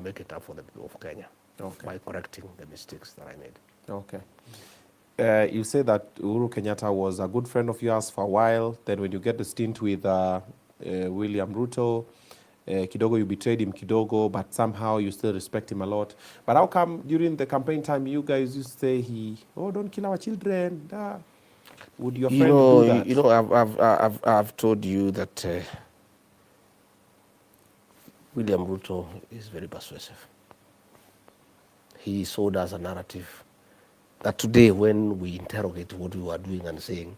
make it up for the people of Kenya by correcting the mistakes that I made. Okay. You say that Uhuru Kenyatta was a good friend of yours for a while. Then when you get the stint with William Ruto, kidogo you betrayed him kidogo, but somehow you still respect him a lot. But how come during the campaign time you guys used to say don't kill our children? Would your friend do that? You know, I've told you that William Ruto is very persuasive. He sold us a narrative that today, when we interrogate what we were doing and saying,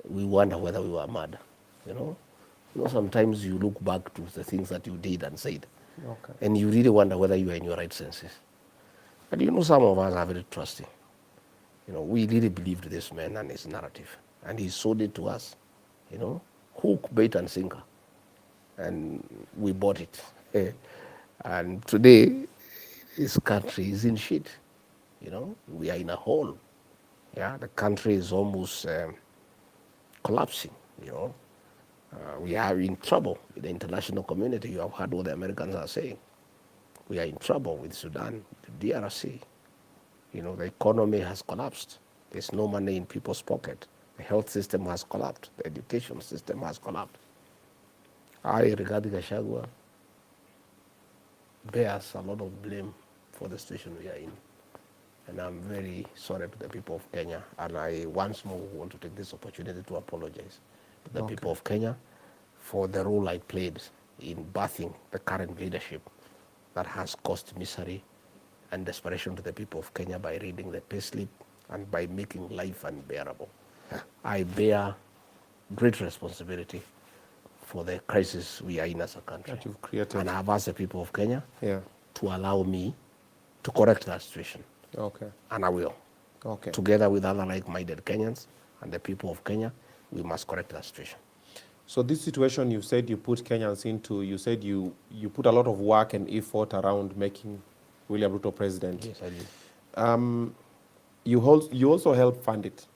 we wonder whether we were mad. You know, sometimes you look back to the things that you did and said, and you really wonder whether you are in your right senses. But you know, some of us are very trusting. You know, we really believed this man and his narrative, and he sold it to us. You know, hook, bait, and sinker, and we bought it. And today, this country is in shit. You know, we are in a hole. Yeah, the country is almost collapsing. You know, we are in trouble with the international community. You have heard what the Americans are saying. We are in trouble with Sudan, the DRC. You know, the economy has collapsed. There's no money in people's pocket. The health system has collapsed. The education system has collapsed. Rigathi Gachagua bears a lot of blame for the situation we are in. And I'm very sorry to the people of Kenya. And I once more want to take this opportunity to apologize to the people of Kenya for the role I played in birthing the current leadership that has caused misery and desperation to the people of Kenya by reading the payslip and by making life unbearable. I bear great responsibility for the crisis we are in as a country. That you've created. And I have asked the people of Kenya to allow me to correct that situation. And I will. Together with other like-minded Kenyans and the people of Kenya, we must correct that situation. So this situation you said you put Kenyans into, you said you put a lot of work and effort around making William Ruto president. Yes, I did. You also helped fund it.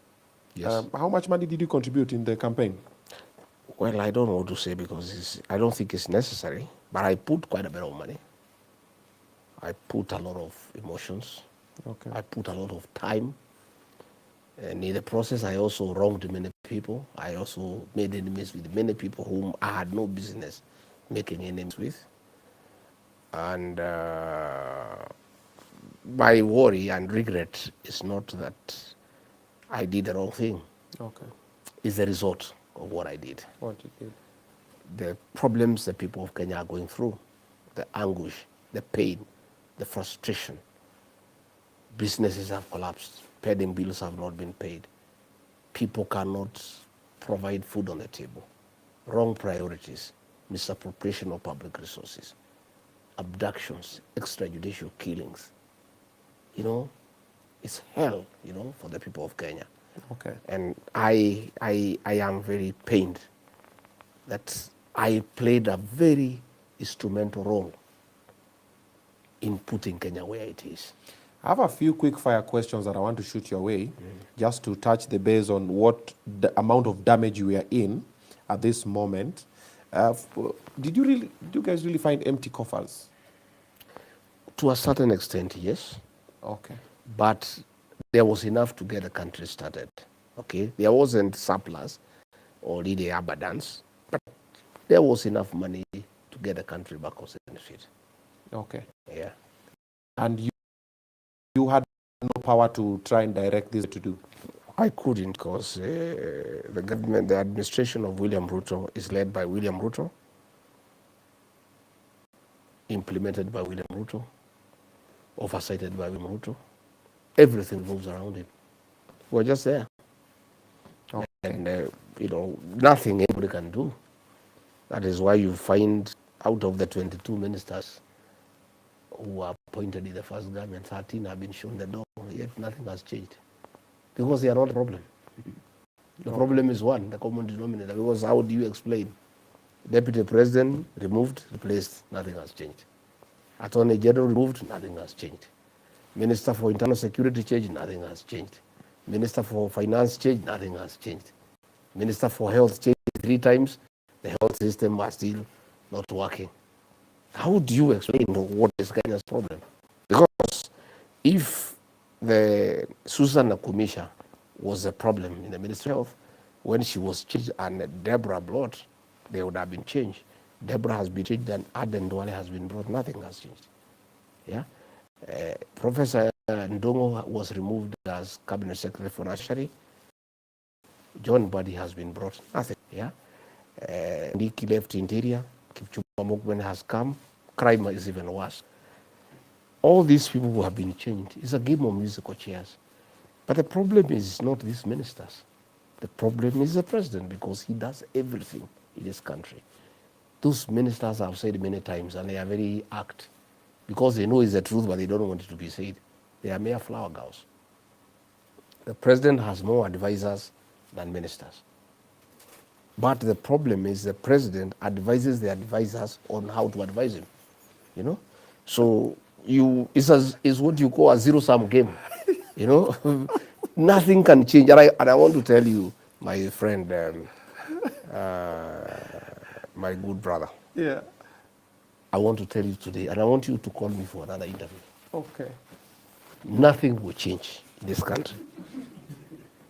Yes. How much money did you contribute in the campaign? Well, I don't know what to say because I don't think it's necessary, but I put quite a bit of money. I put a lot of emotions. I put a lot of time. And in the process, I also wronged many people. I also made enemies with many people whom I had no business making enemies with. And my worry and regret is not that I did the wrong thing. It's the result of what I did. What you did. The problems the people of Kenya are going through, the anguish, the pain, the frustration. Businesses have collapsed. Pending bills have not been paid. People cannot provide food on the table. Wrong priorities, misappropriation of public resources, abductions, extrajudicial killings. You know, it's hell, you know, for the people of Kenya. And I am very pained that I played a very instrumental role in putting Kenya where it is. I have a few quick fire questions that I want to shoot your way, just to touch the base on what the amount of damage you are in at this moment. Did you guys really find empty coffers? To a certain extent, yes. But there was enough to get the country started. There wasn't surplus or really abundance, but there was enough money to get the country back on its feet. Yeah. And you had no power to try and direct this to do? I couldn't, because the government, the administration of William Ruto is led by William Ruto, implemented by William Ruto, oversighted by William Ruto. Everything moves around him. We're just there. And, you know, nothing anybody can do. That is why you find out of the 22 ministers who were appointed in the first government, 13 have been shown the door, yet nothing has changed. Because they are not a problem. The problem is one, the common denominator. Because how do you explain? Deputy President removed, replaced, nothing has changed. Attorney General removed, nothing has changed. Minister for Internal Security changed, nothing has changed. Minister for Finance changed, nothing has changed. Minister for Health changed 3 times, the health system was still not working. How do you explain what is Kenya's problem? Because if the Susan Nakumisha was a problem in the Ministry of Health, when she was changed and Deborah brought, they would have been changed. Deborah has been changed and Aden Duale has been brought. Nothing has changed. Yeah. Professor Ndongo was removed as Cabinet Secretary for National. John Buddy has been brought. Nothing. Yeah. Ndiki left Interior. Kipchumba Mukwen has come. Crime is even worse. All these people who have been changed. It's a game of musical chairs. But the problem is not these ministers. The problem is the president, because he does everything in this country. Those ministers have said many times, and they are very act, because they know it's the truth, but they don't want it to be said. They are mere flower girls. The president has more advisors than ministers. But the problem is the president advises the advisors on how to advise him. You know? So it's what you call a zero-sum game. You know? Nothing can change. And I want to tell you, my friend, my good brother. Yeah. I want to tell you today, and I want you to call me for another interview. Okay. Nothing will change in this country.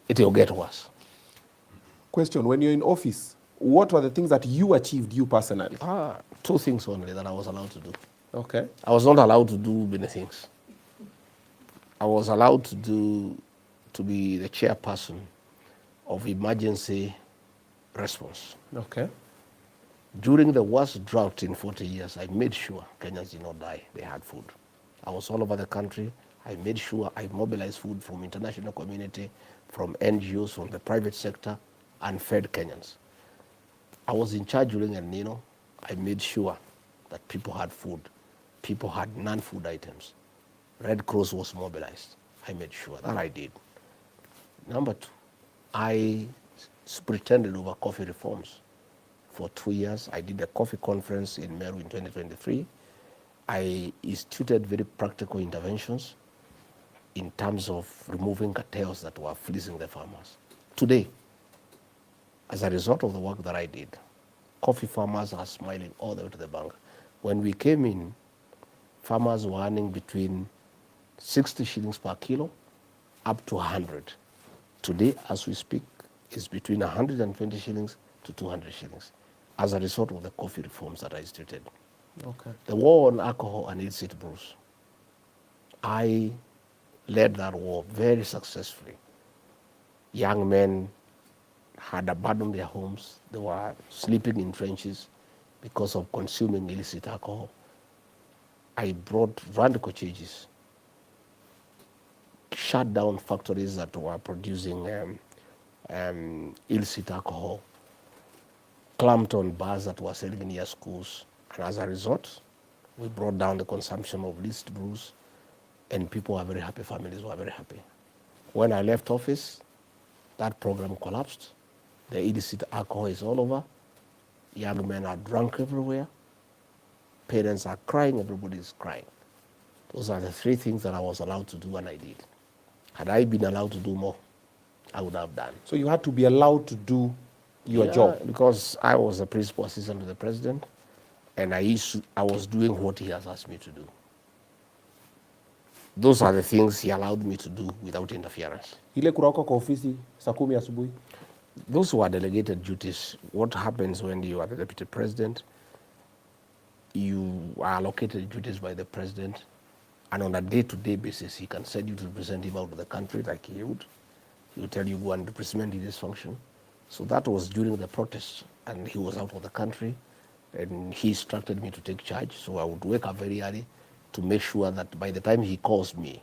It will get worse. Question, when you're in office, what were the things that you achieved, you personally? Two things only that I was allowed to do. Okay. I was not allowed to do many things. I was allowed to be the chairperson of emergency response. Okay. During the worst drought in 40 years, I made sure Kenyans did not die. They had food. I was all over the country. I made sure I mobilized food from international community, from NGOs, from the private sector, and fed Kenyans. I was in charge during El Nino. I made sure that people had food. People had non-food items. Red Cross was mobilized. I made sure that I did. Number two, I superintended over coffee reforms. For 2 years, I did a coffee conference in Meru in 2023. I instituted very practical interventions in terms of removing cartels that were fleecing the farmers. Today, as a result of the work that I did, coffee farmers are smiling all the way to the bank. When we came in, farmers were earning between 60 shillings per kilo up to 100. Today, as we speak, it's between 120 shillings to 200 shillings as a result of the coffee reforms that I instituted. Okay. The war on alcohol and illicit brews, I led that war very successfully. Young men had abandoned their homes. They were sleeping in trenches because of consuming illicit alcohol. I ran the cottages, shut down factories that were producing illicit alcohol, clamped on bars that were selling near schools. And as a result, we brought down the consumption of illicit brews, and people were very happy, families were very happy. When I left office, that program collapsed. The illicit alcohol is all over. Young men are drunk everywhere. Parents are crying, everybody is crying. Those are the three things that I was allowed to do, and I did. Had I been allowed to do more, I would have done. So you had to be allowed to do your job? Because I was a principal assistant to the president, and I was doing what he has asked me to do. Those are the things he allowed me to do without interference. Ile kurauka kwa ofisi saa 10 asubuhi? Those were delegated duties. What happens when you are the deputy president, you are allocated duties by the president, and on a day-to-day basis, he can send you to represent him out of the country like he would. He will tell you, go and represent in this function. So that was during the protests, and he was out of the country, and he instructed me to take charge. So I would wake up very early to make sure that by the time he calls me,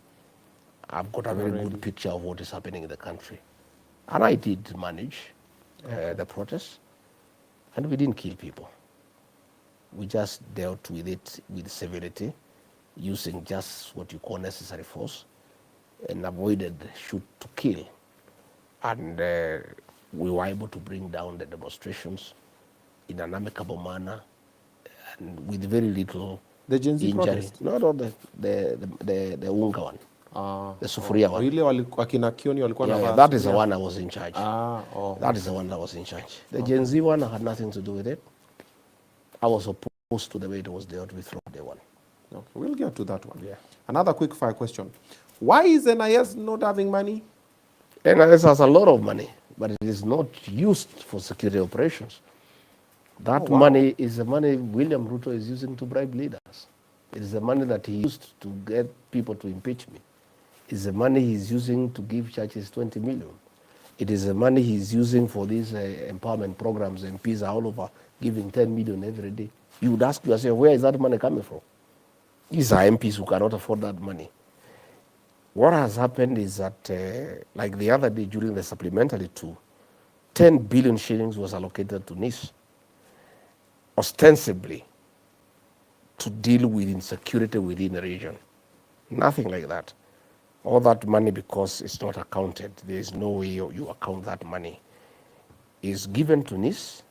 I've got a very good picture of what is happening in the country. And I did manage the protests, and we didn't kill people. We just dealt with it with civility, using just what you call necessary force, and avoided shoot to kill. And we were able to bring down the demonstrations in an amicable manner and with very little The Gen Z injury. protest? No, the unga one. The sufuria one. Ile akina Kioni walikuwa na That is the one I was in charge. Oh. That is the one that was in charge. The Gen Z one had nothing to do with it. I was opposed to the way it was dealt with from day one. Okay, we'll get to that one. Yeah. Another quick fire question. Why is NIS not having money? NIS has a lot of money, but it is not used for security operations. That money is the money William Ruto is using to bribe leaders. It is the money that he used to get people to impeach me. It's the money he's using to give churches 20 million. It is the money he's using for these empowerment programs. MPs are all over giving 10 million every day. You would ask yourself, where is that money coming from? These are MPs who cannot afford that money. What has happened is that, like the other day during the supplementary tour, 10 billion shillings was allocated to NIS, ostensibly to deal with insecurity within the region. Nothing like that. All that money, because it's not accounted, there is no way you account that money, is given to NIS,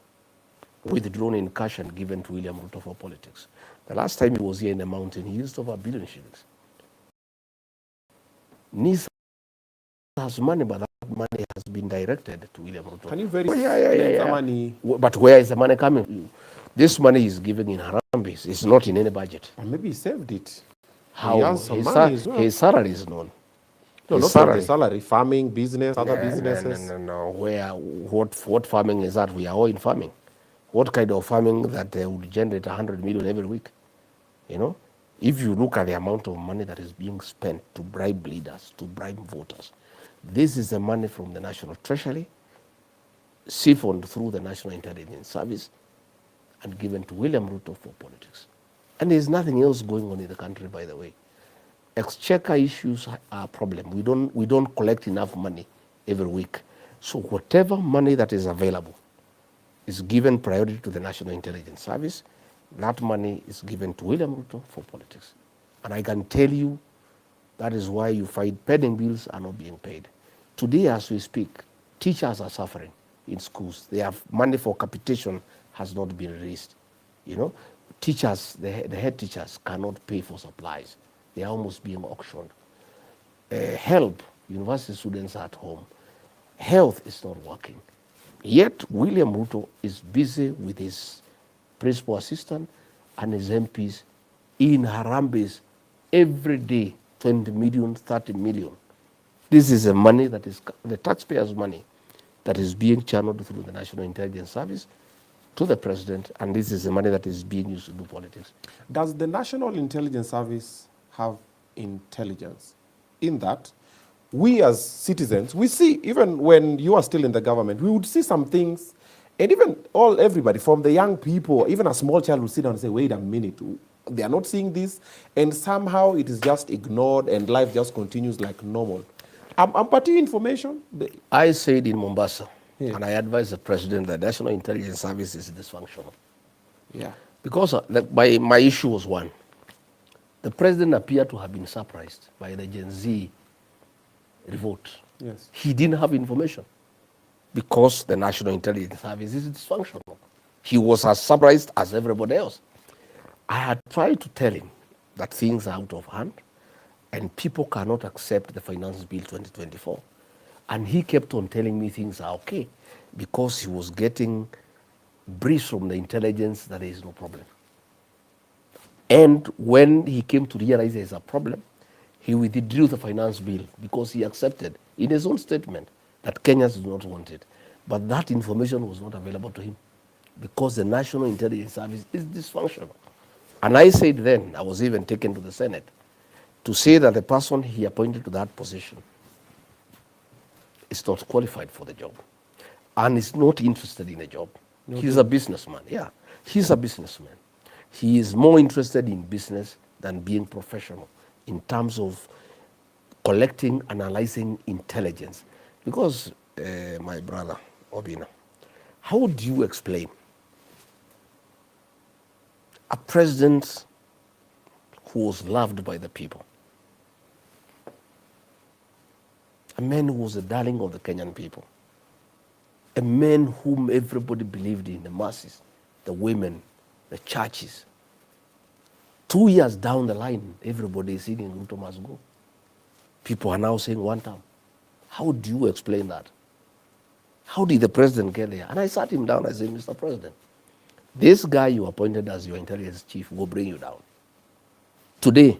withdrawn in cash and given to William Ruto for politics. The last time he was here in the mountain, he used over 1 billion shillings. NIS has money, but that money has been directed to William Ruto. Can you verify the money? But where is the money coming from? This money is given in Harambee. It's not in any budget. Or maybe he saved it. How? He has some money as well. His salary is known. No, not salary. Salary, farming, business, other businesses. No. What farming is that? We are all in farming. What kind of farming that would generate 100 million every week? You know, if you look at the amount of money that is being spent to bribe leaders, to bribe voters, this is the money from the National Treasury, siphoned through the National Intelligence Service, and given to William Ruto for politics. And there's nothing else going on in the country, by the way. Exchequer issues are a problem. We don't collect enough money every week. So whatever money that is available is given priority to the National Intelligence Service. That money is given to William Ruto for politics. And I can tell you that is why you find pending bills are not being paid. Today, as we speak, teachers are suffering in schools. They have money for capitation has not been released. You know, teachers, the head teachers cannot pay for supplies. They are almost being auctioned. Help, university students are at home. Health is not working. Yet William Ruto is busy with his principal assistant and his MPs in Harambees every day, 20 million, 30 million. This is the money that is the taxpayers' money that is being channeled through the National Intelligence Service to the president, and this is the money that is being used to do politics. Does the National Intelligence Service have intelligence in that we as citizens, we see, even when you are still in the government, we would see some things, and even everybody, from the young people, even a small child will sit down and say, wait a minute, they are not seeing this, and somehow it is just ignored and life just continues like normal. I'm party information. I said in Mombasa, and I advised the president that the National Intelligence Service is dysfunctional. Yeah. Because my issue was one. The president appeared to have been surprised by the Gen Z revolt. Yes. He didn't have information because the National Intelligence Service is dysfunctional. He was as surprised as everybody else. I had tried to tell him that things are out of hand and people cannot accept the Finance Bill 2024. And he kept on telling me things are okay because he was getting briefs from the intelligence that there is no problem. And when he came to realize there's a problem, he withdrew the finance bill because he accepted in his own statement that Kenyans do not want it. But that information was not available to him because the National Intelligence Service is dysfunctional. And I said then, I was even taken to the Senate, to say that the person he appointed to that position is not qualified for the job and is not interested in the job. Okay. He's a businessman, yeah. He's a businessman. He is more interested in business than being professional in terms of collecting, analyzing intelligence. Because, my brother, Obinna, how do you explain a president who was loved by the people, a man who was a darling of the Kenyan people, a man whom everybody believed in, the masses, the women, the churches. 2 years down the line, everybody is saying Ruto must go. People are now saying one term. How do you explain that? How did the president get there? And I sat him down, I said, Mr. President, This guy you appointed as your intelligence chief will bring you down. Today,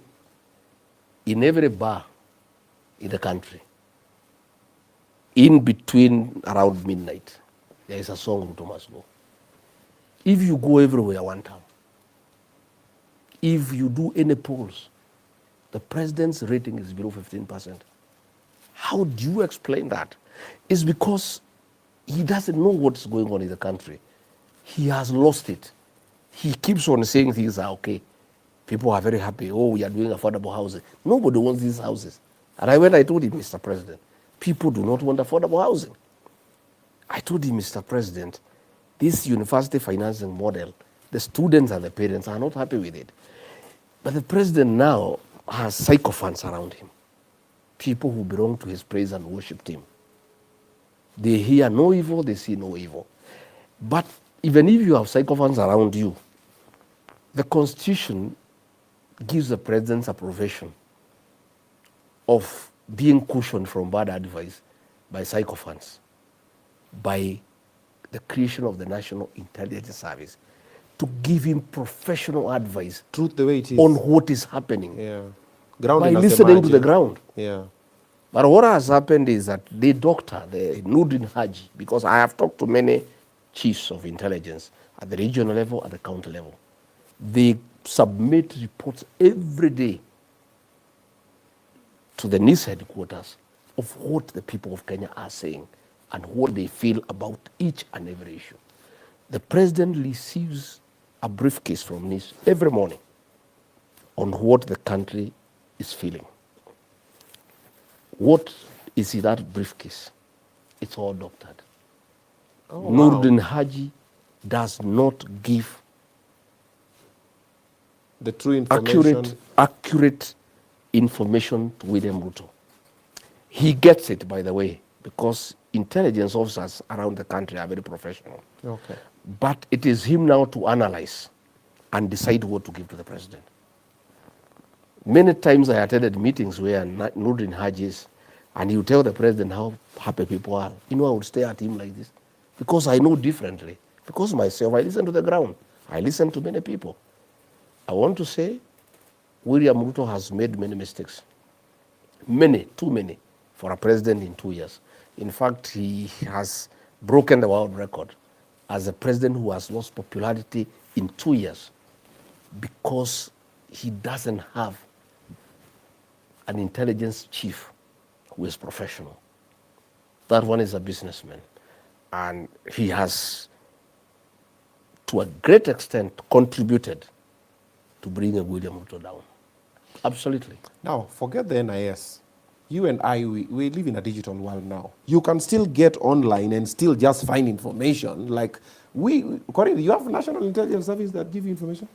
in every bar in the country, in between around midnight, there is a song Ruto must go. If you go everywhere one time, if you do any polls, the president's rating is below 15%. How do you explain that? It's because he doesn't know what's going on in the country. He has lost it. He keeps on saying things are okay. People are very happy. Oh, we are doing affordable housing. Nobody wants these houses. And I told him, Mr. President, people do not want affordable housing. I told him, Mr. President, this university financing model, the students and the parents are not happy with it. But the president now has sycophants around him, people who belong to his praise and worship team. They hear no evil, they see no evil. But even if you have sycophants around you, the Constitution gives the president's approbation of being cushioned from bad advice by sycophants, by the creation of the National Intelligence Service, to give him professional advice Truth the way it is. on what is happening, Yeah. by Grounding as a listening to margin. the ground. Yeah. But what has happened is that the doctor, the Nurdin Haji, because I have talked to many chiefs of intelligence at the regional level, at the county level, they submit reports every day to the NIS headquarters of what the people of Kenya are saying and what they feel about each and every issue. The president receives a briefcase from NIS every morning on what the country is feeling. What is in that briefcase? It's all doctored. Oh, wow. Nurdin Haji does not give The true information. accurate information to William Ruto. He gets it, by the way, because intelligence officers around the country are very professional. Okay. But it is him now to analyze and decide what to give to the president. Many times I attended meetings where Nurdin Haji is, and he would tell the president how happy people are. You know, I would stare at him like this because I know differently. Because myself, I listen to the ground. I listen to many people. I want to say William Ruto has made many mistakes. Many, too many, for a president in 2 years. In fact, he has broken the world record as a president who has lost popularity in 2 years because he doesn't have an intelligence chief who is professional. That one is a businessman. And he has, to a great extent, contributed to bringing William Ruto down. Absolutely. Now, forget the NIS. You and I, we live in a digital world now. You can still get online and still just find information. Like, Corey, you have National Intelligence Service that give you information?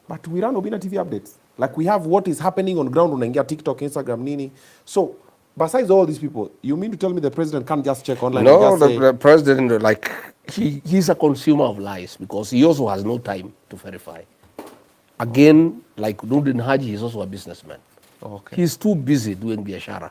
But we run Obinna TV updates. Like, we have what is happening on ground on TikTok, Instagram, Nini. So, besides all these people, you mean to tell me the president can't just check online? No, and just the president, like, he's a consumer of lies because he also has no time to verify. Again, like Nurdin Haji, he's also a businessman. Okay. He's too busy doing biashara,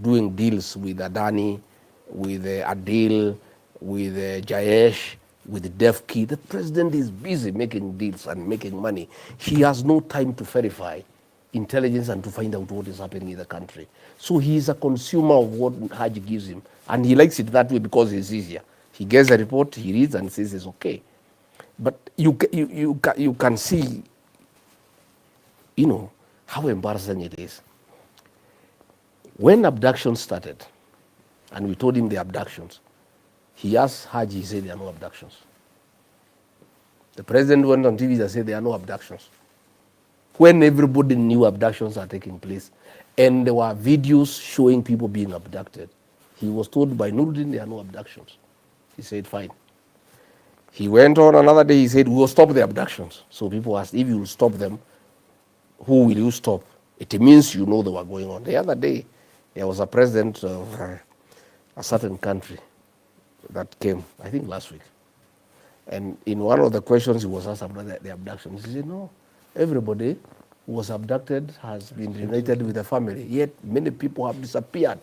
doing deals with Adani, with Adil, with Jayesh, with Defki. The president is busy making deals and making money. He has no time to verify intelligence and to find out what is happening in the country. So he is a consumer of what Haji gives him. And he likes it that way because it's easier. He gets a report, he reads and says it's okay. But you can see, you know, how embarrassing it is. When abductions started, and we told him the abductions, he asked Haji, he said there are no abductions. The president went on TV and said there are no abductions. When everybody knew abductions are taking place, and there were videos showing people being abducted, he was told by Nurdin there are no abductions. He said, fine. He went on another day, he said, we will stop the abductions. So people asked, if you will stop them, who will you stop? It means you know they were going on. The other day, there was a president of a certain country that came, I think last week. And in one of the questions he was asked about the abductions, he said, no, everybody who was abducted has been reunited with the family, yet many people have disappeared.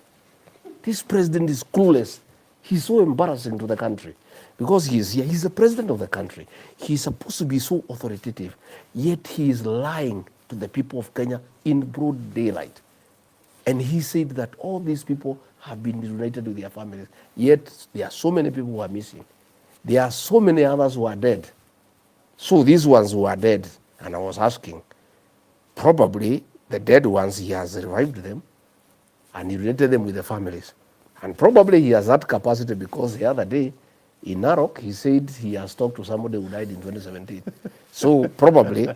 This president is clueless. He's so embarrassing to the country. Because he is here. He's the president of the country. He's supposed to be so authoritative, yet he is lying to the people of Kenya in broad daylight. And he said that all these people have been reunited with their families, yet there are so many people who are missing. There are so many others who are dead. So these ones who are dead, and I was asking, probably the dead ones, he has revived them and he reunited them with the families. And probably he has that capacity because the other day in Narok, he said he has talked to somebody who died in 2017. So probably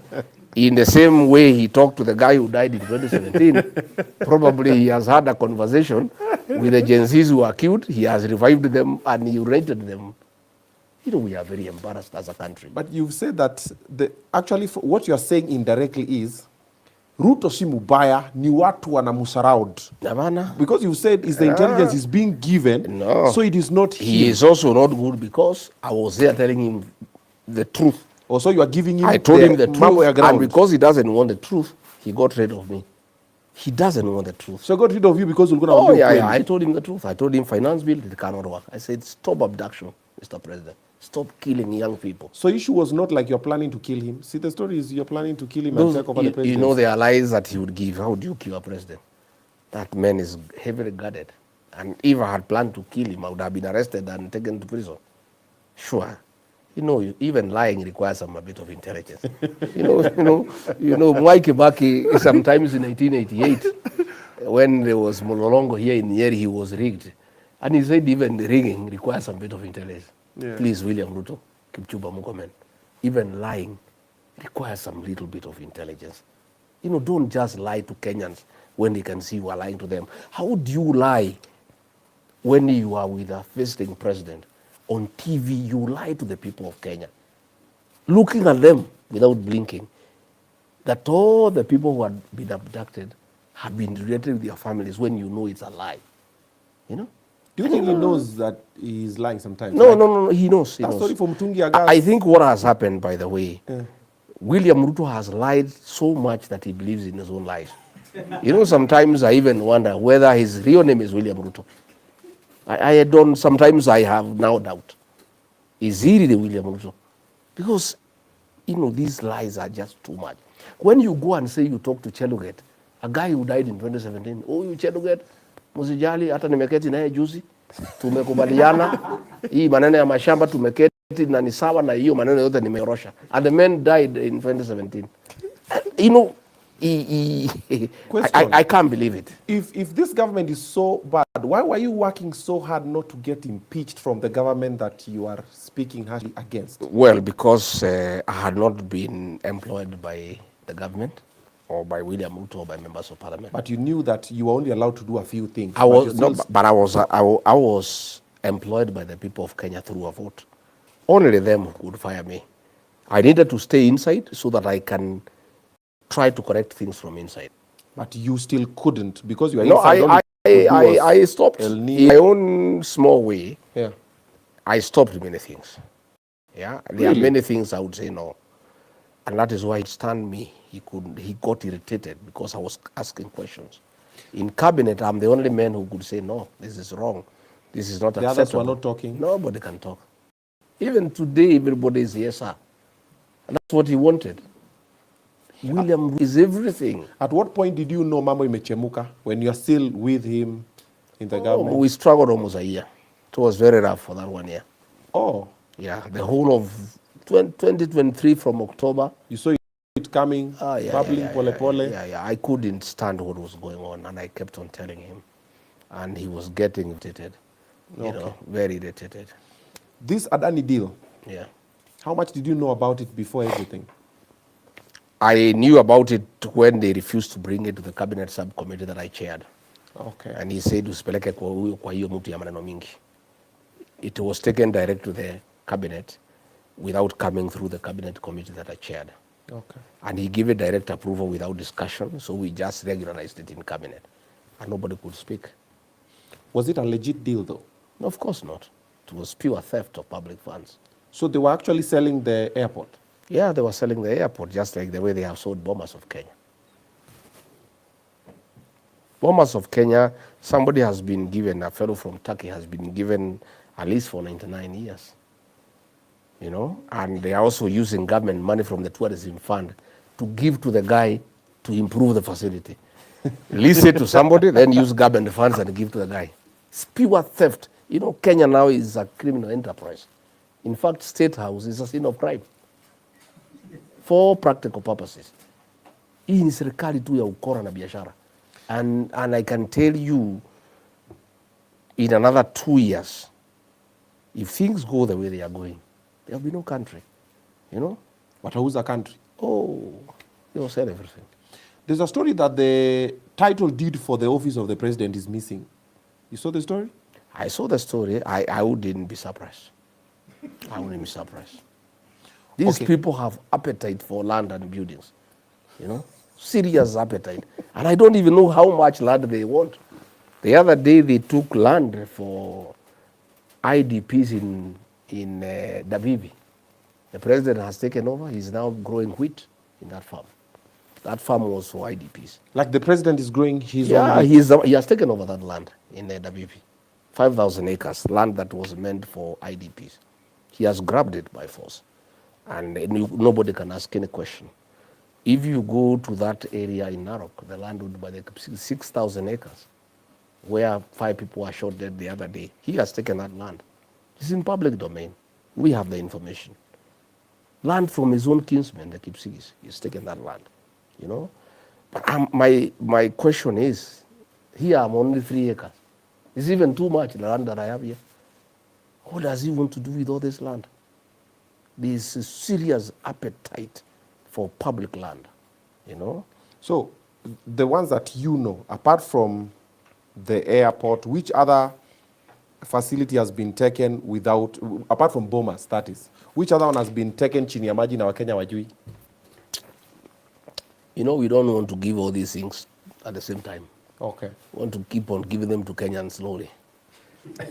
in the same way he talked to the guy who died in 2017, probably he has had a conversation with the Gen Zs who were killed. He has revived them and he rated them. You know, we are very embarrassed as a country. But you've said that actually what you're saying indirectly is Ruto si mubaya ni watu wanamusaraud. Navana. Because you said is the intelligence is being given, so it is not him. He is also not good because I was there telling him the truth. Also, you are giving him I told him the truth, and because he doesn't want the truth, he got rid of me. He doesn't want the truth. So he got rid of you because you're going to... Oh, yeah, I told him the truth. I told him finance bill, it cannot work. I said, stop abduction, Mr. President. Stop killing young people. So issue was not like you're planning to kill him. See, the story is you're planning to kill him and take over the president. You know, there are lies that he would give. How do you kill a president? That man is heavily guarded. And if I had planned to kill him, I would have been arrested and taken to prison. Sure. You know, even lying requires some a bit of intelligence. you know, Mwai Kibaki, sometimes in 1988, when there was Mololongo here in Nyeri, he was rigged. And he said even the rigging requires some bit of intelligence. Yeah. Please, William Ruto, Kipchumba Murkomen, even lying requires some little bit of intelligence. You know, don't just lie to Kenyans when they can see you are lying to them. How do you lie when you are with a visiting president? On TV, you lie to the people of Kenya, looking at them without blinking, that all the people who have been abducted have been related with their families when you know it's a lie. You know? Do you think he knows that he's lying sometimes? No, he knows. That story from Tungi I think what has happened, by the way, William Ruto has lied so much that he believes in his own lies. You know, sometimes I even wonder whether his real name is William Ruto. I don't, sometimes I have now doubt. Is he really William Ruto? Because, you know, these lies are just too much. When you go and say you talk to Cheluget, a guy who died in 2017, oh, you Cheluget, Musijali, hata nimeketi naye juzi, tumekubaliana, hii maneno ya mashamba tumeketi na ni sawa na hiyo maneno yote nimeorosha. And the man died in 2017. You know, I can't believe it. If this government is so bad, why were you working so hard not to get impeached from the government that you are speaking harshly against? Well, because I had not been employed by the government or by William Ruto or by members of parliament. But you knew that you were only allowed to do a few things. I was employed by the people of Kenya through a vote. Only them would fire me. I needed to stay inside so that I can try to correct things from inside. But you still couldn't because you were inside. No, I stopped in my own small way. Yeah. I stopped many things. Yeah, there are many things I would say no. And that is why he stunned me. He got irritated because I was asking questions. In cabinet, I'm the only man who could say, no, this is wrong. This is not acceptable. The others were not talking? Nobody can talk. Even today, everybody is yes, sir. And that's what he wanted. William is everything. At what point did you know Mambo imechemuka when you're still with him in the government? We struggled almost a year. It was very rough for that 1 year. Oh. Yeah, the whole of 2023 from October. You saw it coming, bubbling, pole. Yeah. I couldn't stand what was going on, and I kept on telling him. And he was getting irritated, you know, very irritated. This Adani deal, how much did you know about it before everything? I knew about it when they refused to bring it to the cabinet subcommittee that I chaired. Okay. And he said, usipeleke kwa hiyo mtu ya maneno mingi. It was taken direct to the cabinet without coming through the cabinet committee that I chaired. Okay. And he gave it direct approval without discussion, so we just regularized it in cabinet. And nobody could speak. Was it a legit deal, though? No, of course not. It was pure theft of public funds. So they were actually selling the airport? Yeah, they were selling the airport, just like the way they have sold Bomas of Kenya. Bomas of Kenya, somebody has been given, a fellow from Turkey has been given a lease for 99 years. you know, and they are also using government money from the tourism fund to give to the guy to improve the facility. Lease it to somebody, then use government funds and give to the guy. It's pure theft. You know, Kenya now is a criminal enterprise. In fact, State House is a scene of crime for practical purposes. Hii ni serikali tu ya ukora na biashara. And I can tell you, in another 2 years, if things go the way they are going, there will be no country, you know? Watauza country. Oh, they will sell everything. There's a story that the title deed for the office of the president is missing. You saw the story? I saw the story. I wouldn't be surprised. I wouldn't be surprised. These people have appetite for land and buildings, you know, serious appetite. And I don't even know how much land they want. The other day they took land for IDPs in Davivi. The president has taken over. He's now growing wheat in that farm. That farm was for IDPs. Like the president is growing his own. Yeah, he has taken over that land in Davivi. 5,000 acres, land that was meant for IDPs. He has grabbed it by force. And nobody can ask any question. If you go to that area in Narok, the land would be 6,000 acres, where 5 people were shot dead the other day. He has taken that land. It's in public domain. We have the information. Land from his own kinsmen, the Kipsigis. He's taken that land, you know. But my question is, here I'm only 3 acres. It's even too much, the land that I have here. What does he want to do with all this land? There's a serious appetite for public land, you know. So the ones that you know, apart from the airport, which other facility has been taken without, apart from Bomas, that is, which other one has been taken chini ya maji na Wakenya wajui? You know, we don't want to give all these things at the same time. Okay. We want to keep on giving them to Kenyans slowly.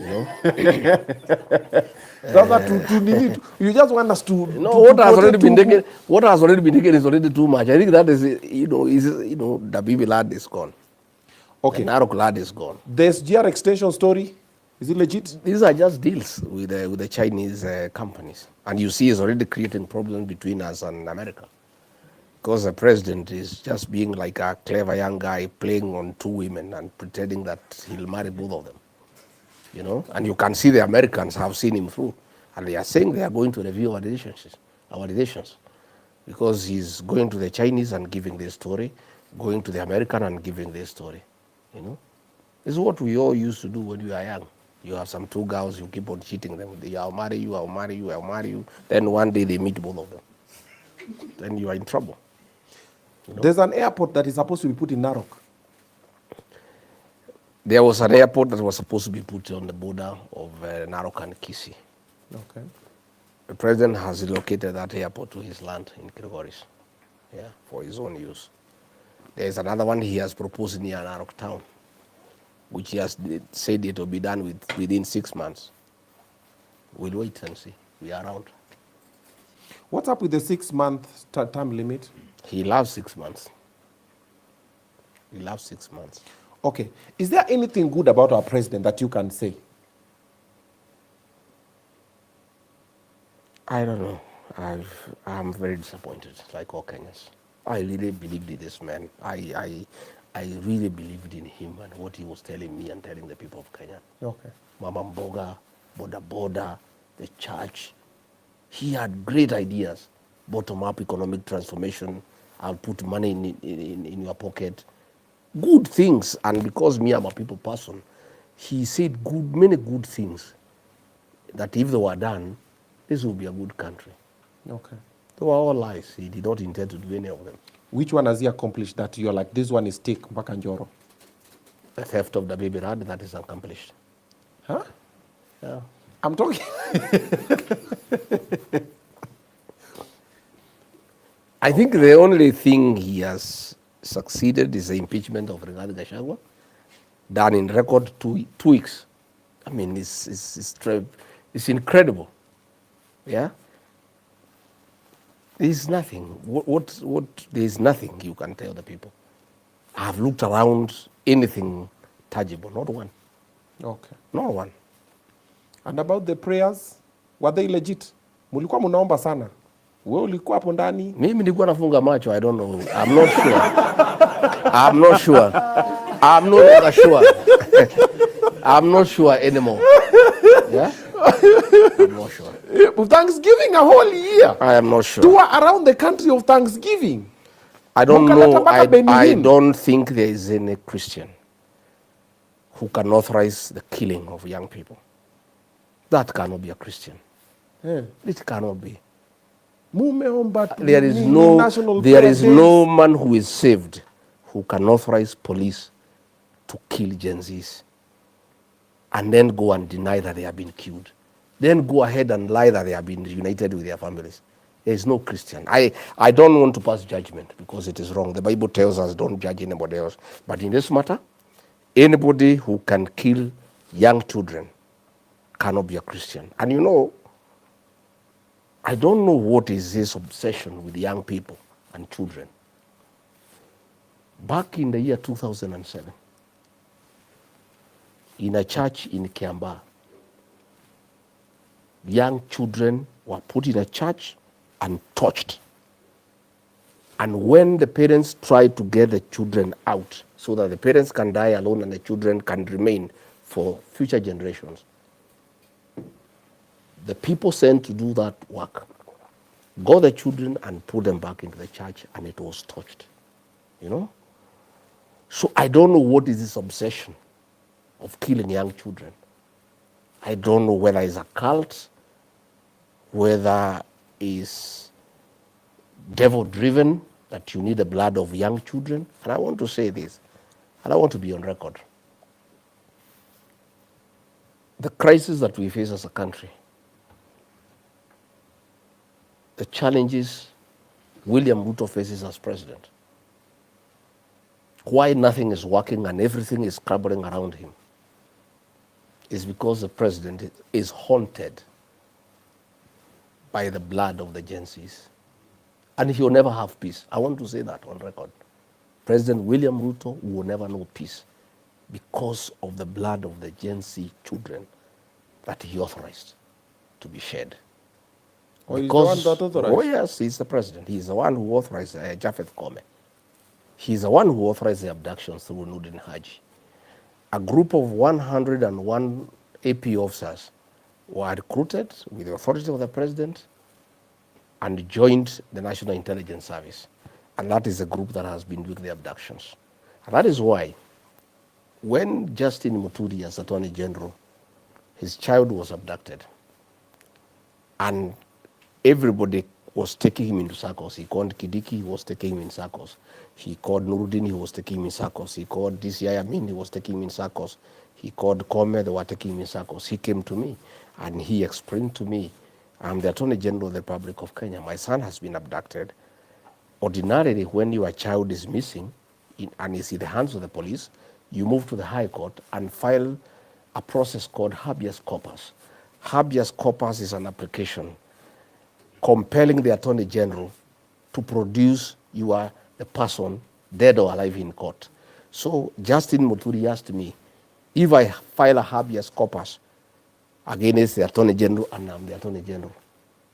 You know? You just want us to. No, what has already been taken. What has already been taken is already too much. I think that is, the Bibi land is gone. Okay. The Narok land is gone. This GR extension story, is it legit? These are just deals with the Chinese companies, and you see, it's already creating problems between us and America, because the president is just being like a clever young guy playing on 2 women and pretending that he'll marry both of them. You know, and you can see the Americans have seen him through, and they are saying they are going to review our relations, because he's going to the Chinese and giving their story, going to the American and giving their story. You know, it's what we all used to do when we were young. You have some 2 girls, you keep on cheating them. I'll marry you, I'll marry you, I'll marry you. Then one day they meet both of them. Then you are in trouble. You know? There's an airport that is supposed to be put in Narok. There was an airport that was supposed to be put on the border of Narok and Kisii. Okay. The president has relocated that airport to his land in Kilgoris, yeah, for his own use. There is another one he has proposed near Narok town, which he has said it will be done within 6 months. We'll wait and see. We are around. What's up with the 6-month term limit? He loves 6 months. He loves 6 months. Okay. Is there anything good about our president that you can say? I don't know. I'm very disappointed, like all Kenyans. I really believed in this man. I really believed in him and what he was telling me and telling the people of Kenya. Okay. Mama Mboga, Boda, the church. He had great ideas. Bottom-up economic transformation. I'll put money in your pocket. Good things. And because me, I'm a people person, he said many good things that if they were done, this would be a good country. Okay. They were all lies. He did not intend to do any of them. Which one has he accomplished that you're like, this one is tick, mpaka njoro? The theft of the baby rat, that is accomplished. Huh? Yeah. I'm talking. I think the only thing he has succeeded is the impeachment of Rigathi Gachagua, done in record 2 weeks. I mean, it's incredible. Yeah. There's nothing. There's nothing you can tell the people. I've looked around, anything tangible, not one. Okay. Not one. And about the prayers, were they legit? Mulikuwa mnaomba sana. Wewe ulikuwa hapo ndani? Mimi nilikuwa nafunga macho, I don't know. I'm not sure. I'm not sure. I'm not sure. I'm not sure anymore. Yeah? I'm not sure. Thanksgiving a whole year. I am not sure. Tour around the country of Thanksgiving. I don't know. I don't think there is any Christian who can authorize the killing of young people. That cannot be a Christian. Yeah. It cannot be. There is no man who is saved who can authorize police to kill Gen Zs and then go and deny that they have been killed. Then go ahead and lie that they have been reunited with their families. There is no Christian. I don't want to pass judgment because it is wrong. The Bible tells us don't judge anybody else. But in this matter, anybody who can kill young children cannot be a Christian. And you know, I don't know what is this obsession with young people and children. Back in the year 2007, in a church in Kiambaa, young children were put in a church and tortured. And when the parents tried to get the children out so that the parents can die alone and the children can remain for future generations, the people sent to do that work got the children and put them back into the church, and it was tortured. You know? So I don't know what is this obsession of killing young children. I don't know whether it's a cult, whether it's devil-driven, that you need the blood of young children. And I want to say this, and I want to be on record. The crisis that we face as a country, the challenges William Ruto faces as president, why nothing is working and everything is crumbling around him, is because the president is haunted by the blood of the Gen Zs. And he will never have peace. I want to say that on record. President William Ruto will never know peace because of the blood of the Gen Z children that he authorized to be shed. Oh, he's the one that authorized? Oh yes, he's the president. He's the one who authorized Japheth Kome. He's the one who authorized the abductions through Nurdin Haji. A group of 101 AP officers were recruited with the authority of the president and joined the National Intelligence Service. And that is the group that has been doing the abductions. And that is why when Justin Muturi, as Attorney General, his child was abducted, and everybody was taking him into circles. He called Kidiki, he was taking him in circles. He called Nuruddin, he was taking him in circles. He called DCI Amin, he was taking him in circles. He called Kome, they were taking him in circles. He came to me and he explained to me, I'm the Attorney General of the Republic of Kenya. My son has been abducted. Ordinarily, when your child is missing and is in the hands of the police, you move to the High Court and file a process called habeas corpus. Habeas corpus is an application compelling the Attorney General to produce the person dead or alive in court. So Justin Muturi asked me, if I file a habeas corpus against the Attorney General and I'm the Attorney General,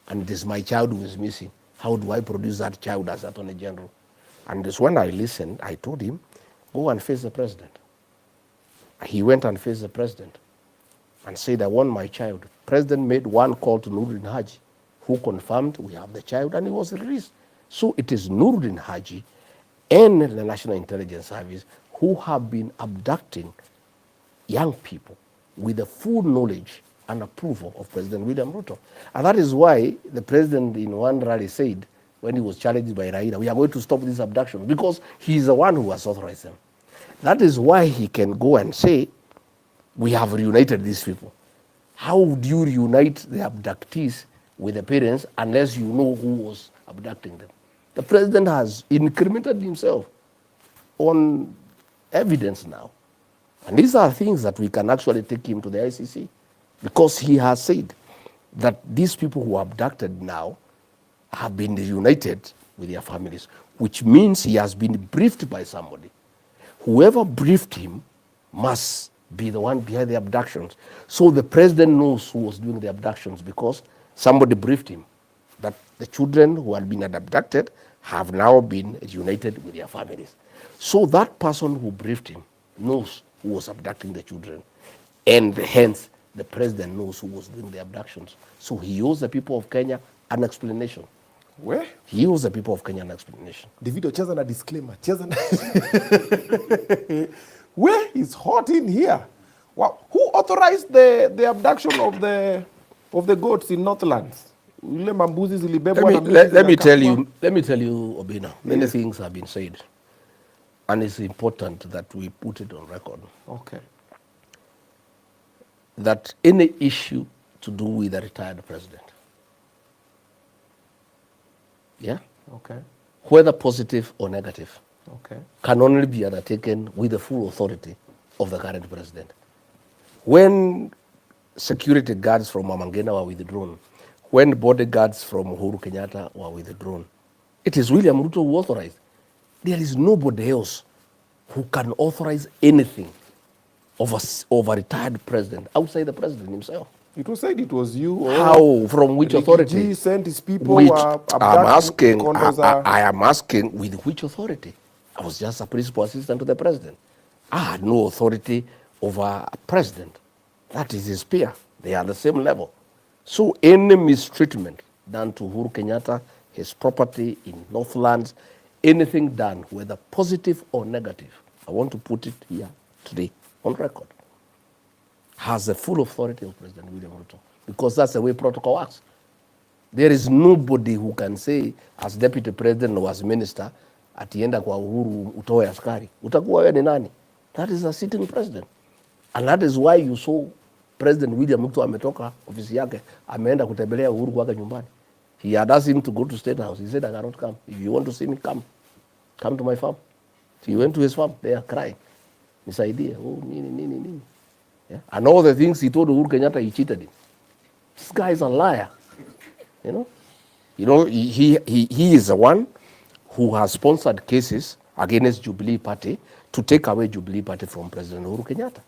and it is my child who is missing, how do I produce that child as Attorney General? And this, when I listened, I told him, go and face the president. He went and faced the president and said, I want my child. President made one call to Nuruddin Haji, who confirmed we have the child, and he was released. So it is Nuruddin Haji and the National Intelligence Service who have been abducting young people with the full knowledge and approval of President William Ruto. And that is why the president in one rally said, when he was challenged by Raila, we are going to stop this abduction because he is the one who has authorized them. That is why he can go and say, we have reunited these people. How do you reunite the abductees with the parents unless you know who was abducting them? The president has incriminated himself on evidence now. And these are things that we can actually take him to the ICC because he has said that these people who are abducted now have been reunited with their families, which means he has been briefed by somebody. Whoever briefed him must be the one behind the abductions. So the president knows who was doing the abductions because Somebody briefed him that the children who had been abducted have now been united with their families. So that person who briefed him knows who was abducting the children, and hence the president knows who was doing the abductions. So he owes the people of Kenya an explanation. Where? He owes the people of Kenya an explanation. Davido, cheza na disclaimer. Cheza na where is hot in here? Wow. Who authorized the abduction of the goats in Northlands? Let me tell you, Obinna, many things have been said, and it's important that we put it on record. Okay. That any issue to do with a retired president, yeah, okay, whether positive or negative, okay, can only be undertaken with the full authority of the current president. When security guards from Mamangena were withdrawn, when bodyguards from Uhuru Kenyatta were withdrawn, it is William Ruto who authorized. There is nobody else who can authorize anything of a retired president outside the president himself. It was said it was you. Or how? From which authority? Rigathi sent his people. Which I am asking with which authority? I was just a principal assistant to the president. I had no authority over a president. That is his peer. They are the same level. So any mistreatment done to Uhuru Kenyatta, his property in Northlands, anything done, whether positive or negative, I want to put it here today on record, has the full authority of President William Ruto, because that's the way protocol works. There is nobody who can say as deputy president or as minister, atienda kwa Uhuru utoe askari. Utakuwa wewe ni nani? That is a sitting president. And that is why you saw President William Ruto ametoka ofisi yake, ameenda kutembelea Uhuru kwake nyumbani. He had asked him to go to State House. He said, I cannot come. If you want to see me, come. Come to my farm. So he went to his farm. They are crying. Nisaidie. Oh, nini. Yeah? And all the things he told Uhuru Kenyatta, he cheated him. This guy is a liar. You know, he is the one who has sponsored cases against Jubilee Party to take away Jubilee Party from President Uhuru Kenyatta.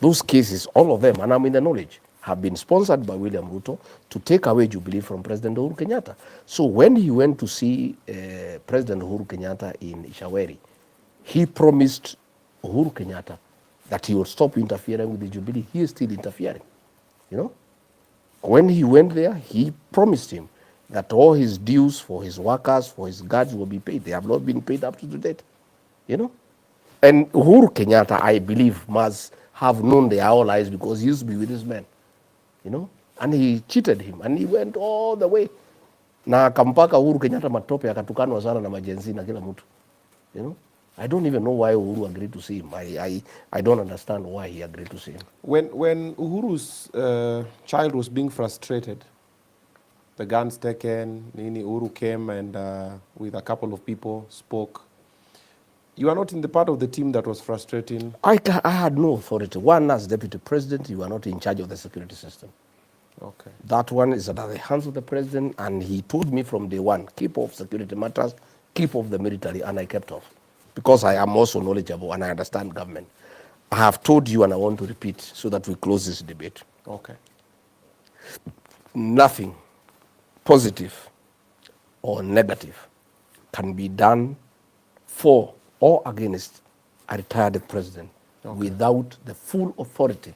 Those cases, all of them, and I'm in the knowledge, have been sponsored by William Ruto to take away Jubilee from President Uhuru Kenyatta. So when he went to see President Uhuru Kenyatta in Ishaweri, he promised Uhuru Kenyatta that he would stop interfering with the Jubilee. He is still interfering, you know. When he went there, he promised him that all his dues for his workers, for his guards will be paid. They have not been paid up to date, you know. And Uhuru Kenyatta, I believe, must have known their all lies because he used to be with his men, you know. And he cheated him, and he went all the way. Na akampaka Uhuru Kenyatta matope, akatukanwa sana na majenzi na kila mtu, you know. I don't even know why Uhuru agreed to see him. I don't understand why he agreed to see him. When Uhuru's child was being frustrated, the guns taken, Nini Uhuru came and with a couple of people spoke. You are not in the part of the team that was frustrating? I had no authority. One, as deputy president, you are not in charge of the security system. Okay. That one is under the hands of the president, and he told me from day one, keep off security matters, keep off the military, and I kept off. Because I am also knowledgeable and I understand government. I have told you and I want to repeat so that we close this debate. Okay. Nothing positive or negative can be done for or against a retired president without the full authority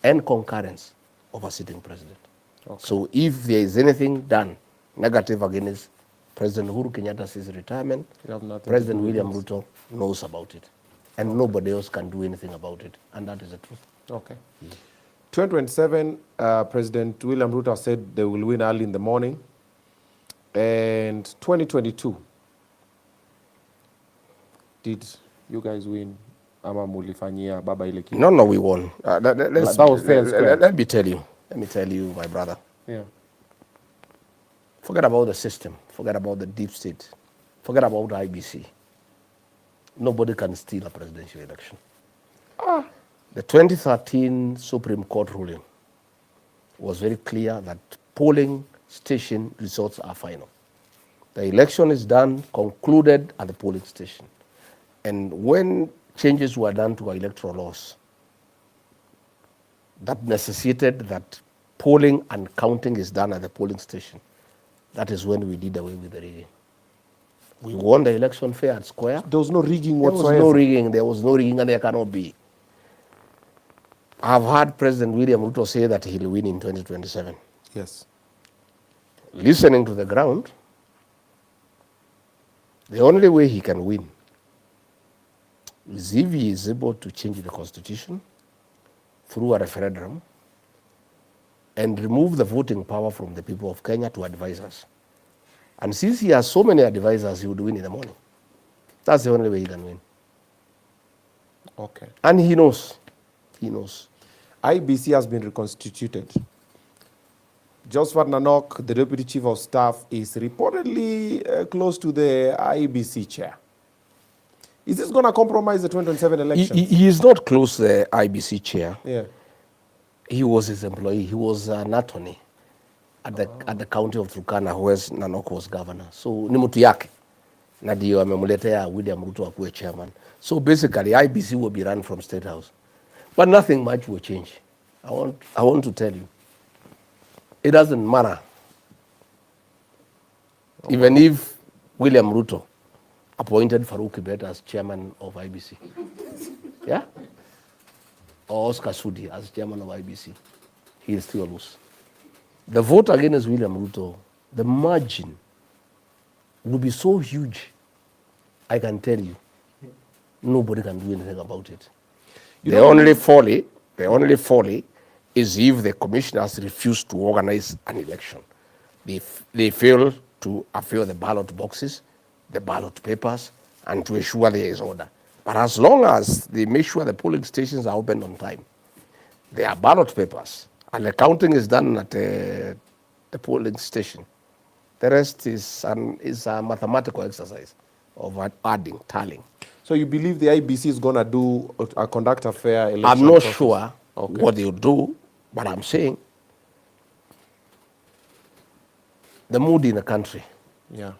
and concurrence of a sitting president. Okay. So if there is anything done negative against President Uhuru Kenyatta's retirement, President William Ruto knows about it. And nobody else can do anything about it. And that is the truth. Okay. 2027, President William Ruto said they will win early in the morning. And 2022, did you guys win? Ama mulifanyia baba ile kitu? No, we won. That was fair. Let me tell you, my brother. Yeah. Forget about the system. Forget about the deep state. Forget about IBC. Nobody can steal a presidential election. The 2013 Supreme Court ruling was very clear that polling station results are final. The election is done, concluded at the polling station. And when changes were done to our electoral laws, that necessitated that polling and counting is done at the polling station. That is when we did away with the rigging. We won the election fair at Square. There was no rigging There whatsoever. was no rigging. There was no rigging, and there cannot be. I've heard President William Ruto say that he'll win in 2027. Yes. Listening to the ground, the only way he can win is if he is able to change the constitution through a referendum and remove the voting power from the people of Kenya to advisors. And since he has so many advisors, he would win in the morning. That's the only way he can win. Okay. And he knows. He knows. IBC has been reconstituted. Josphat Nanok, the Deputy Chief of Staff, is reportedly close to the IBC chair. Is this going to compromise the 2027 election? He is not close to the IBC chair. Yeah. He was his employee. He was an attorney at the county of Turkana, where Nanok was governor. So ni mtu yake. Na ndio amemletea William Ruto akuwe chairman. So basically, IBC will be run from State House. But nothing much will change. I want to tell you. It doesn't matter. Okay. Even if William Ruto appointed Farouk Kibet as chairman of IBC. Yeah? Or Oscar Sudi as chairman of IBC. He'll still lose. The vote against William Ruto, the margin will be so huge, I can tell you. Nobody can do anything about it. The only folly is if the commissioners refuse to organize an election. They fail to fill the ballot boxes, the ballot papers, and to ensure there is order. But as long as they make sure the polling stations are open on time, there are ballot papers, and the counting is done at the polling station, the rest is a mathematical exercise of adding, tallying. So you believe the IBC is going to conduct a fair election? I'm not sure what they'll do, but I'm saying the mood in the country. Yeah.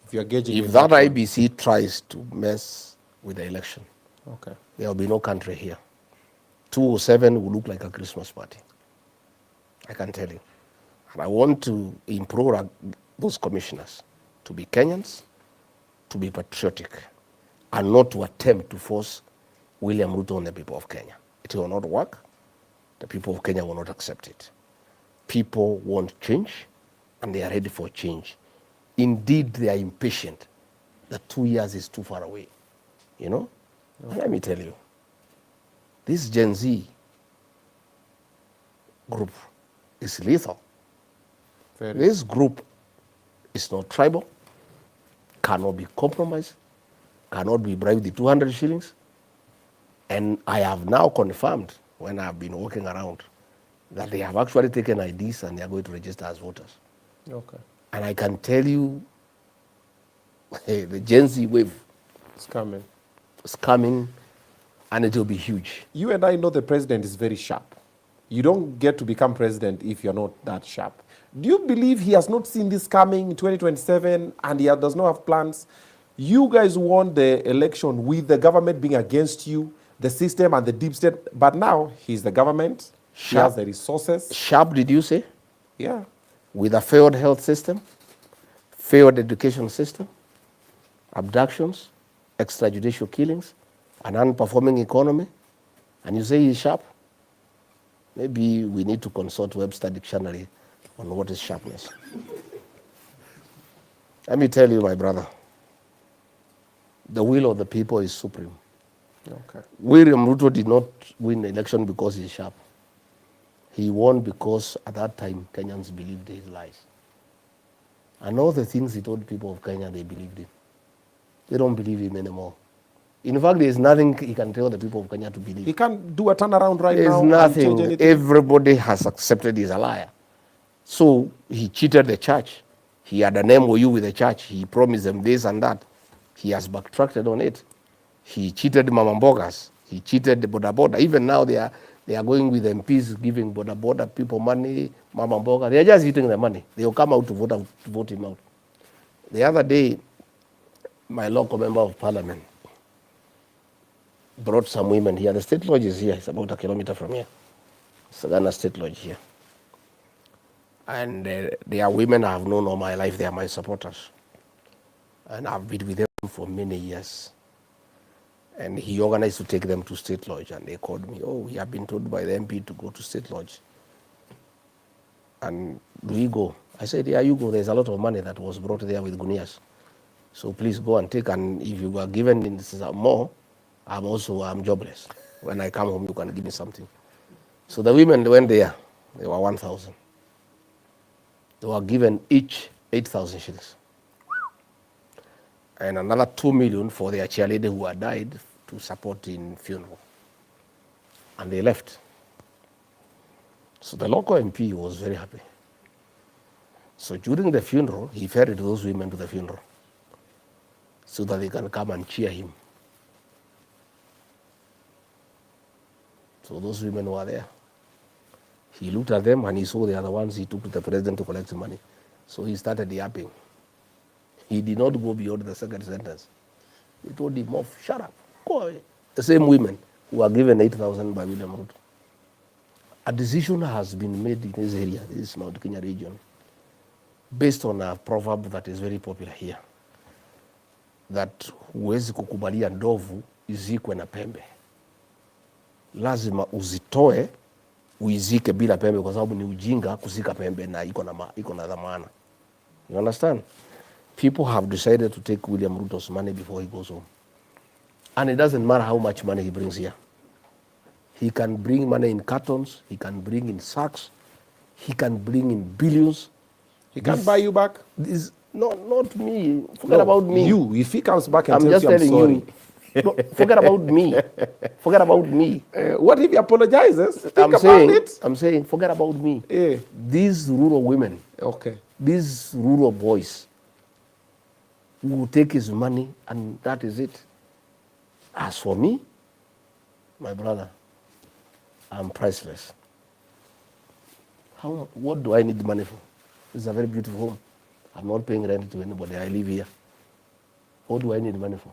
If you're gauging, if that IBC tries to mess with the election, okay, there will be no country here. 207 will look like a Christmas party. I can tell you. And I want to implore those commissioners to be Kenyans, to be patriotic, and not to attempt to force William Ruto on the people of Kenya. It will not work. The people of Kenya will not accept it. People want change, and they are ready for change. Indeed, they are impatient. The 2 years is too far away. You know? Okay. Let me tell you, this Gen Z group is lethal. This group is not tribal, cannot be compromised, cannot be bribed with 200 shillings. And I have now confirmed, when I've been walking around, that they have actually taken IDs and they are going to register as voters. Okay. And I can tell you, hey, the Gen Z wave is coming. It's coming, and it will be huge. You and I know the president is very sharp. You don't get to become president if you're not that sharp. Do you believe he has not seen this coming in 2027 and he does not have plans? You guys won the election with the government being against you, the system and the deep state, but now he's the government, he has the resources. Sharp, did you say? Yeah. With a failed health system, failed education system, abductions, extrajudicial killings, an unperforming economy, and you say he's sharp? Maybe we need to consult Webster Dictionary on what is sharpness. Let me tell you, my brother, the will of the people is supreme. Okay. William Ruto did not win the election because he's sharp. He won because at that time Kenyans believed his lies. And all the things he told people of Kenya, they believed him. They don't believe him anymore. In fact, there's nothing he can tell the people of Kenya to believe. He can't do a turnaround right now. There's nothing. Everybody has accepted he's a liar. So he cheated the church. He had an MOU with the church. He promised them this and that. He has backtracked on it. He cheated Mama Mbogas. He cheated the Boda Boda. Even now they are going with MPs giving Boda Boda people money, Mama Mboga. They are just eating the money. They will come out to vote him out. The other day, my local member of parliament brought some women here. The state lodge is here. It's about 1 kilometer from here. Sagana State Lodge here. And they are women I have known all my life. They are my supporters. And I've been with them for many years. And he organized to take them to State Lodge. And they called me, oh, we have been told by the MP to go to State Lodge. And do we go? I said, yeah, you go. There's a lot of money that was brought there with Gunias. So please go and take. And if you are given more, I'm jobless. When I come home, you can give me something. So the women went there. They were 1,000. They were given each 8,000 shillings. And another 2 million for their cheerleader who had died to support in funeral. And they left. So the local MP was very happy. So during the funeral, he ferried those women to the funeral so that they can come and cheer him. So those women were there. He looked at them and he saw the other ones he took to the president to collect money. So he started yapping. He did not go beyond the second sentence. He told him off, shut up, go away. The same women who were given 8,000 by William Ruto. A decision has been made in this area, this Mount Kenya region, based on a proverb that is very popular here, that huwezi kukubalia ndovu izikwe na pembe. Lazima uzitoe uizike bila pembe, kwa sababu ni ujinga kuzika pembe na iko na dhamana. You understand? People have decided to take William Ruto's money before he goes home. And it doesn't matter how much money he brings here. He can bring money in cartons, he can bring in sacks, he can bring in billions. He can't buy you back? Not me. Forget about me. You, if he comes back and I'm tells just you I'm telling sorry. you. No, forget about me. Forget about me. What if he apologizes? Think about it. I'm saying, forget about me. Yeah. These rural women, Okay. these rural boys, who will take his money and that is it. As for me, my brother, I'm priceless. What do I need the money for? It's a very beautiful home. I'm not paying rent to anybody. I live here. What do I need money for?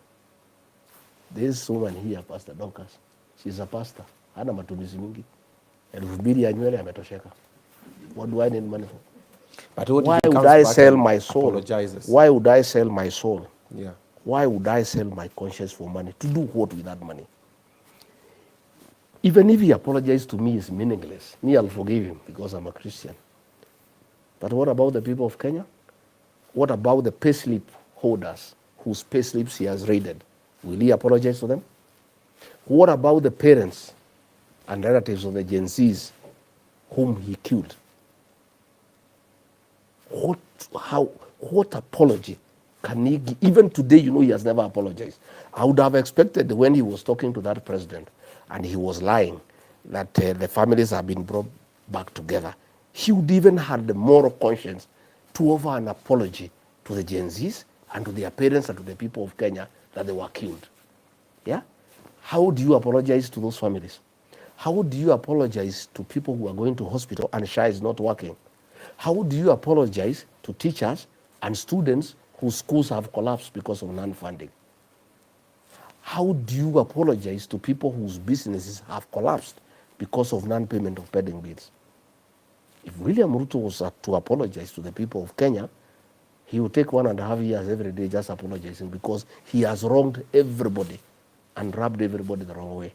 This woman here, Pastor Dorcas, she's a pastor. Hana matumizi mingi. 2,000 ya nywele ametosheka. What do I need money for? But what Why if he would comes I back sell and my soul? apologizes? Why would I sell my soul? Yeah. Why would I sell my conscience for money? To do what with that money? Even if he apologized to me, it's meaningless. Me, I'll forgive him because I'm a Christian. But what about the people of Kenya? What about the payslip holders whose payslips he has raided? Will he apologize to them? What about the parents and relatives of the Gen Zs whom he killed? What apology can he give? Even today, he has never apologized. I would have expected when he was talking to that president and he was lying that the families have been brought back together, he would even have the moral conscience to offer an apology to the Gen Zs and to their parents and to the people of Kenya that they were killed. Yeah? How do you apologize to those families? How do you apologize to people who are going to hospital and SHA is not working? How do you apologize to teachers and students whose schools have collapsed because of non-funding? How do you apologize to people whose businesses have collapsed because of non-payment of pending bills? If William Ruto was to apologize to the people of Kenya, he would take 1.5 years every day just apologizing because he has wronged everybody and rubbed everybody the wrong way.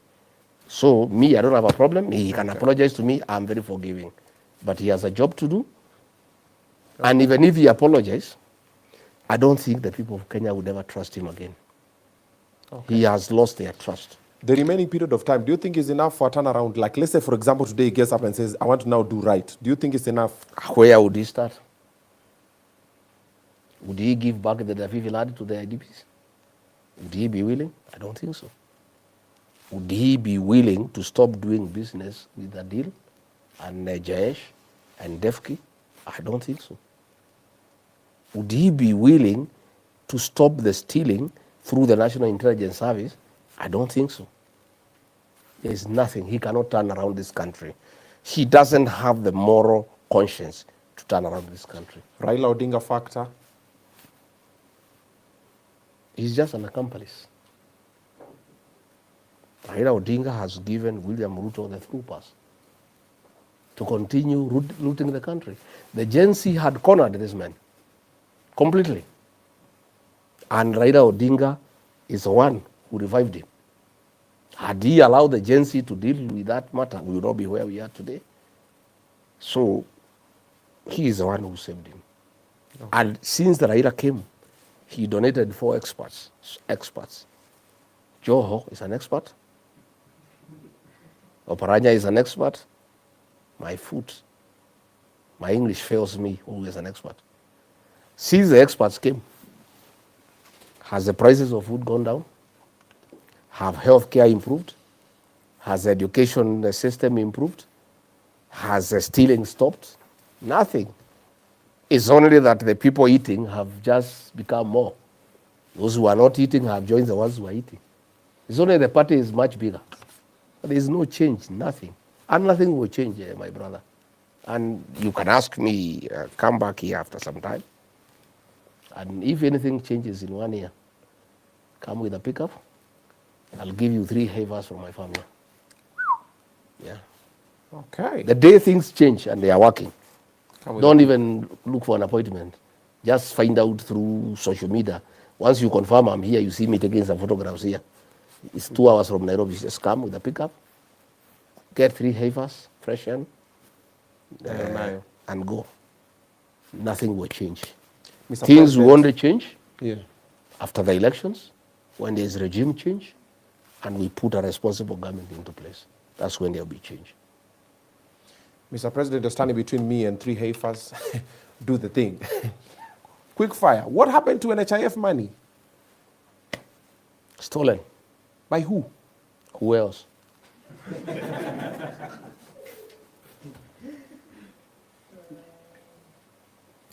So me, I don't have a problem. He can apologize to me. I'm very forgiving. But he has a job to do. Okay. And even if he apologizes, I don't think the people of Kenya would ever trust him again. Okay. He has lost their trust. The remaining period of time, do you think is enough for a turnaround? Like, let's say, for example, today he gets up and says, I want to now do right. Do you think it's enough? Where would he start? Would he give back the Dafifi lad to the IDPs? Would he be willing? I don't think so. Would he be willing to stop doing business with Adil and Jayesh and Defki? I don't think so. Would he be willing to stop the stealing through the National Intelligence Service? I don't think so. There is nothing. He cannot turn around this country. He doesn't have the moral conscience to turn around this country. Raila Odinga factor? He's just an accomplice. Raila Odinga has given William Ruto the through pass. to continue looting the country. The Gen Z had cornered this man completely. And Raila Odinga is the one who revived him. Had he allowed the Gen Z to deal with that matter, we would not be where we are today. So he is the one who saved him. Okay. And since the Raila came, he donated 4 experts. Joho is an expert. Oparanya is an expert. My English fails me, who is an expert. Since the experts came, has the prices of food gone down? Have healthcare improved? Has the education system improved? Has the stealing stopped? Nothing. It's only that the people eating have just become more. Those who are not eating have joined the ones who are eating. It's only the party is much bigger. But there is no change, nothing. And nothing will change, my brother. And you can ask me, come back here after some time. And if anything changes in 1 year, come with a pickup. I'll give you 3 havers from my family. Yeah. Okay. The day things change and they are working, don't even look for an appointment. Just find out through social media. Once you confirm I'm here, you see me taking some photographs here. It's 2 hours from Nairobi. Just come with a pickup, get 3 havers, fresh and go. Nothing will change. Mr. Things will only change after the elections, when there's regime change, and we put a responsible government into place. That's when there'll be change. Mr. President, you're standing between me and 3 heifers. Do the thing. Quick fire. What happened to NHIF money? Stolen. By who? Who else?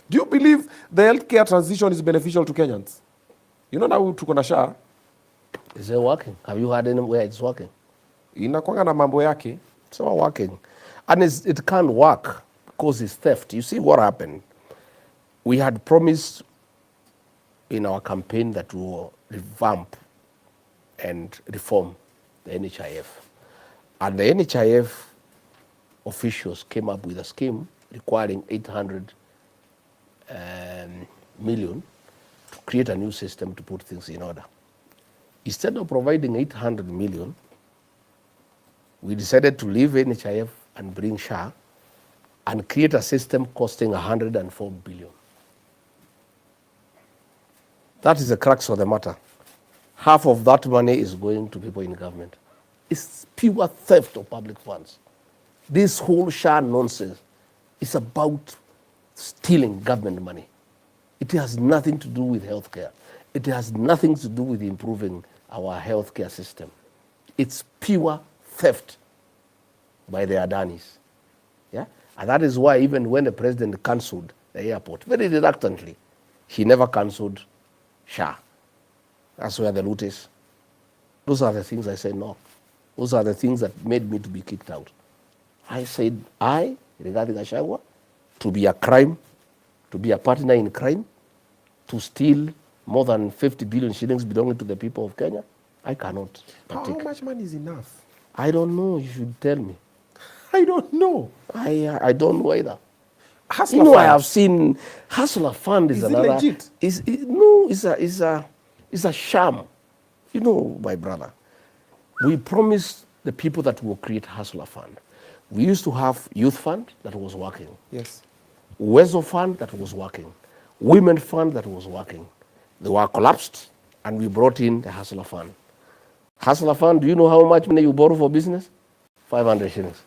Do you believe the healthcare transition is beneficial to Kenyans? You know now tuko na SHA. Is it working? Have you heard anywhere it's working? Inakwanga na mambo yake. It's not working. And it can't work because it's theft. You see what happened? We had promised in our campaign that we will revamp and reform the NHIF. And the NHIF officials came up with a scheme requiring 800 million to create a new system to put things in order. Instead of providing 800 million, we decided to leave NHIF and bring SHA and create a system costing 104 billion. That is the crux of the matter. Half of that money is going to people in government. It's pure theft of public funds. This whole SHA nonsense is about stealing government money. It has nothing to do with healthcare. It has nothing to do with improving our healthcare system. It's pure theft by the Adanis. Yeah? And that is why even when the president cancelled the airport, very reluctantly, he never cancelled SHA. That's where the loot is. Those are the things I said no. Those are the things that made me to be kicked out. I said, Rigathi Gachagua, to be a crime, to be a partner in crime, to steal more than 50 billion shillings belonging to the people of Kenya, I cannot partake. How much money is enough? I don't know. You should tell me. I don't know. I don't know either. Hustler you know, fund. I have seen Hustler Fund is another. Is it legit? No, it's a sham. You know, my brother, we promised the people that will create Hustler Fund. We used to have Youth Fund that was working. Yes. Wezo Fund that was working. Women Fund that was working. They were collapsed, and we brought in the Hustler Fund. Hustler Fund, do you know how much money you borrow for business? 500 shillings.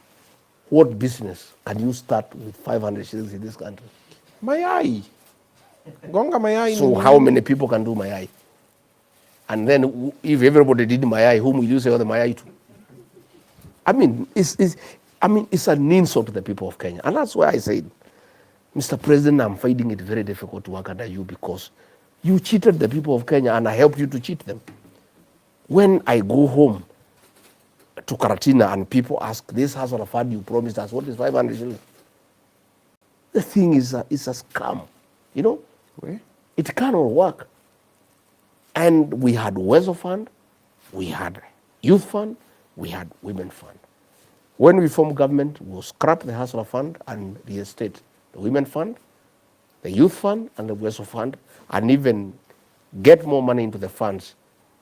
What business can you start with 500 shillings in this country? Mayai. Gonga mayai. So how many people can do mayai? And then if everybody did mayai, whom will you say the mayai to? I mean, it's an insult to the people of Kenya. And that's why I said, Mr. President, I'm finding it very difficult to work under you because you cheated the people of Kenya and I helped you to cheat them. When I go home to Karatina and people ask, this Hustler Fund you promised us, what is 500 shillings? The thing is a scam, you know? Where? It cannot work. And we had Wezo Fund, we had Youth Fund, we had Women Fund. When we formed government, we'll scrap the Hustler Fund and reinstate the Women Fund, the Youth Fund, and the Weso Fund, and even get more money into the funds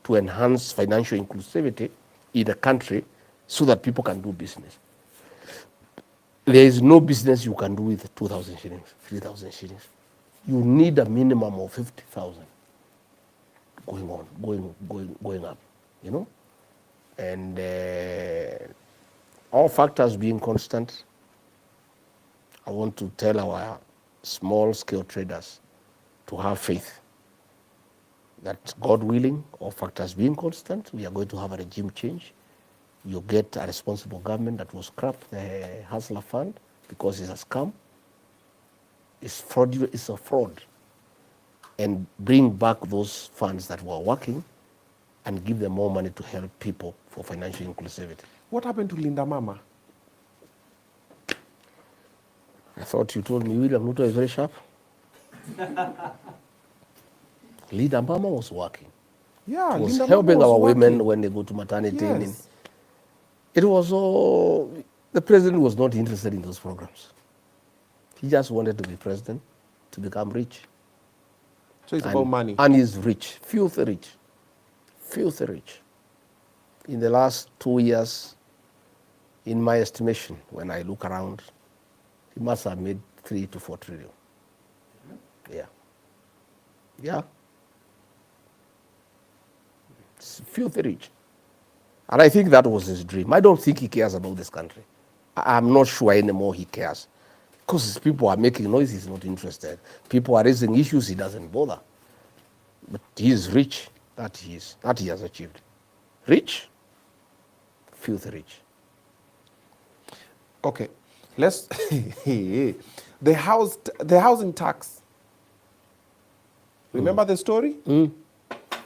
to enhance financial inclusivity in the country so that people can do business. There is no business you can do with 2,000 shillings, 3,000 shillings. You need a minimum of 50,000 going up, you know? And all factors being constant, I want to tell our small-scale traders to have faith that, God willing, all factors being constant, we are going to have a regime change. You get a responsible government that will scrap the Hustler Fund because it's a scam. It's fraudulent, it's a fraud. And bring back those funds that were working and give them more money to help people for financial inclusivity. What happened to Linda Mama? I thought you told me William Ruto is very sharp. Linda Mama was working. Yeah, It was Linda helping Mama our was women working. when they go to maternity. Yes. It was all, the president was not interested in those programs. He just wanted to be president, to become rich. So it's about money. And he's rich, filthy rich, filthy rich. In the last 2 years, in my estimation, when I look around, he must have made 3 to 4 trillion. Yeah. Yeah. It's filthy rich. And I think that was his dream. I don't think he cares about this country. I'm not sure anymore he cares. Because people are making noise, he's not interested. People are raising issues, he doesn't bother. But he is rich, that he has achieved. Rich, filthy rich. Okay, let's the housing tax. Remember the story?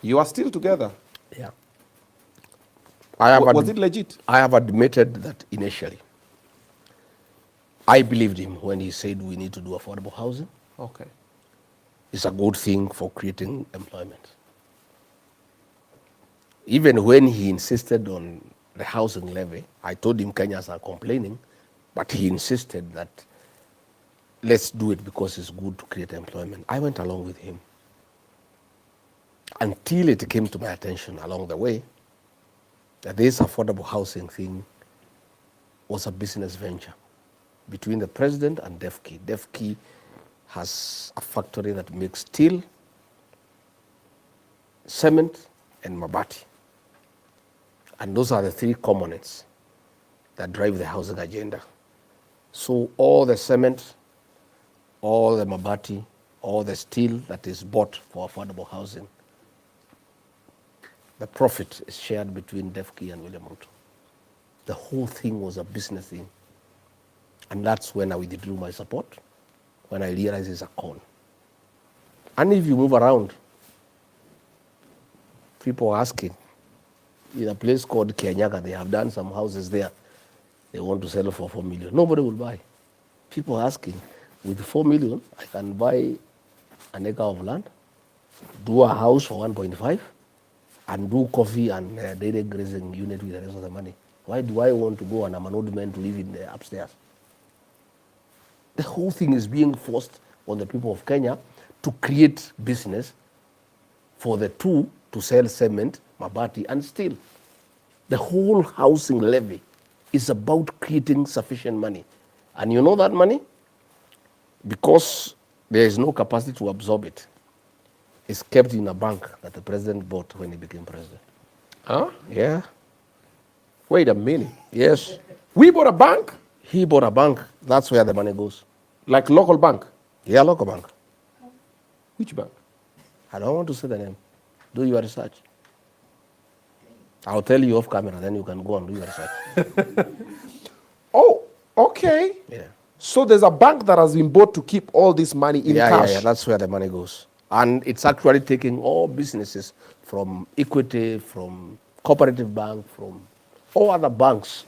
You are still together. Yeah. Was it legit? I have admitted that initially. I believed him when he said we need to do affordable housing. Okay. It's a good thing for creating employment. Even when he insisted on the housing levy, I told him Kenyans are complaining, but he insisted that let's do it because it's good to create employment. I went along with him until it came to my attention along the way that this affordable housing thing was a business venture between the president and DEFCI. DEFCI has a factory that makes steel, cement, and mabati. And those are the 3 components that drive the housing agenda. So all the cement, all the mabati, all the steel that is bought for affordable housing, the profit is shared between DEFCI and William Ruto. The whole thing was a business thing. And that's when I withdrew my support, when I realized it's a con. And if you move around, people are asking, in a place called Kenyaga, they have done some houses there. They want to sell for 4 million. Nobody will buy. People are asking, with 4 million, I can buy an acre of land, do a house for 1.5, and do coffee and dairy grazing unit with the rest of the money. Why do I want to go and I'm an old man to live in the upstairs? The whole thing is being forced on the people of Kenya to create business for the 2 to sell cement, mabati, and steel. The whole housing levy is about creating sufficient money. And you know that money? Because there is no capacity to absorb it, it's kept in a bank that the president bought when he became president. Huh? Yeah. Wait a minute. Yes. We bought a bank? He bought a bank. That's where the money goes. Like local bank? Yeah, local bank. Which bank? I don't want to say the name. Do your research. I'll tell you off camera, then you can go and do your research. Oh, okay. Yeah. So there's a bank that has been bought to keep all this money in cash. Yeah, that's where the money goes. And it's actually taking all businesses from Equity, from Cooperative Bank, from all other banks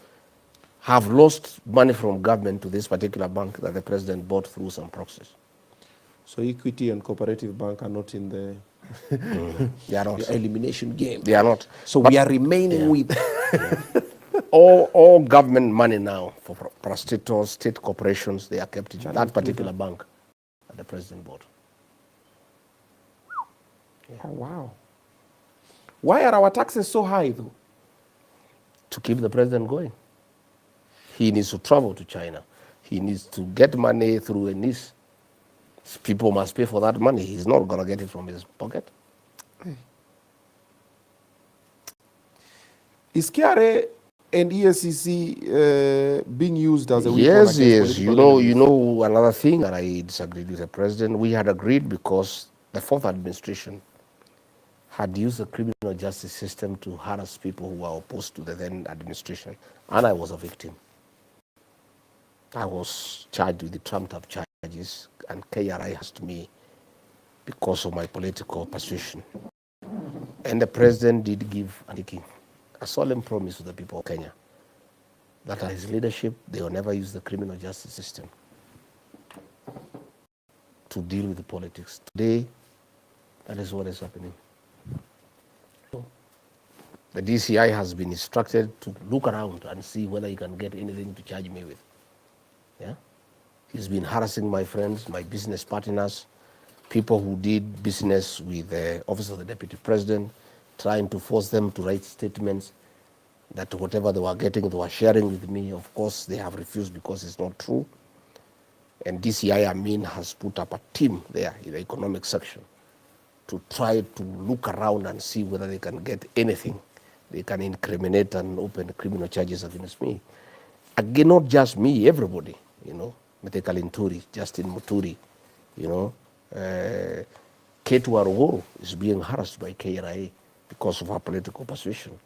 have lost money from government to this particular bank that the president bought through some proxies. So Equity and Cooperative Bank are not in the They are not. elimination game. They are not. So But we are remaining with... All government money now for prostitutes, state corporations, they are kept in that particular bank at the president board. Yeah. Oh, wow. Why are our taxes so high, though? To keep the president going. He needs to travel to China. He needs to get money through a niece. People must pay for that money. He's not going to get it from his pocket. Is KRA and ESCC being used as a weapon against political enemies? You know, another thing that I disagreed with the president, we had agreed because the fourth administration had used the criminal justice system to harass people who were opposed to the then administration, and I was a victim. I was charged with the trumped-up charges, and KRA asked me because of my political persuasion. And the president did give a solemn promise to the people of Kenya that under his leadership, they will never use the criminal justice system to deal with the politics. Today, that is what is happening. The DCI has been instructed to look around and see whether he can get anything to charge me with. Yeah? He's been harassing my friends, my business partners, people who did business with the office of the deputy president, trying to force them to write statements that whatever they were getting, they were sharing with me. Of course, they have refused because it's not true. And DCI, has put up a team there in the economic section to try to look around and see whether they can get anything. They can incriminate and open criminal charges against me. Again, not just me, everybody, Methekal Nturi, Justin Muturi, Ketu Aruguru is being harassed by KRA because of her political persuasion,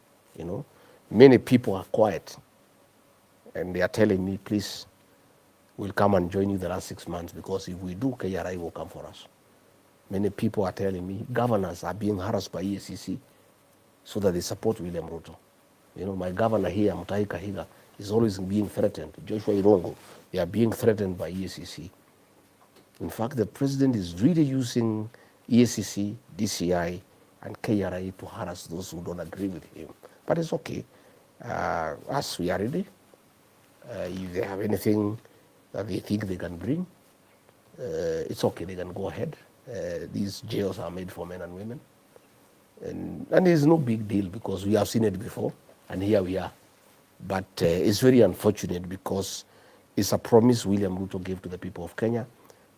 Many people are quiet, and they are telling me, please, we'll come and join you the last 6 months, because if we do, KRA will come for us. Many people are telling me governors are being harassed by EACC so that they support William Ruto. My governor here, Mutahi Kahiga, is always being threatened. Joshua Irongo, they are being threatened by EACC. In fact, the president is really using EACC, DCI, and KRA to harass those who don't agree with him. But it's okay. As we are ready, if they have anything that they think they can bring, it's okay, they can go ahead. These jails are made for men and women. And it's no big deal because we have seen it before, and here we are. But it's very unfortunate because it's a promise William Ruto gave to the people of Kenya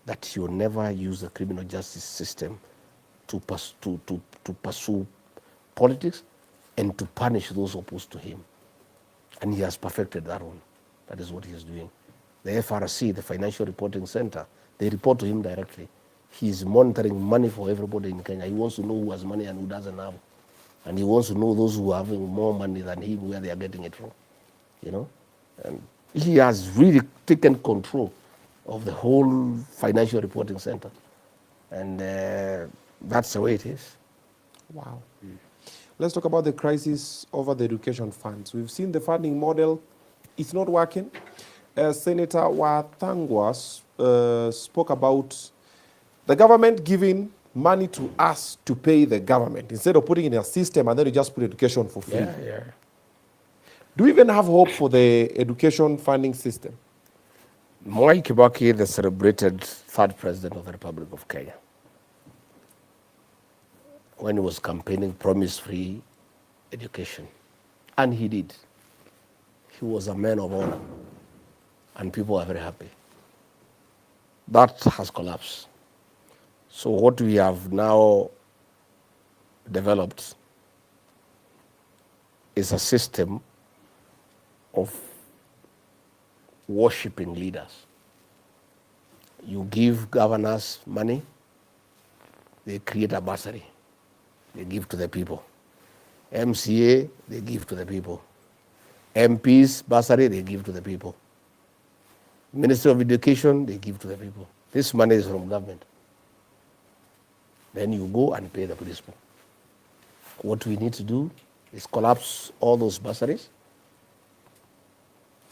that he will never use the criminal justice system to pursue politics and to punish those opposed to him. And he has perfected that one. That is what he is doing. The FRC, the Financial Reporting Center, they report to him directly. He is monitoring money for everybody in Kenya. He wants to know who has money and who doesn't have. And he wants to know those who are having more money than him, where they are getting it from. And he has really taken control of the whole Financial Reporting Center. And that's the way it is. Wow. Let's talk about the crisis over the education funds. We've seen the funding model. It's not working. Senator Wathangwa spoke about the government giving money to us to pay the government instead of putting it in a system and then you just put education for free. Yeah. Do we even have hope for the education funding system? Mwai Kibaki, the celebrated third president of the Republic of Kenya, when he was campaigning, promised free education. And he did. He was a man of honor. And people are very happy. That has collapsed. So what we have now developed is a system of worshipping leaders. You give governors money, they create a bursary. They give to the people. MCA, they give to the people. MPs, bursary, they give to the people. Minister of Education, they give to the people. This money is from government. Then you go and pay the principal. What we need to do is collapse all those bursaries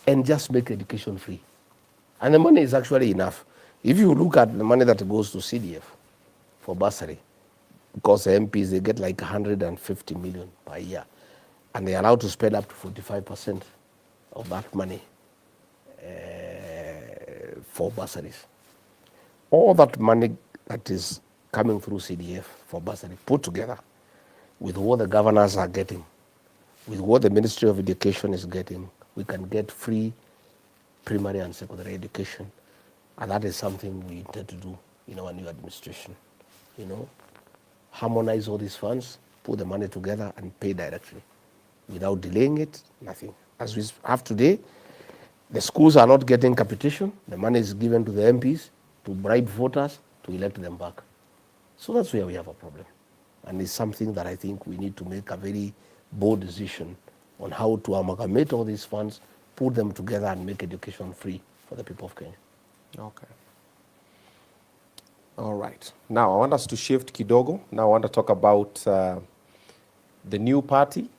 and just make education free. And the money is actually enough. If you look at the money that goes to CDF for bursary, because the MPs, they get like 150 million per year, and they're allowed to spend up to 45%. of that money for bursaries. All that money that is coming through CDF for bursary put together with what the governors are getting, with what the Ministry of Education is getting, we can get free primary and secondary education. And that is something we intend to do in our new administration. You know, harmonize all these funds, put the money together and pay directly. Without delaying it, nothing. As we have today, the schools are not getting capitation. The money is given to the MPs to bribe voters to elect them back. So that's where we have a problem. And it's something that I think we need to make a very bold decision on how to amalgamate all these funds, put them together and make education free for the people of Kenya. Okay. All right. Now, I want us to shift kidogo. Now, I want to talk about the new party.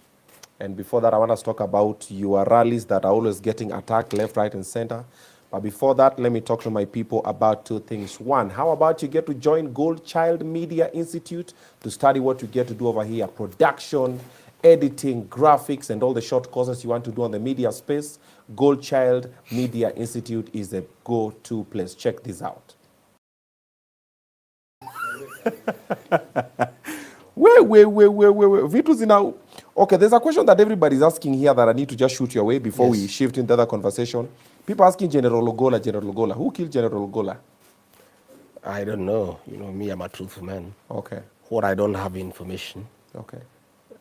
And before that, I want us to talk about your rallies that are always getting attacked left, right, and center. But before that, let me talk to my people about two things. One, how about you get to join Gold Child Media Institute to study what you get to do over here, production, editing, graphics, and all the short courses you want to do on the media space. Gold Child Media Institute is the go-to place. Check this out. Wait. Vitu zina... Okay, there's a question that everybody's asking here that I need to just shoot your way before we shift into the other conversation. People asking General Ogola. Who killed General Ogola? I don't know. You know, me, I'm a truthful man. Okay. What I don't have information, Okay.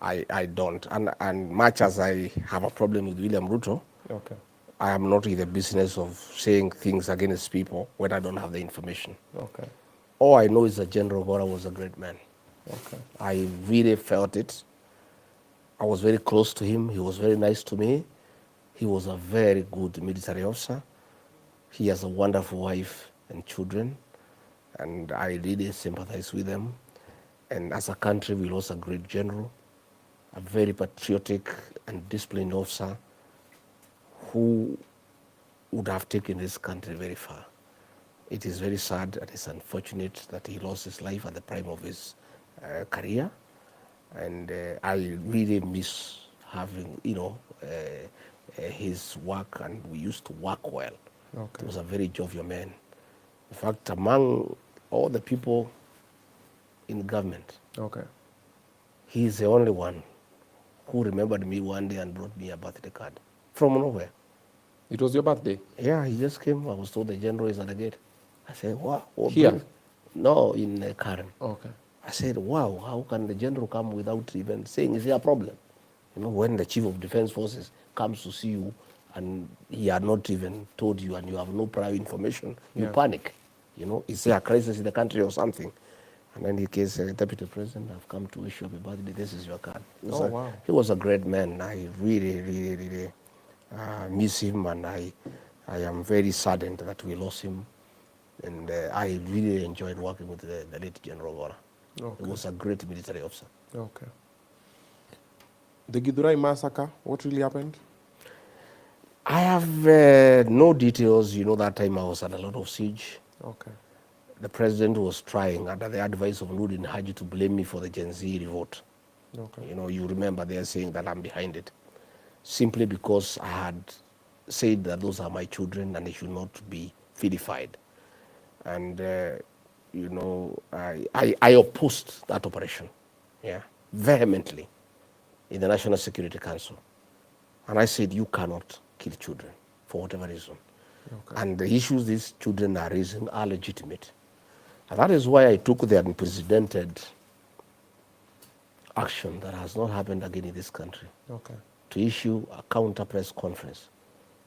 I don't. And much as I have a problem with William Ruto, Okay. I am not in the business of saying things against people when I don't have the information. Okay. All I know is that General Ogola was a great man. Okay. I really felt it. I was very close to him. He was very nice to me. He was a very good military officer. He has a wonderful wife and children, and I really sympathize with them. And as a country, we lost a great general, a very patriotic and disciplined officer who would have taken this country very far. It is very sad and it's unfortunate that he lost his life at the prime of his career. And I really miss having, his work, and we used to work well. Okay. He was a very jovial man. In fact, among all the people in government, Okay. he is the only one who remembered me one day and brought me a birthday card from nowhere. It was your birthday? Yeah, he just came. I was told the general is at the gate. I said, wow. Here? No, in Karen. Okay. I said, wow, how can the general come without even saying, is there a problem? You know, when the chief of defense forces comes to see you and he had not even told you and you have no prior information, you panic. You know, is there a crisis in the country or something? And then he says, Deputy President, I've come to wish you happy birthday. This is your card. Wow. He was a great man. I really miss him, and I am very saddened that we lost him. And I really enjoyed working with the late General Ogola. Okay. He was a great military officer. Okay. The Githurai massacre, what really happened? I have no details. You know, that time I was at a lot of siege. Okay. The president was trying, under the advice of Nurdin Haji, to blame me for the Gen Z revolt. Okay. You know, you remember they're saying that I'm behind it, simply because I had said that those are my children and they should not be vilified. And you know, I opposed that operation, vehemently in the National Security Council. And I said, you cannot kill children for whatever reason. Okay. And the issues these children are raising are legitimate. And that is why I took the unprecedented action that has not happened again in this country, to issue a counter press conference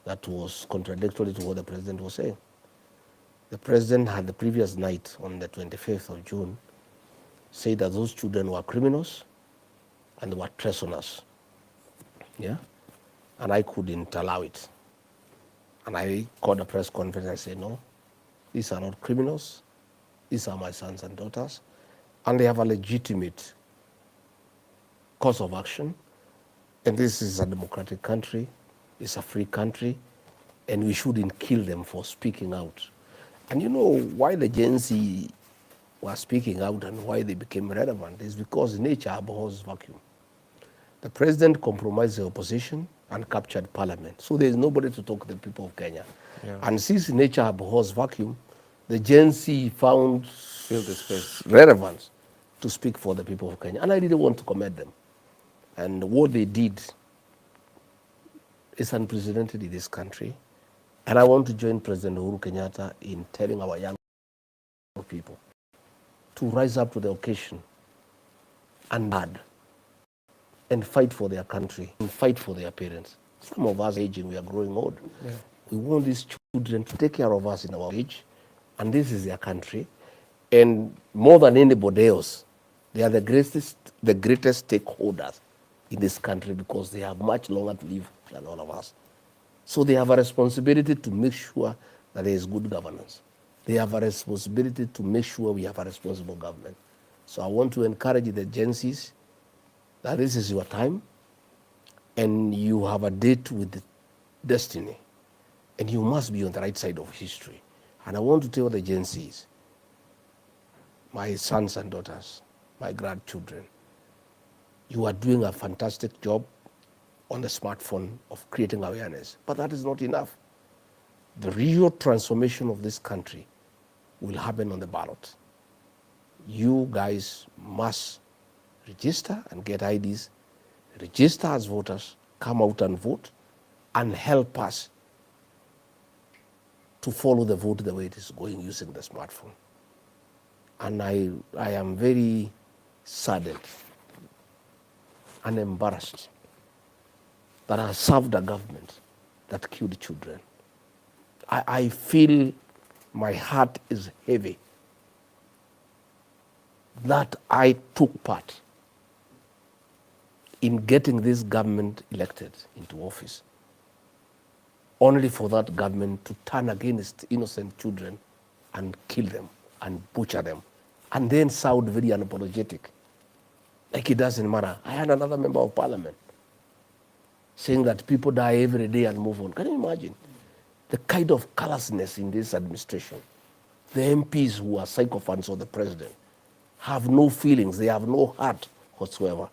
that was contradictory to what the president was saying. The president had the previous night, on the 25th of June, said that those children were criminals and they were treasoners. Yeah? And I couldn't allow it. And I called a press conference and I said, no, these are not criminals. These are my sons and daughters. And they have a legitimate cause of action. And this is a democratic country. It's a free country. And we shouldn't kill them for speaking out. And you know why the Gen Z were speaking out and why they became relevant is because nature abhors vacuum. The president compromised the opposition and captured parliament. So there is nobody to talk to the people of Kenya. Yeah. And since nature abhors vacuum, the Gen Z found Fill the space. relevance to speak for the people of Kenya. And I really want to commend them. And what they did is unprecedented in this country. And I want to join President Uhuru Kenyatta in telling our young people to rise up to the occasion and fight for their country and fight for their parents. Some of us aging, we are growing old. Yeah. We want these children to take care of us in our age, and this is their country. And more than anybody else, they are the greatest stakeholders in this country because they have much longer to live than all of us. So they have a responsibility to make sure that there is good governance. They have a responsibility to make sure we have a responsible government. So I want to encourage the Gen Zs that this is your time and you have a date with destiny and you must be on the right side of history. And I want to tell the Gen Zs, my sons and daughters, my grandchildren, you are doing a fantastic job on the smartphone of creating awareness, but that is not enough. The real transformation of this country will happen on the ballot. You guys must register and get IDs, register as voters, come out and vote, and help us to follow the vote the way it is going using the smartphone. And I am very saddened and embarrassed that I served a government that killed children. I feel my heart is heavy that I took part in getting this government elected into office, only for that government to turn against innocent children and kill them and butcher them, and then sound very unapologetic, like it doesn't matter. I had another member of parliament saying that people die every day and move on. Can you imagine the kind of callousness in this administration? The MPs who are sycophants of the president have no feelings, they have no heart whatsoever.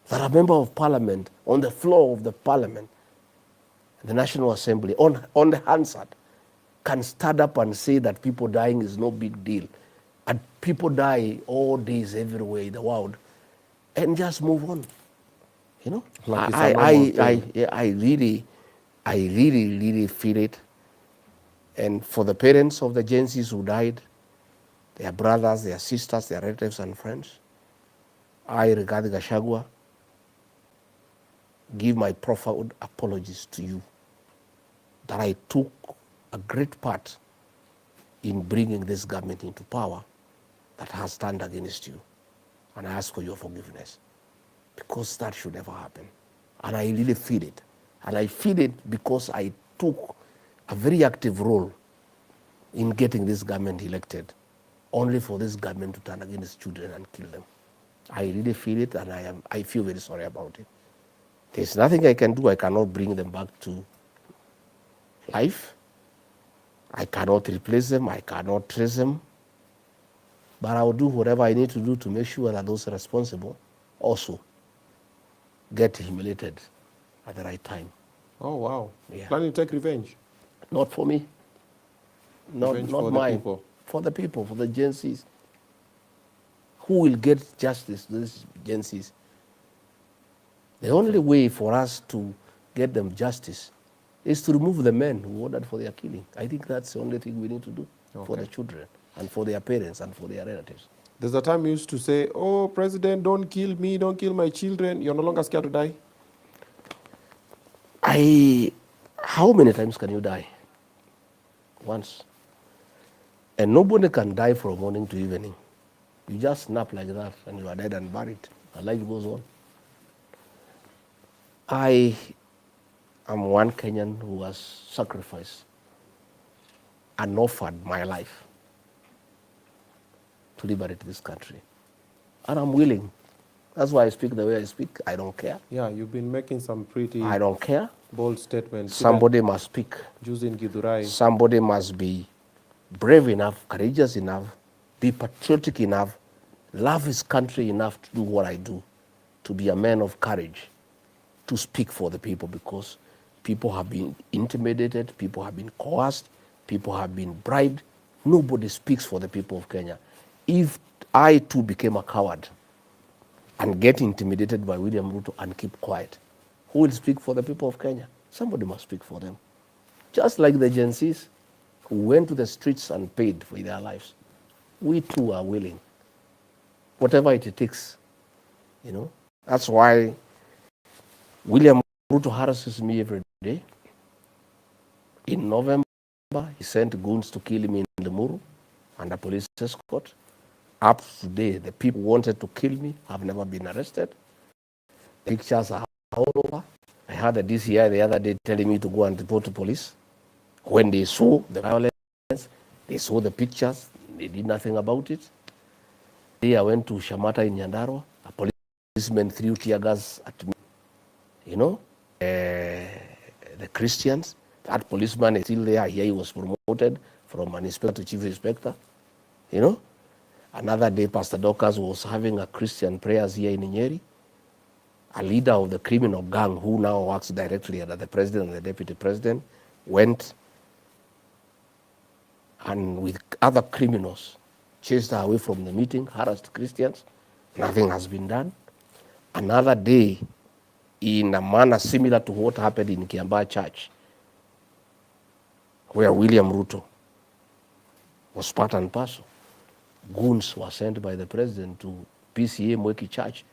That a member of parliament on the floor of the parliament, the National Assembly, on the Hansard, can stand up and say that people dying is no big deal. And people die all days everywhere in the world, and just move on. You know, Like it's a normal thing. I really feel it. And for the parents of the Gen Zs who died, their brothers, their sisters, their relatives and friends, I, Rigathi Gachagua, give my profound apologies to you that I took a great part in bringing this government into power that has turned against you. And I ask for your forgiveness, because that should never happen. And I really feel it. And I feel it because I took a very active role in getting this government elected, only for this government to turn against children and kill them. I really feel it, and I feel very sorry about it. There's nothing I can do. I cannot bring them back to life. I cannot replace them. I cannot trace them. But I will do whatever I need to do to make sure that those responsible also get humiliated at the right time. Oh, wow. Yeah. Planning to take revenge? Not for me. Not for mine. the people. For the people, for the Gen Zs. Who will get justice to these Gen Zs? The only way for us to get them justice is to remove the men who ordered for their killing. I think that's the only thing we need to do for the children and for their parents and for their relatives. There's a time you used to say, oh, President, don't kill me, don't kill my children. You're no longer scared to die? How many times can you die? Once. And nobody can die from morning to evening. You just snap like that and you are dead and buried. And life goes on. I am one Kenyan who has sacrificed and offered my life to liberate this country. And I'm willing. That's why I speak the way I speak. I don't care. Yeah, you've been making some pretty I don't care. bold statements. Somebody must speak. Using Githurai. Somebody must be brave enough, courageous enough, be patriotic enough, love his country enough to do what I do, to be a man of courage to speak for the people, because people have been intimidated, people have been coerced, people have been bribed. Nobody speaks for the people of Kenya. If I too became a coward and get intimidated by William Ruto and keep quiet, who will speak for the people of Kenya? Somebody must speak for them. Just like the Gen Zs who went to the streets and paid for their lives. We too are willing, whatever it takes, you know. That's why William Ruto harasses me every day. In November, he sent goons to kill me in Limuru under police escort. Up to today, the people who wanted to kill me have never been arrested. The pictures are all over. I had the DCI the other day telling me to go and report to police. When they saw the violence, they saw the pictures, they did nothing about it. Today I went to Shamata in Nyandarua. A policeman threw tear gas at me. You know, the Christians, that policeman is still there. Here he was promoted from an inspector to chief inspector. You know, another day Pastor Dorcas was having a Christian prayers here in Nyeri. A leader of the criminal gang who now works directly under the president and the deputy president went and with other criminals chased her away from the meeting, harassed Christians. Nothing has been done. Another day, in a manner similar to what happened in Kiambaa Church, where William Ruto was part and parcel, goons were sent by the president to PCA Mweki Church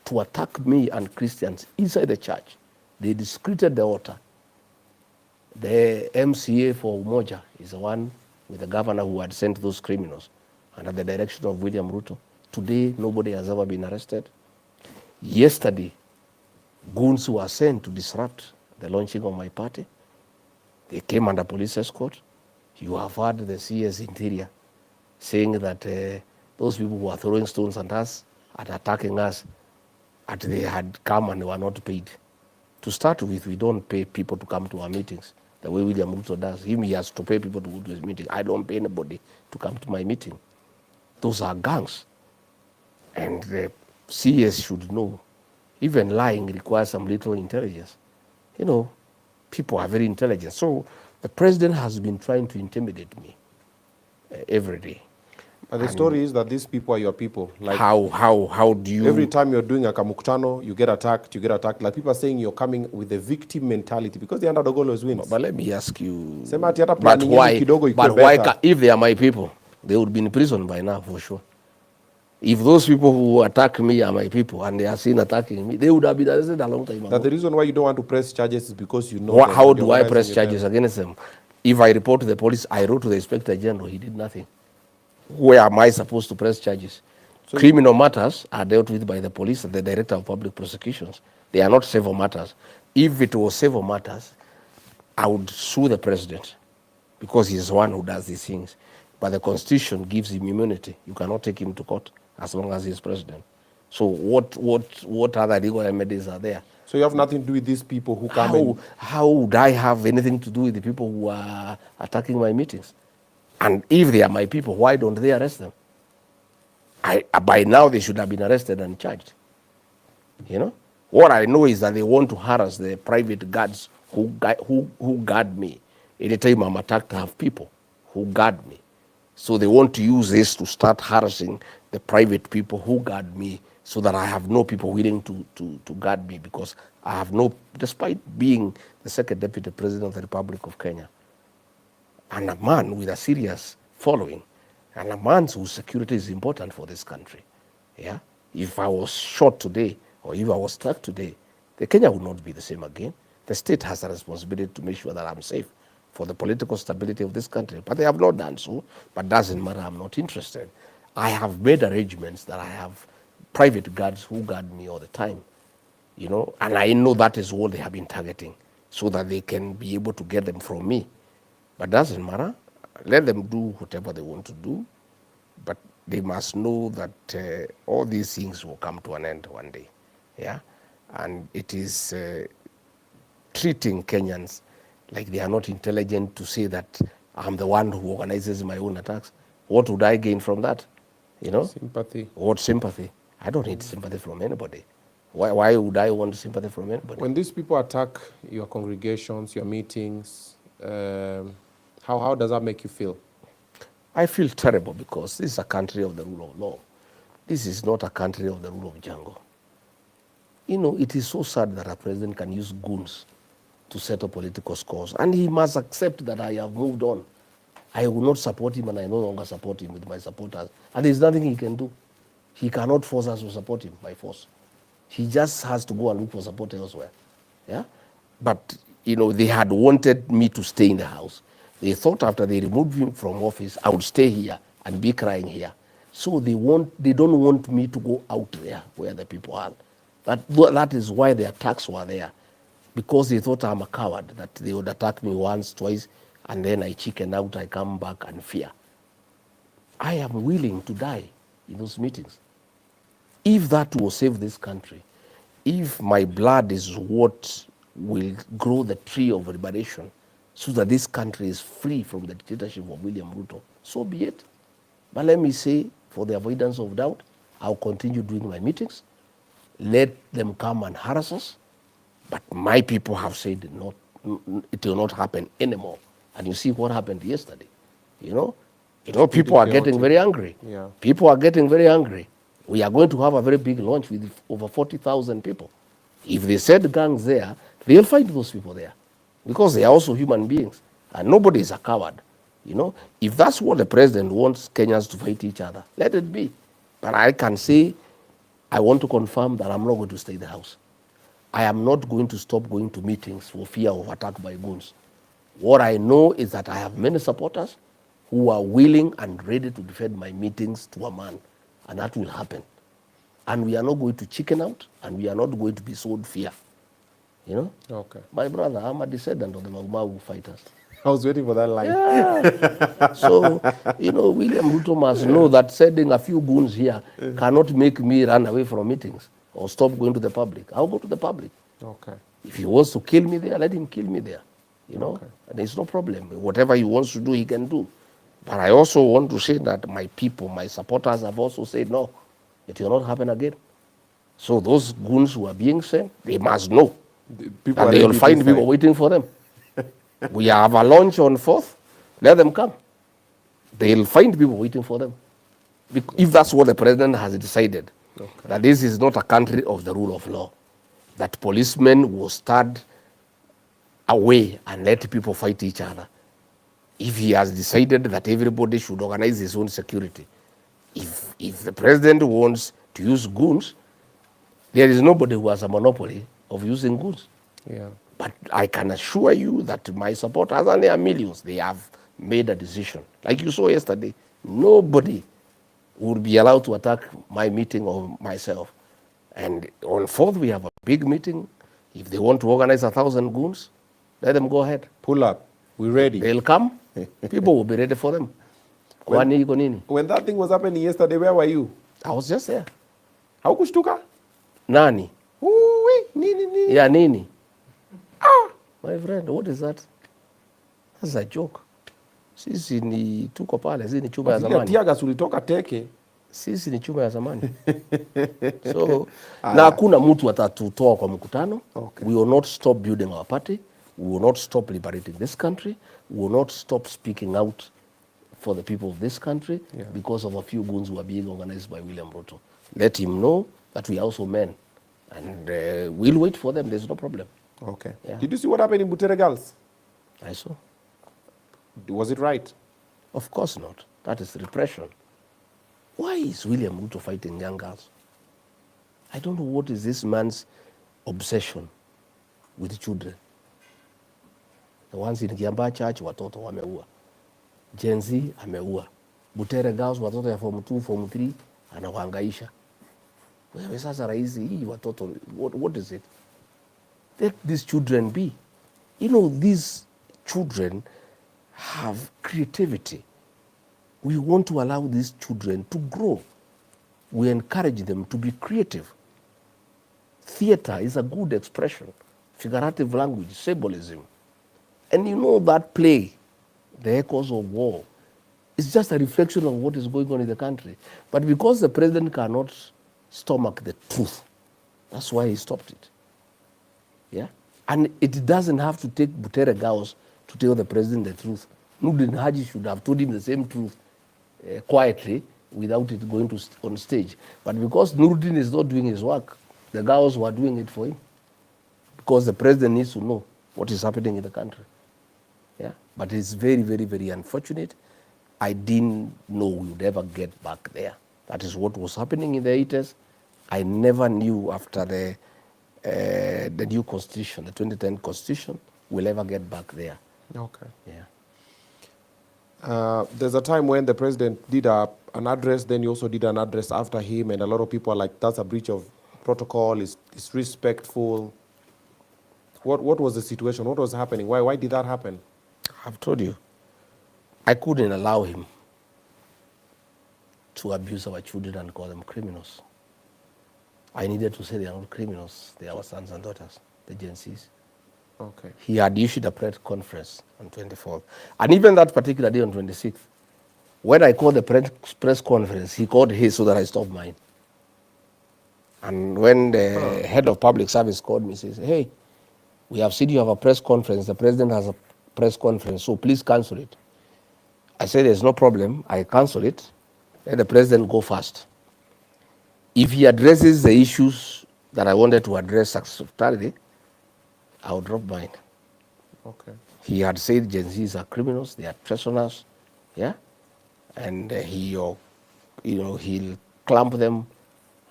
to attack me and Christians inside the church. They desecrated the altar. The MCA for Umoja is the one with the governor who had sent those criminals under the direction of William Ruto. Today, nobody has ever been arrested. Yesterday, goons were sent to disrupt the launching of my party. They came under police escort. You have heard the CS Interior saying that those people who are throwing stones at us and attacking us, that they had come and they were not paid. To start with, we don't pay people to come to our meetings the way William Ruto does. He has to pay people to go to his meeting. I don't pay anybody to come to my meeting. Those are gangs. And the CS should know, even lying requires some little intelligence. You know, people are very intelligent. So the president has been trying to intimidate me every day. But the story is that these people are your people. Like how do you... Every time you're doing a kamukutano, you get attacked. Like people are saying you're coming with a victim mentality because the underdog always wins. But let me ask you, but why if they are my people, they would be in prison by now for sure. If those people who attack me are my people and they are seen attacking me, they would have been arrested a long time ago. That the reason why you don't want to press charges is because you know... How do I press charges against them? If I report to the police, I wrote to the Inspector General, he did nothing. Where am I supposed to press charges? So criminal matters are dealt with by the police and the Director of Public Prosecutions. They are not civil matters. If it was civil matters, I would sue the president because he is the one who does these things. But the Constitution gives him immunity. You cannot take him to court as long as he is president. So what other legal remedies are there? So you have nothing to do with these people who come How would I have anything to do with the people who are attacking my meetings? And if they are my people, why don't they arrest them? By now, they should have been arrested and charged. You know? What I know is that they want to harass the private guards who guard me. Anytime I'm attacked, I have people who guard me. So they want to use this to start harassing the private people who guard me so that I have no people willing to guard me because I have no, despite being the second deputy president of the Republic of Kenya, and a man with a serious following, and a man whose security is important for this country. Yeah? If I was shot today, or if I was struck today, the Kenya would not be the same again. The state has a responsibility to make sure that I'm safe for the political stability of this country. But they have not done so, but doesn't matter, I'm not interested. I have made arrangements that I have private guards who guard me all the time, you know, and I know that is what they have been targeting, so that they can be able to get them from me. But doesn't matter. Let them do whatever they want to do. But they must know that all these things will come to an end one day. Yeah? And it is treating Kenyans like they are not intelligent to say that I'm the one who organizes my own attacks. What would I gain from that? You know? Sympathy. What sympathy? I don't need sympathy from anybody. Why would I want sympathy from anybody? When these people attack your congregations, your meetings, how does that make you feel? I feel terrible because this is a country of the rule of law. This is not a country of the rule of jungle. You know, it is so sad that a president can use goons to settle political scores. And he must accept that I have moved on. I will not support him, and I no longer support him with my supporters. And there's nothing he can do. He cannot force us to support him by force. He just has to go and look for support elsewhere. Yeah? But, you know, they had wanted me to stay in the house. They thought after they removed him from office, I would stay here and be crying here. So they don't want me to go out there where the people are. That is why the attacks were there. Because they thought I'm a coward, that they would attack me once, twice, and then I chicken out, I come back and fear. I am willing to die in those meetings. If that will save this country, if my blood is what will grow the tree of liberation so that this country is free from the dictatorship of William Ruto, so be it. But let me say, for the avoidance of doubt, I'll continue doing my meetings. Let them come and harass us. But my people have said not, it will not happen anymore. And you see what happened yesterday. You know, people are getting very angry. Yeah. People are getting very angry. We are going to have a very big launch with over 40,000 people. If they set gangs there, they'll find those people there. Because they are also human beings. And nobody is a coward. You know, if that's what the president wants Kenyans to fight each other, let it be. But I can say, I want to confirm that I'm not going to stay in the house. I am not going to stop going to meetings for fear of attack by goons. What I know is that I have many supporters who are willing and ready to defend my meetings to a man, and that will happen. And we are not going to chicken out, and we are not going to be sold fear. You know? Okay. My brother, I'm a descendant of the Mau fighters. I was waiting for that line. Yeah. So, you know, William Ruto must know that sending a few goons here cannot make me run away from meetings or stop going to the public. I'll go to the public. Okay. If he wants to kill me there, let him kill me there. You know, Okay. and there's no problem. Whatever he wants to do, he can do. But I also want to say that my people, my supporters have also said, no, it will not happen again. So those goons who are being sent, they must know. People And they will find people waiting for them. We have a launch on 4th. Let them come. They'll find people waiting for them. If that's what the president has decided, that this is not a country of the rule of law, that policemen will stand away and let people fight each other. If he has decided that everybody should organize his own security, if the president wants to use goons, there is nobody who has a monopoly of using goons. Yeah. But I can assure you that my supporters, and there are millions, they have made a decision. Like you saw yesterday, nobody would be allowed to attack my meeting or myself. And on 4th, we have a big meeting. If they want to organize 1,000 goons, let them go ahead. Pull up. We're ready. They'll come. People will be ready for them. When that thing was happening yesterday, where were you? I was just there. Haukushtuka? Nani? Ooh, nini. Yeah, nini. My friend, what is that? That's a joke. Sisi ni tuko pale, sisi ni chuma ya zamani. Tiagas ulitoka teke. Sisi ni chuma ya zamani. So, na hakuna mtu atatutoa kwa mkutano. Okay. We will not stop building our party. We will not stop liberating this country. We will not stop speaking out for the people of this country because of a few goons who are being organized by William Ruto. Let him know that we are also men. And we'll wait for them. There's no problem. Okay. Yeah. Did you see what happened in Butere Girls? I saw. Was it right? Of course not. That is repression. Why is William Ruto fighting young girls? I don't know what is this man's obsession with children. The ones in Kiambaa Church, watoto wameua. Gen Z ameua. Butere Girls, watoto ya form 2, form 3, anawahangaisha. Wewe sasa rais, hii watoto, what is it? Let these children be. You know, these children have creativity. We want to allow these children to grow. We encourage them to be creative. Theater is a good expression. Figurative language, symbolism. And you know that play, The Echoes of War, is just a reflection of what is going on in the country. But because the president cannot stomach the truth That's why he stopped it. Yeah? And it doesn't have to take Butere Gaos to tell the president the truth. Nurdin Haji should have told him the same truth quietly without it going to on stage. But because Nurdin is not doing his work, the Gaos were doing it for him. Because the president needs to know what is happening in the country. Yeah? But it's very, very, very unfortunate. I didn't know we would ever get back there. That is what was happening in the 80s. I never knew after the new constitution, the 2010 constitution, we'll ever get back there. Okay. Yeah. There's a time when the president did an address, then you also did an address after him, and a lot of people are like, that's a breach of protocol, it's disrespectful. What was the situation? What was happening? Why did that happen? I've told you, I couldn't allow him to abuse our children and call them criminals. I needed to say they are not criminals, they are our sons and daughters, the Gen Zs. Okay. He had issued a press conference on 24th. And even that particular day on 26th, when I called the press conference, he called his so that I stopped mine. And when the head of public service called me, he says, hey, we have seen you have a press conference. The president has a press conference, so please cancel it. I said, there's no problem. I cancel it. Let the president go first. If he addresses the issues that I wanted to address satisfactorily, I'll drop mine. Okay. He had said Gen Zs are criminals, they are treasoners, yeah, and he'll clamp them.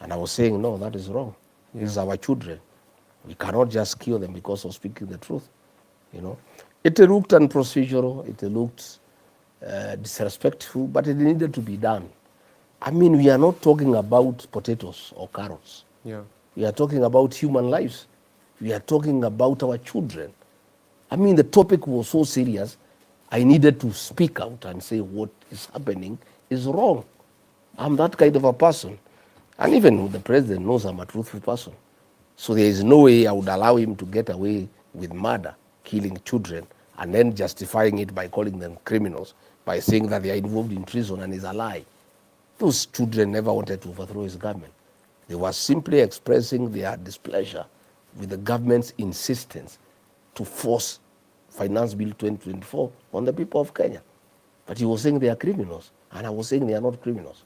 And I was saying, no, that is wrong. Yeah. These are our children. We cannot just kill them because of speaking the truth. It looked unprocedural. It looked disrespectful, but it needed to be done. I mean, we are not talking about potatoes or carrots. Yeah. We are talking about human lives. We are talking about our children. I mean, the topic was so serious, I needed to speak out and say what is happening is wrong. I'm that kind of a person. And even the president knows I'm a truthful person. So there is no way I would allow him to get away with murder, killing children, and then justifying it by calling them criminals, by saying that they are involved in treason, and is a lie. Those children never wanted to overthrow his government. They were simply expressing their displeasure with the government's insistence to force Finance Bill 2024 on the people of Kenya. But he was saying they are criminals, and I was saying they are not criminals.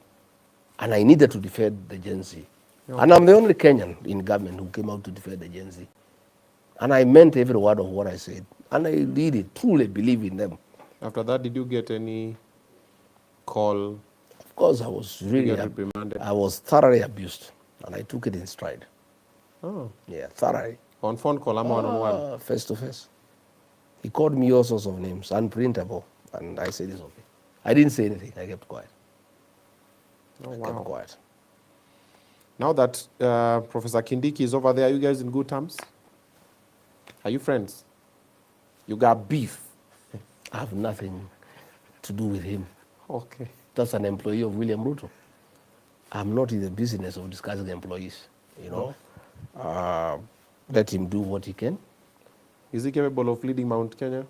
And I needed to defend the Gen Z. Okay. And I'm the only Kenyan in government who came out to defend the Gen Z. And I meant every word of what I said. And I really, truly believe in them. After that, did you get any call? Of course, I was really reprimanded. I was thoroughly abused, and I took it in stride. Oh. Yeah, thoroughly. On phone call, one-on-one? Face to face. He called me all sorts of names, unprintable, and I said it's okay. I didn't say anything. I kept quiet. Oh, I kept quiet. Now that Professor Kindiki is over there, are you guys in good terms? Are you friends? You got beef? I have nothing to do with him. Okay. That's an employee of William Ruto. I'm not in the business of discussing employees, Let him do what he can. Is he capable of leading Mount Kenya?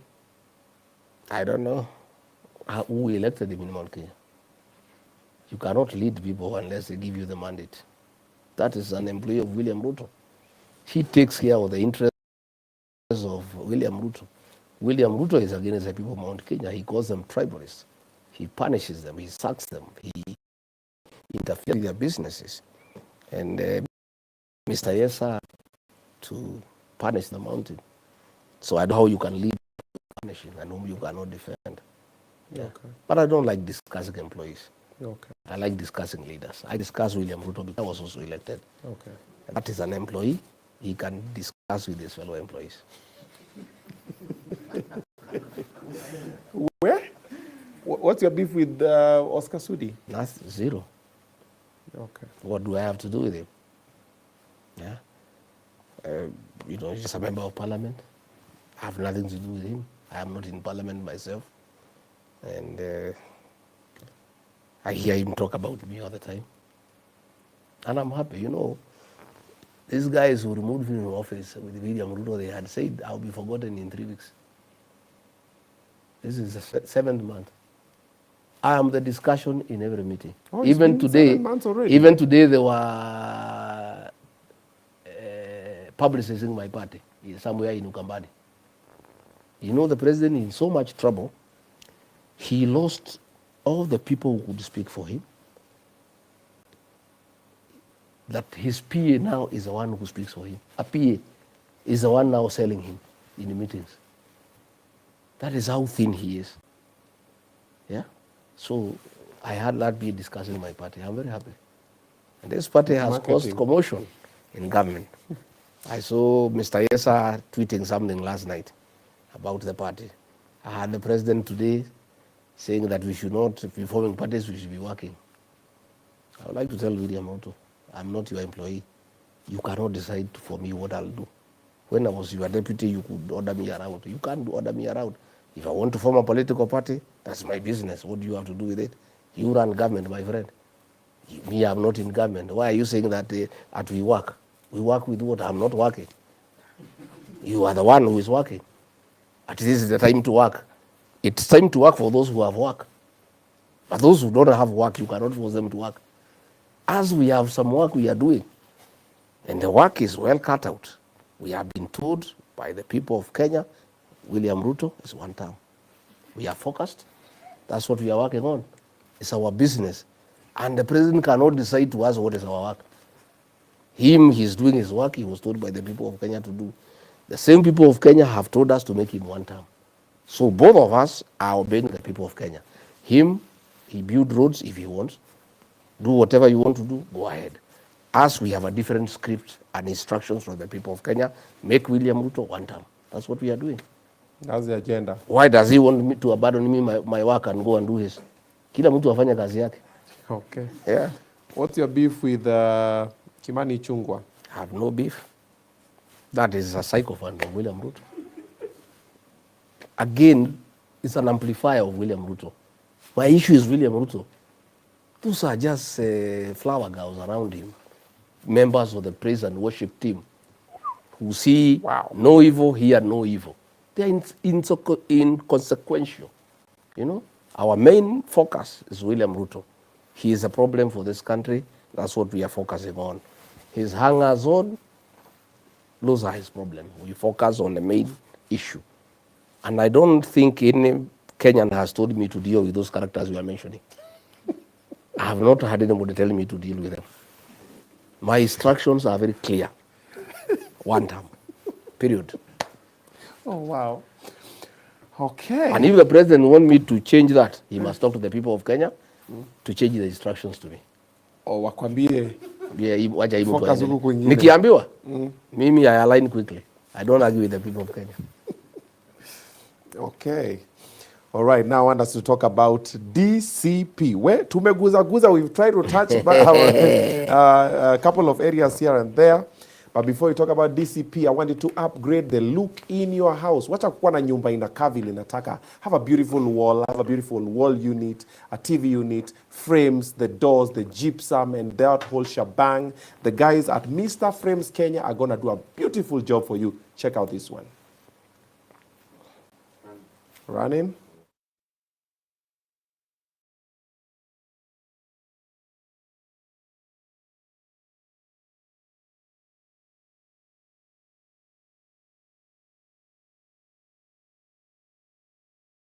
I don't know who elected him in Mount Kenya. You cannot lead people unless they give you the mandate. That is an employee of William Ruto. He takes care of the interests of William Ruto. William Ruto is against the people of Mount Kenya. He calls them tribalists. He punishes them. He sacks them. He interferes with their businesses. And Mr. Yesa to punish the mountain. So I know how you can lead punishing and whom you cannot defend. Yeah. Okay. But I don't like discussing employees. Okay. I like discussing leaders. I discuss William Ruto because I was also elected. Okay. And that is an employee. He can discuss with his fellow employees. Where? What's your beef with Oscar Sudi? That's zero. Okay. What do I have to do with him? Yeah. He's just a member of parliament. I have nothing to do with him. I am not in parliament myself. And I hear him talk about me all the time. And I'm happy, These guys who removed me from office with William Ruto, they had said, I'll be forgotten in 3 weeks. This is the 7th month. I am the discussion in every meeting. Oh, even today, 7 months already. Even today, there were publicizing my party somewhere in Ukambani. You know, the president is in so much trouble, he lost all the people who could speak for him, that his PA now is the one who speaks for him. A PA is the one now selling him in the meetings. That is how thin he is. Yeah? So I had that be discussing my party. I'm very happy. And this party has caused commotion in government. I saw Mr. Yesa tweeting something last night about the party. I had the president today saying that we should not be forming parties, we should be working. I would like to tell William Ruto, I'm not your employee. You cannot decide for me what I'll do. When I was your deputy, you could order me around. You can't order me around. If I want to form a political party, that's my business. What do you have to do with it? You run government, my friend. Me, I'm not in government. Why are you saying that at we work? We work with what? I'm not working. You are the one who is working. At this is the time to work. It's time to work for those who have work. But those who don't have work, you cannot force them to work. As we have some work we are doing, and the work is well cut out. We have been told by the people of Kenya, William Ruto is one term. We are focused. That's what we are working on. It's our business. And the president cannot decide to us what is our work. He's doing his work he was told by the people of Kenya to do. The same people of Kenya have told us to make him one term. So both of us are obeying the people of Kenya. He build roads if he wants. Do whatever you want to do, go ahead. As we have a different script and instructions from the people of Kenya, make William Ruto one term. That's what we are doing. That's the agenda. Why does he want me to abandon me my work and go and do his? Kila mtu afanye kazi yake. Okay. Yeah. What's your beef with Kimani Ichung'wah? I have no beef. That is a sycophant of William Ruto. Again, it's an amplifier of William Ruto. My issue is William Ruto. Those are just flower girls around him, members of the praise and worship team, who see no evil, hear no evil. They are inconsequential. You know, our main focus is William Ruto. He is a problem for this country. That's what we are focusing on. His hangers on, those are his problems. We focus on the main issue. And I don't think any Kenyan has told me to deal with those characters you are mentioning. I have not had anybody tell me to deal with them. My instructions are very clear. One term. Period. Oh, wow. Okay. And if the president wants me to change that, he must talk to the people of Kenya to change the instructions to me. Oh, wakwambie. Wacha hivyo Focus huku kwingine. Nikiambiwa, mimi I align quickly. I don't argue with the people of Kenya. Okay. All right, now I want us to talk about DCP. Where tumeguza, we've tried to touch a couple of areas here and there. But before we talk about DCP, I want you to upgrade the look in your house. Wacha kuwa na nyumba inakaa vile inataka. Have a beautiful wall, have a beautiful wall unit, a TV unit, frames, the doors, the gypsum, and that whole shebang. The guys at Mr. Frames Kenya are going to do a beautiful job for you. Check out this one. Running.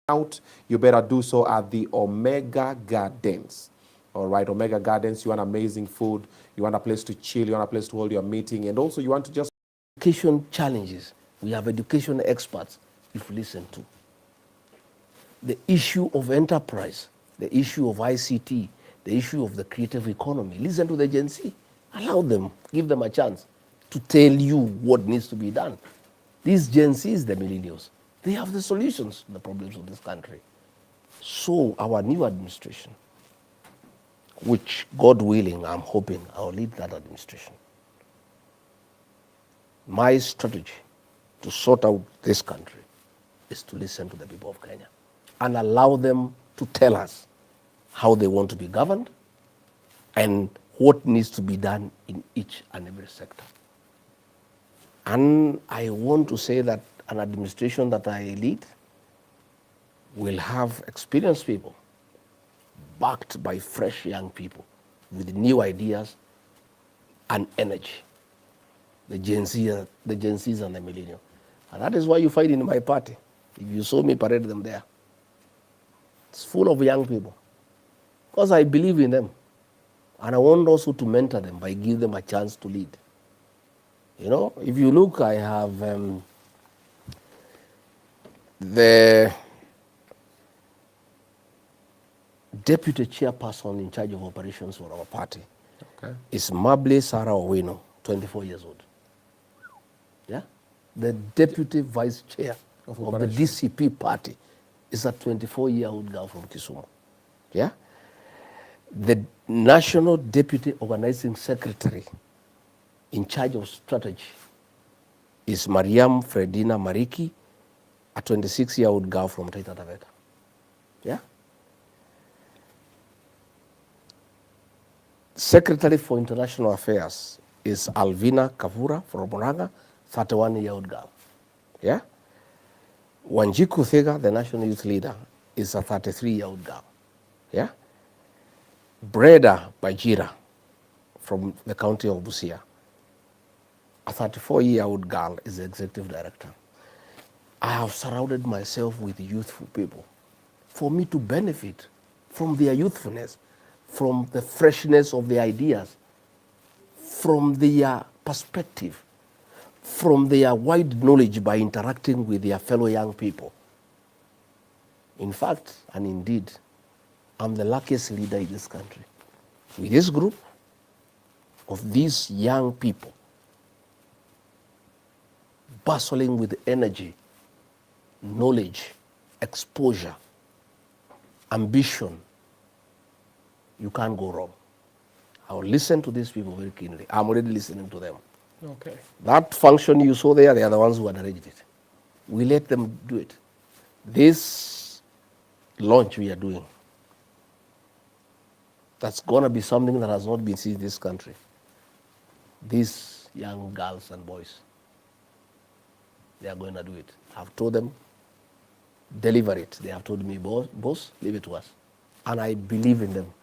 Out, you better do so at the Omega Gardens. All right, Omega Gardens, you want amazing food, you want a place to chill, you want a place to hold your meeting, and also you want to just... Education challenges, we have education experts if you listen to. The issue of enterprise, the issue of ICT, the issue of the creative economy. Listen to the Gen Z. Allow them, give them a chance to tell you what needs to be done. These Gen Zs, the millennials, they have the solutions to the problems of this country. So our new administration, which God willing, I'm hoping I'll lead that administration. My strategy to sort out this country is to listen to the people of Kenya and allow them to tell us how they want to be governed and what needs to be done in each and every sector. And I want to say that an administration that I lead will have experienced people backed by fresh young people with new ideas and energy. the Gen Zs and the millennials. And that is why you find in my party, if you saw me parade them there, it's full of young people. Because I believe in them. And I want also to mentor them by giving them a chance to lead. You know, if you look, I have the deputy chairperson in charge of operations for our party. Okay. Is Mable Sarah Owino, 24 years old. Yeah? The deputy vice chair of the DCP party is a 24-year-old girl from Kisumu. Yeah? The national deputy organizing secretary in charge of strategy is Mariam Fredina Mariki, a 26-year-old girl from Taita Taveta. Yeah? Secretary for International Affairs is Alvina Kavura from Murang'a, 31-year-old girl. Yeah? Wanjiku Thega, the national youth leader, is a 33-year-old girl. Yeah? Breda Bajira from the county of Busia, a 34-year-old girl, is the executive director. I have surrounded myself with youthful people for me to benefit from their youthfulness, from the freshness of the ideas, from their perspective, from their wide knowledge by interacting with their fellow young people. In fact, and indeed, I'm the luckiest leader in this country. With this group of these young people, bustling with energy, knowledge, exposure, ambition, you can't go wrong. I will listen to these people very keenly. I'm already listening to them. Okay. That function you saw there, they are the ones who had arranged it. We let them do it. This launch we are doing, that's going to be something that has not been seen in this country. These young girls and boys, they are going to do it. I've told them, deliver it. They have told me, boss, leave it to us. And I believe in them.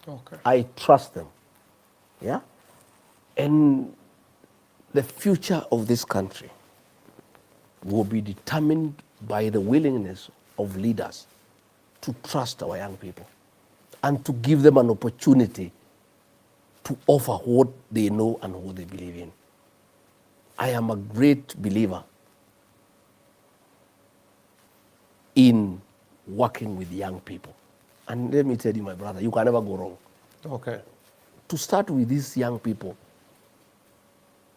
Okay. I trust them. Yeah? And the future of this country will be determined by the willingness of leaders to trust our young people and to give them an opportunity to offer what they know and what they believe in. I am a great believer in working with young people. And let me tell you, my brother, you can never go wrong. Okay. To start with, these young people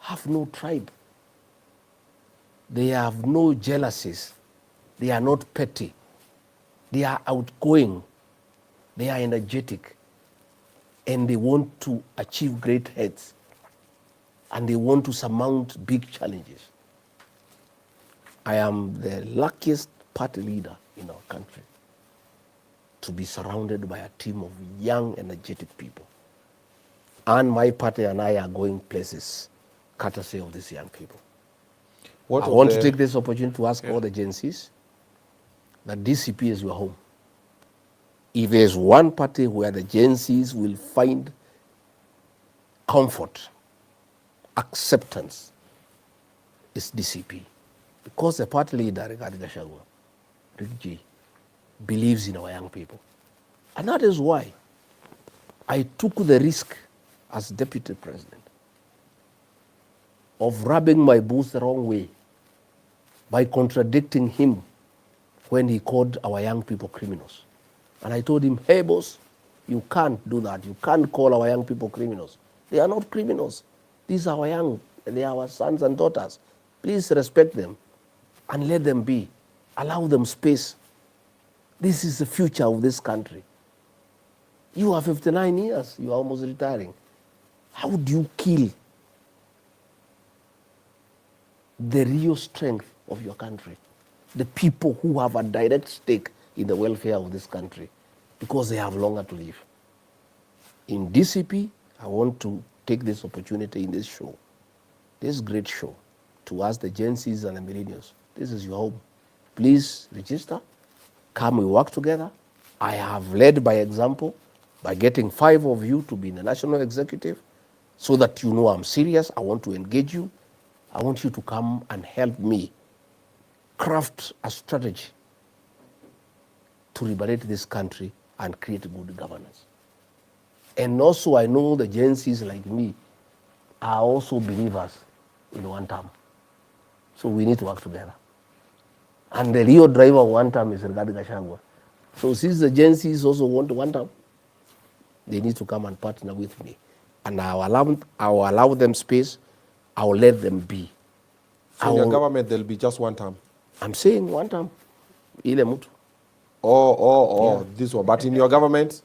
have no tribe. They have no jealousies. They are not petty. They are outgoing. They are energetic. And they want to achieve great heights. And they want to surmount big challenges. I am the luckiest party leader in our country to be surrounded by a team of young, energetic people. And my party and I are going places courtesy of these young people. I want to take this opportunity to ask all the Gen Zs that DCP is your home. If there's one party where the Gen Zs will find comfort, acceptance, it's DCP. Because the party leader, Rigathi Gachagua, Rigathi, believes in our young people. And that is why I took the risk as deputy president of rubbing my boots the wrong way by contradicting him when he called our young people criminals. And I told him, hey boss, you can't do that. You can't call our young people criminals. They are not criminals. These are our young, they are our sons and daughters. Please respect them and let them be. Allow them space. This is the future of this country. You are 59 years, you are almost retiring. How do you kill the real strength of your country? The people who have a direct stake in the welfare of this country because they have longer to live. In DCP, I want to take this opportunity in this show, this great show, to ask the Gen Zs and the millennials, this is your home. Please register. Come, we work together. I have led by example by getting 5 of you to be in the national executive so that you know I'm serious. I want to engage you. I want you to come and help me craft a strategy to liberate this country and create good governance. And also, I know the Gen Zs like me are also believers in one term. So we need to work together. And the real driver of one term is Rigathi Gachagua. So since the Gen Zs also want one term, they need to come and partner with me. And I will allow them space. I will let them be. So in your government, there'll be just one term? I'm saying one term. Ile mtu. Yeah. This one. But in your government?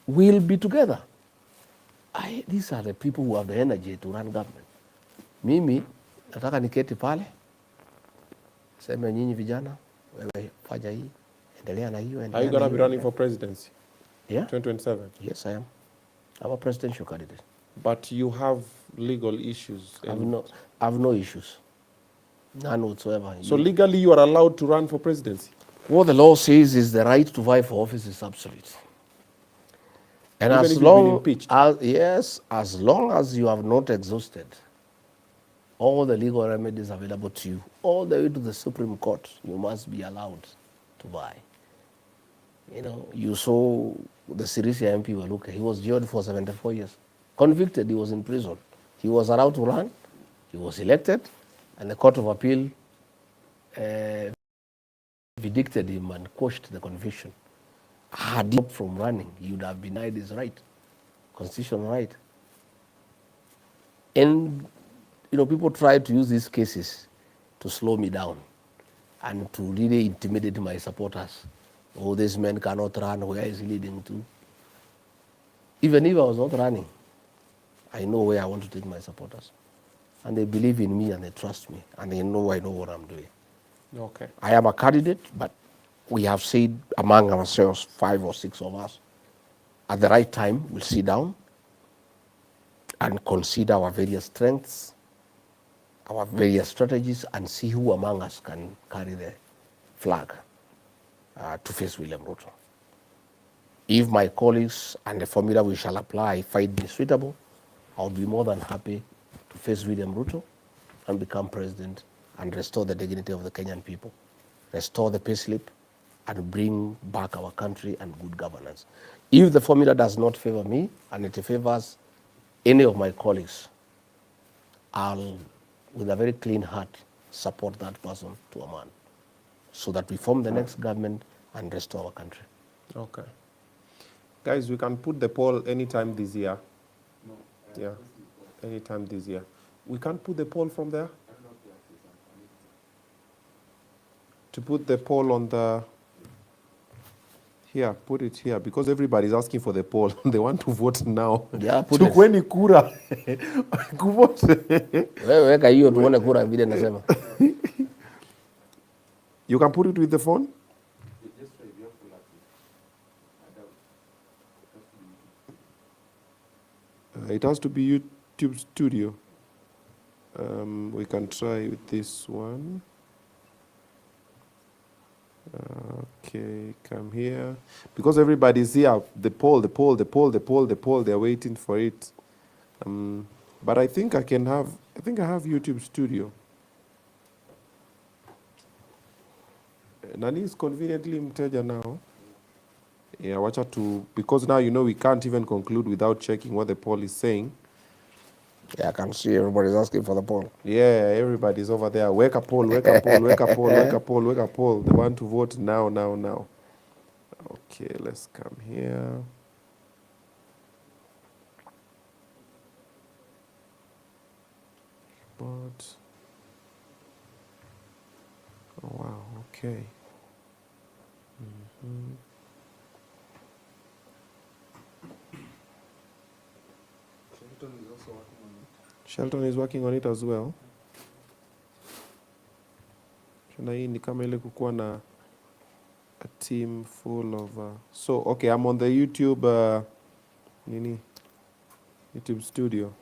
We'll be together. These are the people who have the energy to run government. Mimi, nataka niketi pale, sema nyinyi vijana, wewe fanya hii, endelea na hiyo. Are you going to be running for presidency? Yeah. 2027? Yes, I am. I'm a presidential candidate. But you have legal issues. I have no issues. None whatsoever. So legally you are allowed to run for presidency? What the law says is the right to vie for office is absolute. And even as if long you've been impeached? As long as you have not exhausted all the legal remedies available to you, all the way to the Supreme Court, you must be allowed to vie. You know, you saw the Sirisia MP, look, he was jailed for 74 years. Convicted, he was in prison. He was allowed to run, he was elected, and the Court of Appeal vindicated him and quashed the conviction. Had he stopped from running, he would have been denied his right, constitutional right. And you know, people try to use these cases to slow me down and to really intimidate my supporters. Oh, this man cannot run, where is he leading to? Even if I was not running, I know where I want to take my supporters. And they believe in me and they trust me and they know I know what I'm doing. Okay. I am a candidate, but we have said among ourselves, 5 or 6 of us, at the right time, we'll sit down and consider our various strengths, our various strategies, and see who among us can carry the flag to face William Ruto. If my colleagues and the formula we shall apply find me suitable, I'll be more than happy to face William Ruto and become president and restore the dignity of the Kenyan people, restore the payslip, and bring back our country and good governance. If the formula does not favor me and it favors any of my colleagues, I'll, with a very clean heart, support that person to a man so that we form the next government and restore our country. Okay. Guys, we can put the poll anytime this year. No. Yeah, anytime this year. We can't put the poll from there? To put the poll on the... Here, put it here, because everybody's asking for the poll. They want to vote now. Yeah, put it. Chukweni kura. Weka hiyo tuone kura vile nasema. You can put it with the phone? It has to be YouTube Studio. We can try with this one. Okay, come here. Because everybody's here, the poll, they're waiting for it. But I think I have YouTube Studio. Nani is conveniently mteja now. Yeah, watch out to, because now you know we can't even conclude without checking what the poll is saying. Yeah, I can see everybody's asking for the poll. Yeah, everybody's over there. Wake up poll, wake up poll, wake up poll, wake up poll, wake up poll. They want to vote now. Okay, let's come here. But, oh wow, okay. Shelton is working on it as well. Na hii ni kama ile kukuwa na a team full of so okay, I'm on the YouTube YouTube Studio.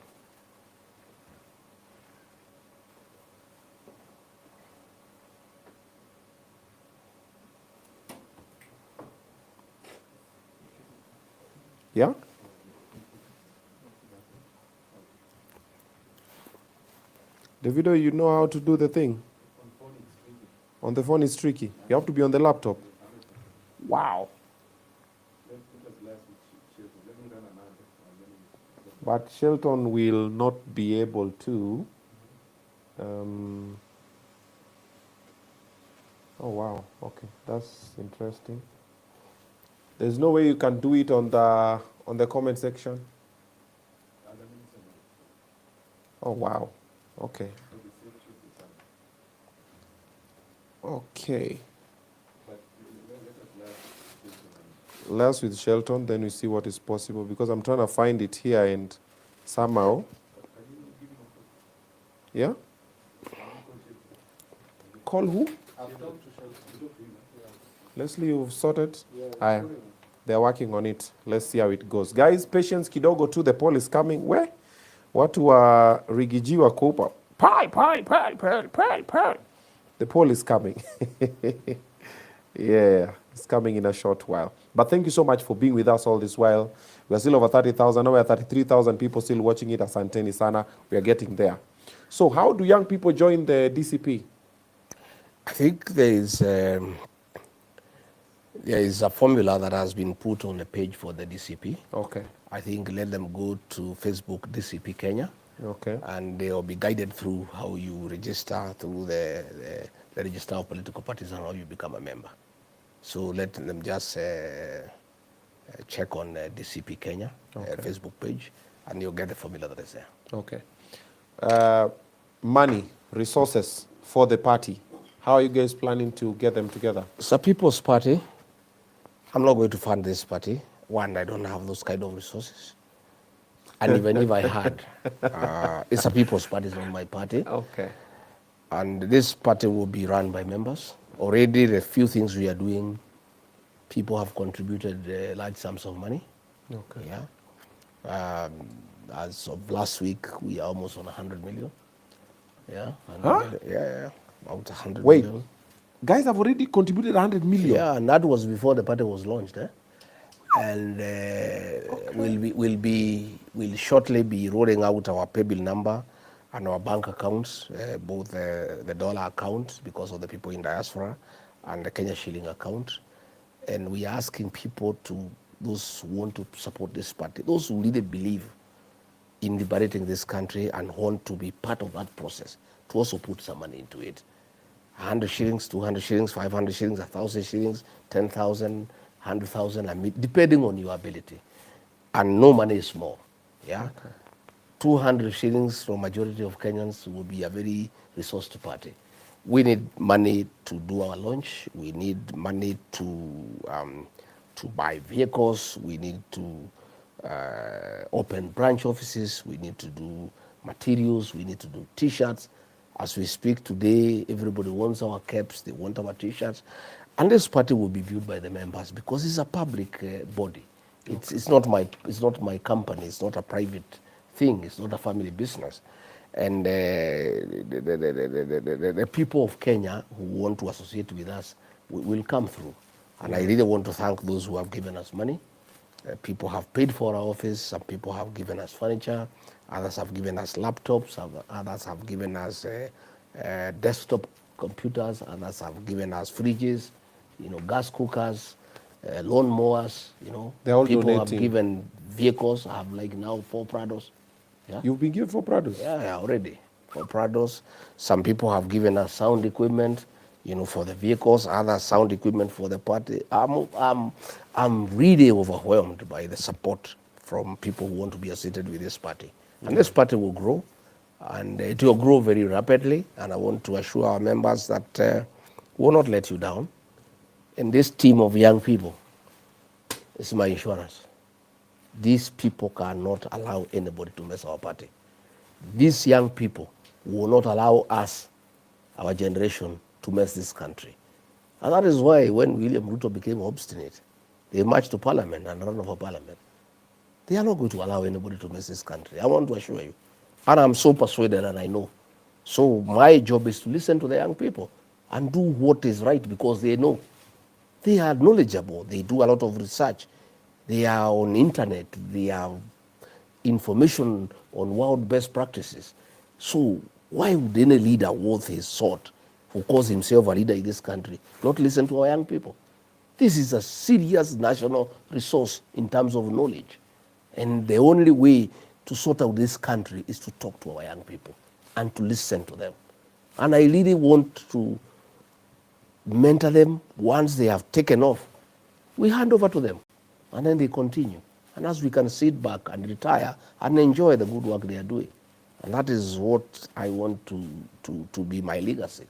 Yeah? Davido, you know how to do the thing? On the phone it's tricky. You have to be on the laptop. Wow. But Shelton will not be able to. Oh wow, okay, that's interesting. There's no way you can do it on the comment section. Oh wow, okay. Okay. Last with Shelton, then we see what is possible, because I'm trying to find it here and somehow. Yeah? Call who? Leslie, you've sorted? Aye. They're working on it. Let's see how it goes. Guys, patience kidogo too. The poll is coming. Where? Watu wa Rigiji wako upa. Pie. The poll is coming. Yeah, it's coming in a short while. But thank you so much for being with us all this while. We're still over 30,000. Now we're 33,000 people still watching it. Asanteni sana. We are getting there. So how do young people join the DCP? I think there is a formula that has been put on the page for the DCP. Okay. I think let them go to Facebook DCP Kenya. Okay. And they will be guided through how you register through the register of political parties and how you become a member. So let them just check on DCP Kenya Facebook page, and you'll get the formula that is there. Okay. Money, resources for the party. How are you guys planning to get them together? It's a people's party. I'm not going to fund this party. One, I don't have those kind of resources. And even if I had, it's a people's party, it's not my party. Okay. And this party will be run by members. Already the few things we are doing, people have contributed large sums of money. Okay. Yeah. As of last week, we are almost on 100 million. Yeah. Huh? Yeah. About 100 Wait, million. guys have already contributed 100 million? Yeah, and that was before the party was launched. And we'll shortly be rolling out our paybill number and our bank accounts, both the dollar account because of the people in diaspora and the Kenya shilling account. And we are asking people those who want to support this party, those who really believe in liberating this country and want to be part of that process, to also put some money into it. 100 shillings, 200 shillings, 500 shillings, 1,000 shillings, 10,000, 100,000, depending on your ability. And no money is small. Yeah. Okay. 200 shillings for majority of Kenyans will be a very resourced party. We need money to do our launch. We need money to buy vehicles. We need to open branch offices. We need to do materials. We need to do T-shirts. As we speak today, everybody wants our caps. They want our T-shirts. And this party will be viewed by the members because it's a public body. It's not my company. It's not a private thing. It's not a family business. And the people of Kenya who want to associate with us will come through. And I really want to thank those who have given us money. People have paid for our office. Some people have given us furniture. Others have given us laptops. Others have given us desktop computers. Others have given us fridges, gas cookers, lawn mowers. They're all people donating. Have given vehicles. I have now 4 Prados. Yeah? You've been given 4 Prados? Yeah, already. 4 Prados. Some people have given us sound equipment, for the vehicles. Other sound equipment for the party. I'm really overwhelmed by the support from people who want to be associated with this party. And this party will grow, and it will grow very rapidly. And I want to assure our members that we will not let you down. And this team of young people is my insurance. These people cannot allow anybody to mess our party. These young people will not allow us, our generation, to mess this country. And that is why when William Ruto became obstinate, they marched to parliament and ran for parliament. They are not going to allow anybody to mess this country. I want to assure you. And I'm so persuaded, and I know. So my job is to listen to the young people and do what is right because they know. They are knowledgeable. They do a lot of research. They are on internet. They have information on world best practices. So Why would any leader worth his salt, who calls himself a leader in this country, not listen to our young people? This is a serious national resource in terms of knowledge. And the only way to sort out this country is to talk to our young people and to listen to them. And I really want to mentor them. Once they have taken off, we hand over to them, and then they continue. And as we can sit back and retire and enjoy the good work they are doing. And that is what I want to be my legacy.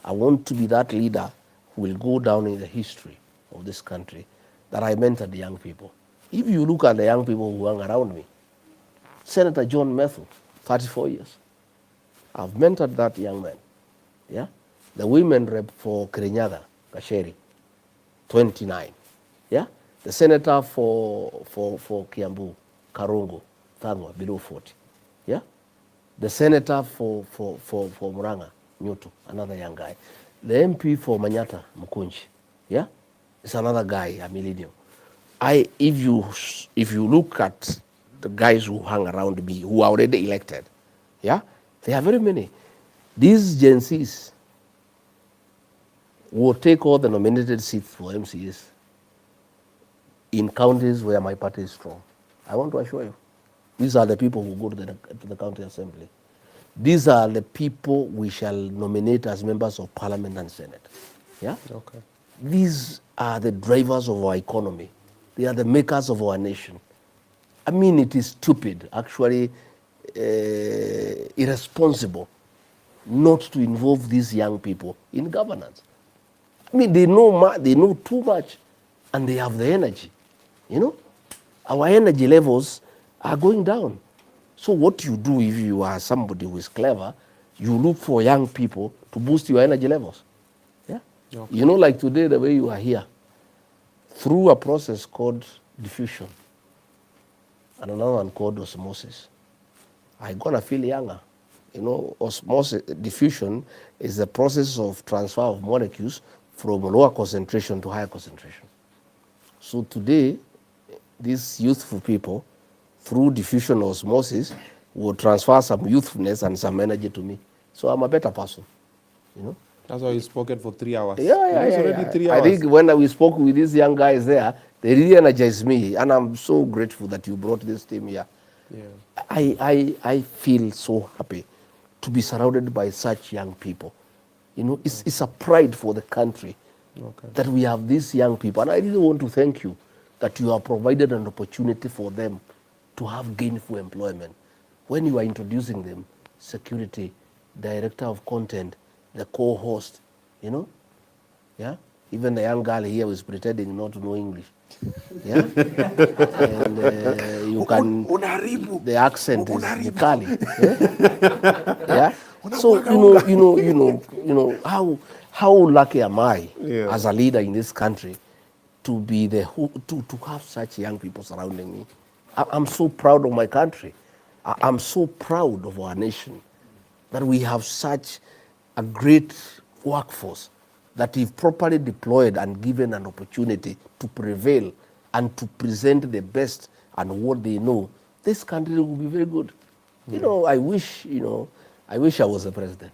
I want to be that leader who will go down in the history of this country, that I mentored the young people. If you look at the young people who hung around me, Senator John Method, 34 years. I've mentored that young man. Yeah? The women rep for Kirinyaga, Gachagua, 29. Yeah? The senator for Kiambu, Karungu, Thangwa, below 40. Yeah? The senator for Muranga, Nyutu, another young guy. The MP for Manyata, Mukunji. Yeah? It's another guy, a millennial. If you look at the guys who hang around me, who are already elected, yeah, there are very many. These Gen Zs will take all the nominated seats for MCs in counties where my party is strong. I want to assure you, these are the people who go to the county assembly. These are the people we shall nominate as members of parliament and senate. Yeah? Okay. These are the drivers of our economy. They are the makers of our nation. I mean, it is stupid, actually irresponsible, not to involve these young people in governance. I mean, they know too much, and they have the energy. You know, our energy levels are going down. So what you do if you are somebody who is clever, you look for young people to boost your energy levels. Yeah. Okay. You know, like today, the way you are here, through a process called diffusion and another one called osmosis, I'm gonna feel younger. You know, osmosis, diffusion is the process of transfer of molecules from lower concentration to higher concentration. So today, these youthful people, through diffusion osmosis, will transfer some youthfulness and some energy to me. So I'm a better person, you know. That's why you spoken for 3 hours. Yeah. Already 3 hours. I think when we spoke with these young guys there, they really energized me, and I'm so grateful that you brought this team here. Yeah. I feel so happy to be surrounded by such young people. You know, it's a pride for the country that we have these young people. And I really want to thank you that you have provided an opportunity for them to have gainful employment. When you are introducing them, security, director of content, the co-host, you know, yeah? Even the young girl here was pretending not to know English. Yeah? And you can, the accent is Mukali. Yeah? So, you know, how lucky am I as a leader in this country to be to have such young people surrounding me. I'm so proud of my country. I'm so proud of our nation that we have such a great workforce that if properly deployed and given an opportunity to prevail and to present the best and what they know, this country will be very good. You know, I wish I was a president.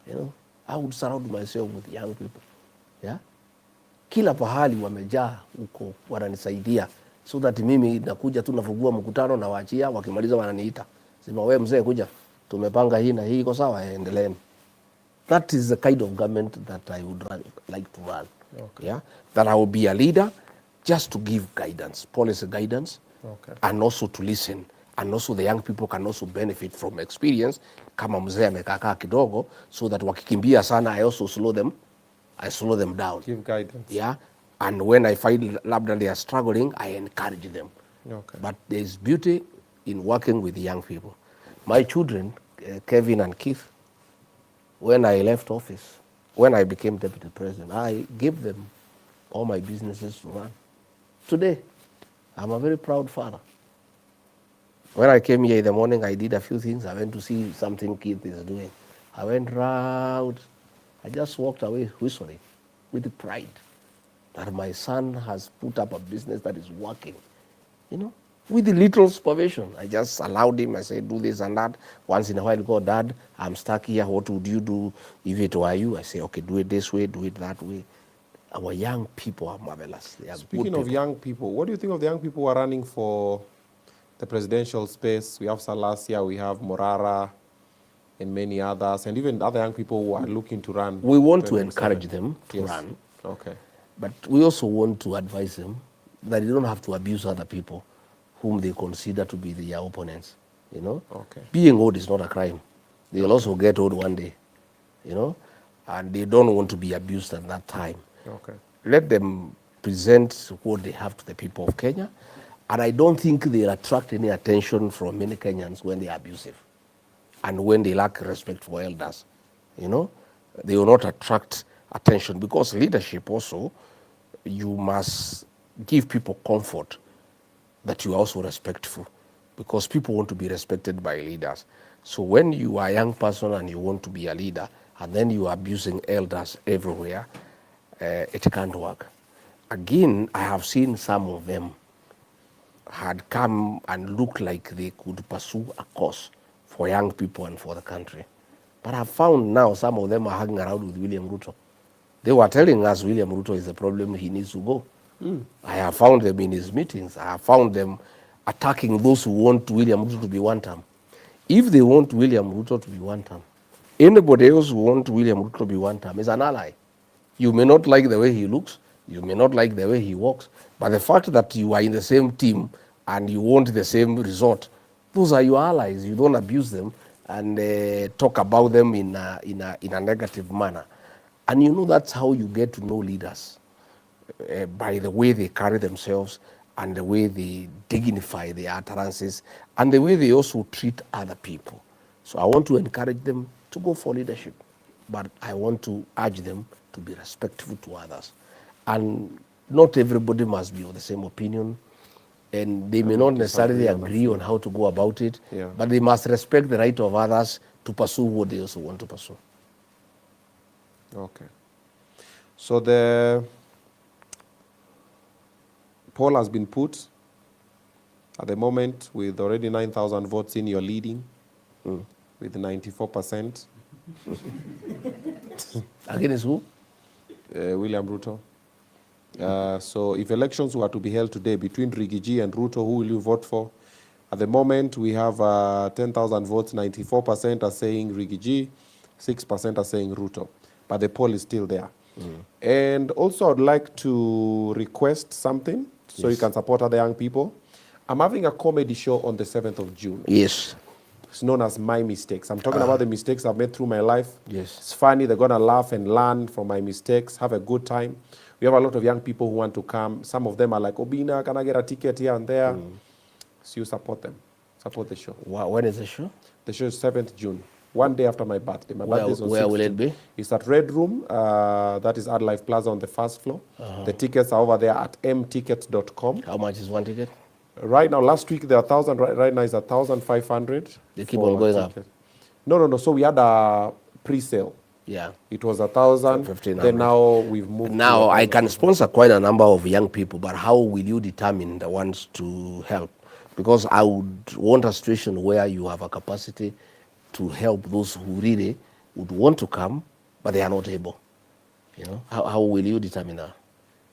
You know, I would surround myself with young people. Yeah? Kila pahali wamejaa huko wananisaidia, so that mimi nakuja tu nafungua mkutano na waachia, wakimaliza wananiita. Sema wewe mzee kuja, tumepanga hii na hii, iko sawa, endeleeni. That is the kind of government that I would like to run. Okay. Yeah? That I will be a leader just to give guidance, policy guidance, and also to listen. And also the young people can also benefit from experience. Kama mzee amekaa kidogo, so that wakikimbia sana, I also slow them down. Give guidance. Yeah. And when I find labda they are struggling, I encourage them. Okay. But there is beauty in working with young people. My children, Kevin and Keith, when I left office, when I became deputy president, I gave them all my businesses to run. Today, I'm a very proud father. When I came here in the morning, I did a few things. I went to see something Keith is doing. I went round. I just walked away whistling with pride that my son has put up a business that is working. You know, with little supervision. I just allowed him. I said, do this and that. Once in a while, go, Dad, I'm stuck here. What would you do if it were you? I say, okay, do it this way, do it that way. Our young people are marvelous. They are Speaking good of people. young people, what do you think of the young people who are running for the presidential space? We have Salasia, we have Morara, and many others, and even other young people who are looking to run. We want to encourage them to Yes. run, Okay. but we also want to advise them that they don't have to abuse other people whom they consider to be their opponents. You know, Okay. being old is not a crime. They'll also get old one day, you know, and they don't want to be abused at that time. Okay. Let them present what they have to the people of Kenya, and I don't think they'll attract any attention from many Kenyans when they are abusive and when they lack respect for elders. You know, they will not attract attention, because leadership also, you must give people comfort that you are also respectful, because people want to be respected by leaders. So when you are a young person and you want to be a leader and then you are abusing elders everywhere, it can't work. Again, I have seen some of them had come and looked like they could pursue a cause for young people and for the country. But I've found now some of them are hanging around with William Ruto. They were telling us William Ruto is the problem, he needs to go. I have found them in his meetings. I have found them attacking those who want William Ruto to be one term. If they want William Ruto to be one term, anybody else who wants William Ruto to be one term is an ally. You may not like the way he looks, you may not like the way he walks, but the fact that you are in the same team and you want the same result, those are your allies. You don't abuse them and talk about them in a negative manner. And you know, that's how you get to know leaders, by the way they carry themselves and the way they dignify their utterances and the way they also treat other people. So I want to encourage them to go for leadership, but I want to urge them to be respectful to others. And not everybody must be of the same opinion, and they may not necessarily agree on how to go about it, Yeah. but they must respect the right of others to pursue what they also want to pursue. Okay. So the poll has been put. At the moment, with already 9,000 votes in, you're leading with 94%. Against who? William Ruto. So if elections were to be held today between Rigathi and Ruto, who will you vote for? At the moment, we have 10,000 votes. 94% are saying Rigathi, 6% are saying Ruto. But the poll is still there. And also, I'd like to request something so you can support other young people. I'm having a comedy show on the 7th of June. Yes. It's known as My Mistakes. I'm talking about the mistakes I've made through my life. Yes. It's funny. They're going to laugh and learn from my mistakes, have a good time. We have a lot of young people who want to come. Some of them are like, Obinna, can I get a ticket here and there? So you support them. Support the show. When is the show? The show is 7th June, one day after my birthday. My birthday is on Where 6th will it June. be? It's at Red Room. That is at Life Plaza on the first floor. The tickets are over there at mtickets.com. How much is one ticket? Right now, last week, there are 1,000. Right now, it's 1,500. They keep on going up. No. So we had a pre-sale. Yeah. It was 1,000. 1,500. Then now we've moved. Now, I can sponsor quite a number of young people, but how will you determine the ones to help? Because I would want a situation where you have a capacity to help those who really would want to come, but they are not able. You know, how will you determine that?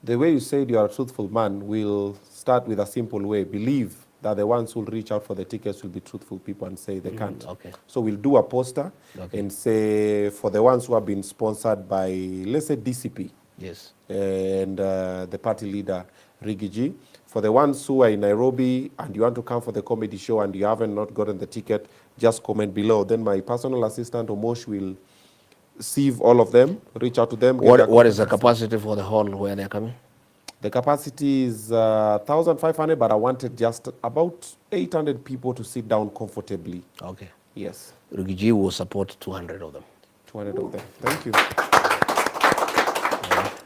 The way you said you are a truthful man, we'll start with a simple way. Believe that the ones who will reach out for the tickets will be truthful people and say they can't. Okay. So we'll do a poster and say for the ones who have been sponsored by, let's say, DCP. Yes. And the party leader, Rigathi. For the ones who are in Nairobi and you want to come for the comedy show and you haven't not gotten the ticket, just comment below. Then my personal assistant, Omosh, will sieve all of them, reach out to them. What is the capacity for the hall where they're coming? The capacity is 1,500, but I wanted just about 800 people to sit down comfortably. Okay. Yes. Rigathi will support 200 of them. 200 of them. Thank you.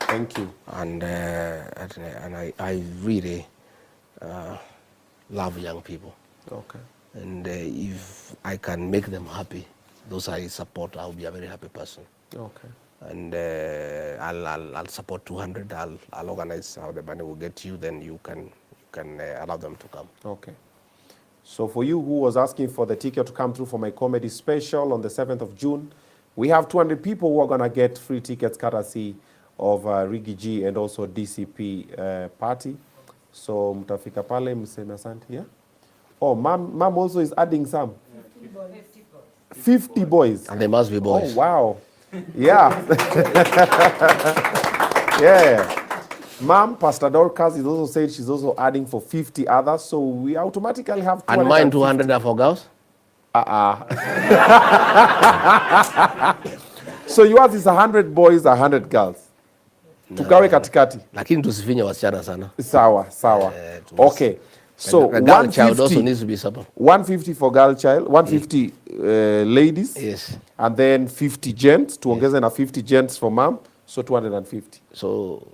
Thank you. And I really love young people. Okay. And if I can make them happy, those I support, I'll be a very happy person. Okay. And I'll support 200. I'll organize how the money will get you. Then you can can allow them to come. Okay. So for you who was asking for the ticket to come through for my comedy special on the 7th of June, we have 200 people who are going to get free tickets courtesy of Rigathi and also DCP party. So mtafika pale mseme asante. Yeah? Oh, mom also is adding some. 50 boys. And they must be boys. Oh, wow. Yeah. Yeah. Mom, Pastor Dorcas is also said she's also adding for 50 others. So we automatically have 250. And mine 200 are for girls? So yours is 100 boys, 100 girls. Tugawe katikati. Lakini tusifinye wasichana sana. Sawa. Okay. So the girl child also needs to be supple. 150 for girl child, 150 ladies. Yes. And then 50 gents. Tuongeze na 50 gents for mom. So 250. So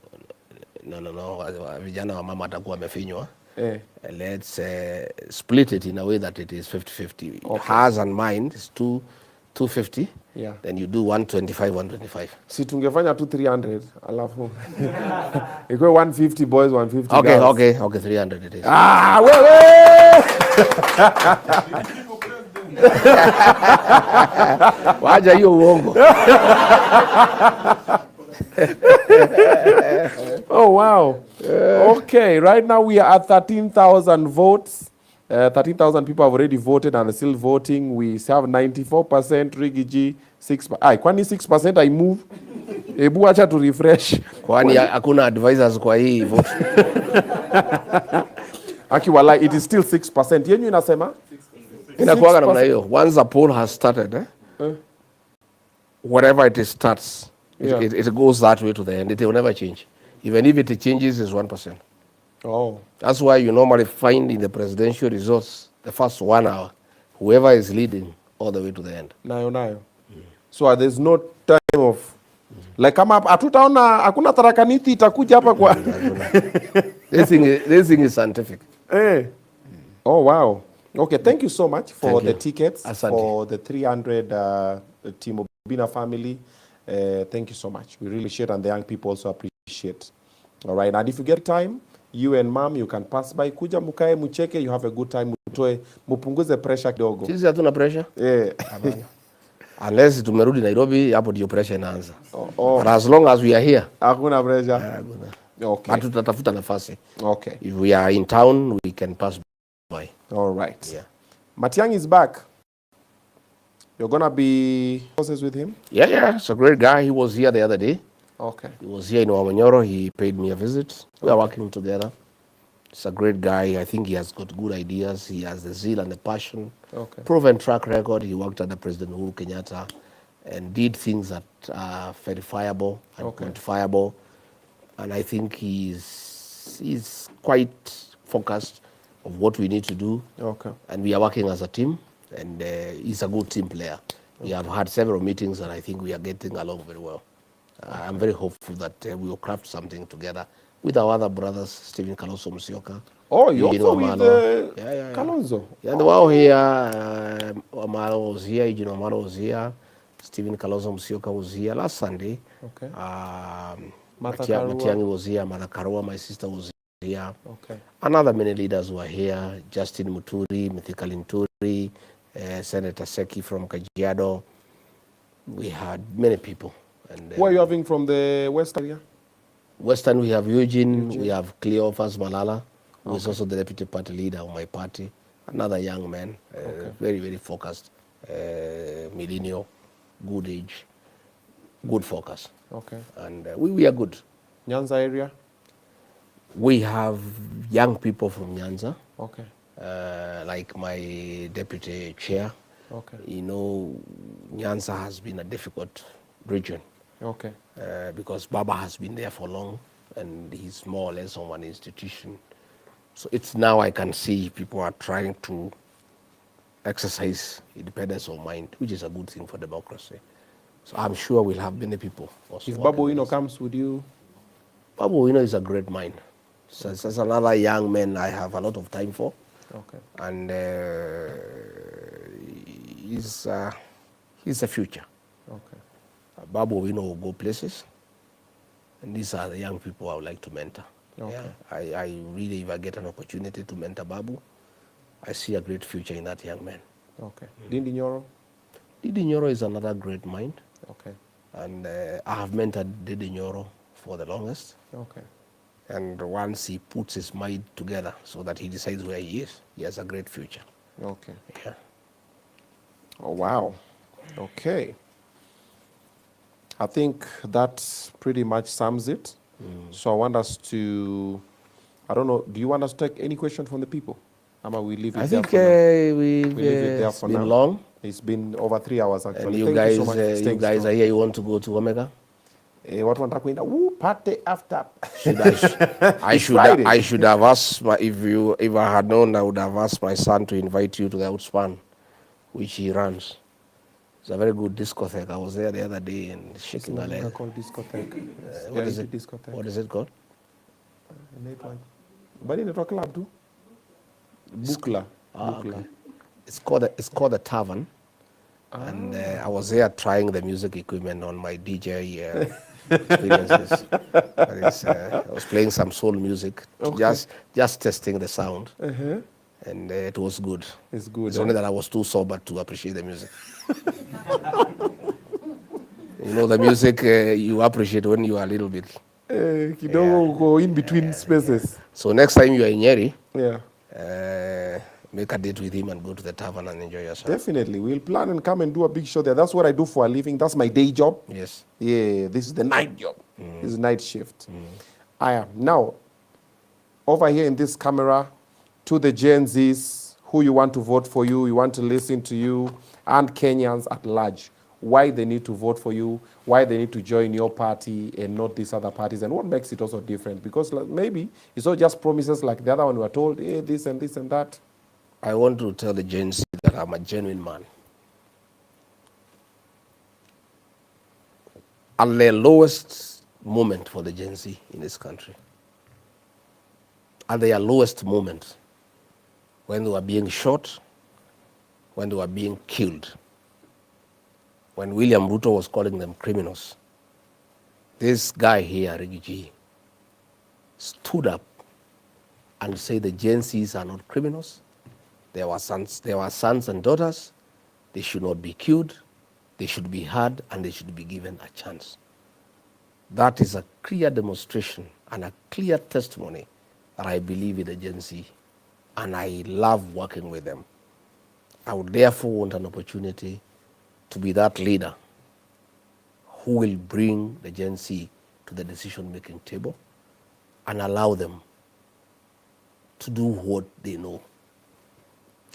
no. Vijana wa mama atakuwa wamefinywa. Let's split it in a way that it is 50-50. Okay. Hers and mine is 250. Yeah. Then you do 125, 125. Si tungefanya tu 300 alafu iko 150 boys, 150 girls. Okay, 300 it is. Wewe! Waja hiyo uongo. Oh, wow. Okay, right now we are at 13,000 votes. 13,000 people have already voted and are still voting. We have 94% Rigathi, 6%. Kwani 6% I move? Ebu acha to refresh. Kwani hakuna advisors kwa hii vote. Akiwala, it is still 6%. Yenyu inasema? Inakuwa namna hiyo. Once a poll has started, whatever it starts, it goes that way to the end. It will never change. Even if it changes, it's 1%. Oh. That's why you normally find in the presidential results, the first 1 hour, whoever is leading all the way to the end. Nayo. So there's no time of like kama hatutaona hakuna tarakanithi itakuja hapa kwa This thing is scientific. Oh, wow. Okay, thank you so much for the tickets. Asante. For the 300 Team Obinna family. Thank you so much. We really appreciate, and the young people also appreciate. All right, and if you get time, you and mom, you can pass by. Kuja mukae mucheke, you have a good time. Mupunguze pressure kidogo. Sisi hatuna pressure. Unless tumerudi Nairobi, hapo ndio pressure inaanza. But as long as we are here, hakuna pressure. Okay. But tutatafuta nafasi. Okay. If we are in town, we can pass by. All right. Yeah. Matiang is back. You're gonna be close with him? Yeah. It's a great guy. He was here the other day. Okay. He was here in Wamanyoro. He paid me a visit. We are working together. He's a great guy. I think he has got good ideas. He has the zeal and the passion. Okay. Proven track record. He worked under President Uhuru Kenyatta and did things that are verifiable and quantifiable. And I think he's quite focused of what we need to do. Okay. And we are working as a team. And he's a good team player. We have had several meetings, and I think we are getting along very well. I'm very hopeful that we will craft something together with our other brothers, Stephen Kalonzo Musyoka. Oh, you also with Kalonzo? Yeah, they were all here. Omaro was here, Eugene Omaro was here, Stephen Kalonzo Musyoka was here last Sunday. Okay. Matiang'i was here, Martha Karua, my sister, was here. Okay. Another many leaders were here, Justin Muturi, Mithika Linturi, Senator Seki from Kajiado. We had many people. And, who are you having from the West area? Western, we have Eugene. We have Cleophas Malala, who is also the deputy party leader of my party. Another young man, very, very focused, millennial, good age, good focus. Okay. And we are good. Nyanza area? We have young people from Nyanza. Okay. Like my deputy chair. Okay. You know, Nyanza has been a difficult region. Okay. Because Baba has been there for long, and he's more or less on one institution. So it's now I can see people are trying to exercise independence of mind, which is a good thing for democracy. So I'm sure we'll have many people. If Babu Owino comes, would you? Babu Owino is a great mind. So it's another young man I have a lot of time for. Okay. And he's the future. Okay. Babu Owino will go places. And these are the young people I would like to mentor. Okay. Yeah, I really, if I get an opportunity to mentor Babu, I see a great future in that young man. Okay. Dindi Nyoro? Didi Nyoro is another great mind, Okay. and I have mentored Didi Nyoro for the longest. Okay. And once he puts his mind together so that he decides where he is, he has a great future. Okay. Yeah. Oh, wow. Okay. I think that pretty much sums it. So I want us to, I don't know, do you want us to take any question from the people? Ama we leave it I there think for now? we leave it there it's for been now. long, It's been over 3 hours and actually. you Thank you so guys, much for you staying guys strong. are here. You want to go to Omega? What one takwenda? Woo, party after. Should I should have asked if I had known, I would have asked my son to invite you to the outspan, which he runs. It's a very good discotheque. I was there the other day and shaking a leg. Called discotheque. What is it? Discotheque. What is it called? But in the club too. Bukla. Okay. It's called the Tavern, and I was there trying the music equipment on my DJ experiences. I was playing some soul music, just testing the sound, and it was good. It's good. It's only that I was too sober to appreciate the music. You know, the music you appreciate when you are a little bit. Kidogo go in between spaces. So next time you are in Nyeri, Yeah. make a date with him and go to the tavern and enjoy yourself. Definitely. We'll plan and come and do a big show there. That's what I do for a living. That's my day job. Yes. Yeah, this is the night job. This is night shift. I am. Now, over here in this camera, to the Gen Zs, who you want to vote for you want to listen to you, and Kenyans at large, why they need to vote for you, why they need to join your party and not these other parties, and what makes it also different. Because maybe it's not just promises like the other one we were told, hey, this and this and that. I want to tell the Gen Z that I'm a genuine man. At the lowest moment for the Gen Z in this country, at their lowest moment, when they were being shot, when they were being killed, when William Ruto was calling them criminals, this guy here, Rigathi, stood up and said the Gen Zs are not criminals. They were sons and daughters. They should not be killed. They should be heard, and they should be given a chance. That is a clear demonstration and a clear testimony that I believe in the Gen Z, and I love working with them. I would therefore want an opportunity to be that leader who will bring the Gen Z to the decision-making table and allow them to do what they know.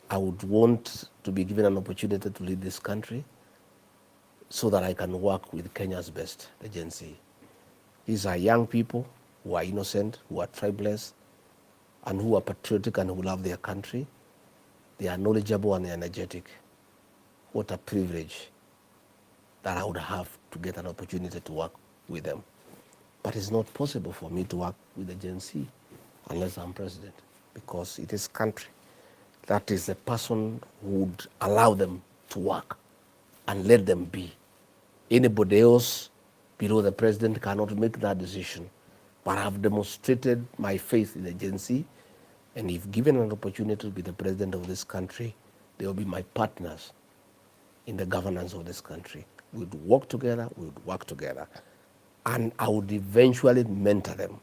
I would want to be given an opportunity to lead this country so that I can work with Kenya's best, the Gen Z. These are young people who are innocent, who are tribeless, and who are patriotic and who love their country. They are knowledgeable and energetic. What a privilege that I would have to get an opportunity to work with them. But it's not possible for me to work with the Gen Z unless I'm president, because it is country. That is the person who would allow them to work and let them be. Anybody else below the president cannot make that decision. But I've demonstrated my faith in the Gen Z, and if given an opportunity to be the president of this country, they will be my partners in the governance of this country. We would work together, and I would eventually mentor them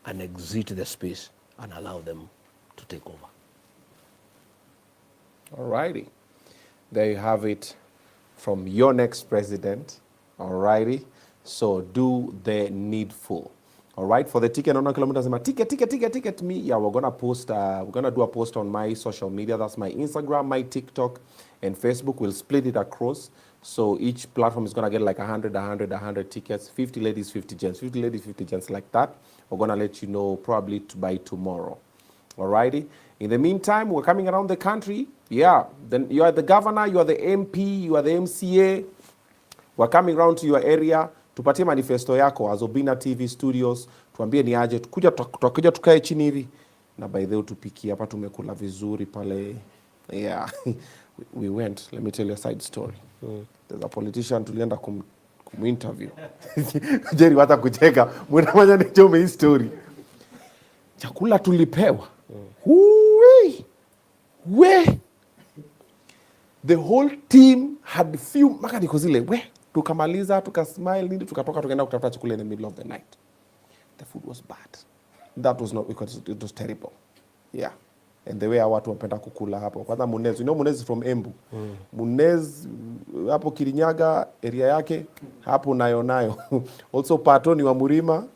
and exit the space and allow them to take over. All righty. There you have it from your next president. All righty. So do the needful. All right. For the ticket, on kilometers, ticket me. Yeah, we're gonna post. We're gonna do a post on my social media. That's my Instagram, my TikTok, and Facebook. We'll split it across. So each platform is gonna get like 100 tickets. 50 ladies, 50 gents. 50 ladies, 50 gents, like that. We're gonna let you know probably by tomorrow. All righty. In the meantime, we're coming around the country. Yeah, then you are the governor, you are the MP, you are the MCA. We're coming around to your area. Tupatie manifesto yako as Obinna TV Studios. Tuambie ni aje, tutakuja tukae chini hivi. Na by the way tupikie hapa, tumekula vizuri pale. Yeah, we went. Let me tell you a side story. There's a politician tulienda interview. Jerry wata kucheka. Mwanamanya nichome hii story. chakula tulipewa. Huwi. We. The whole team had few, maka niko zile, tukamaliza, tukasmile, nini, tukatoka, tukaenda kutafuta chakula in the middle of the night. The food was bad. That was not, because it was terrible. Yeah. And the way watu wapenda kukula hapo. Kwanza Munez, you know Munez is from Embu. Munez, hapo Kirinyaga, area yake, hapo nayo. Also Patoni wa Murima.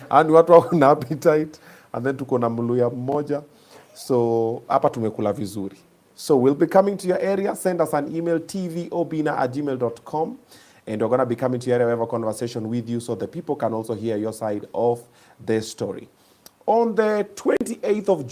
And watu wako na appetite. And then tuko na Mluya mmoja. So, hapa tumekula vizuri. So, we'll be coming to your area. Send us an email, tvobinna@gmail.com. And we're going to be coming to your area. We have a conversation with you so the people can also hear your side of the story. On the 28th of June,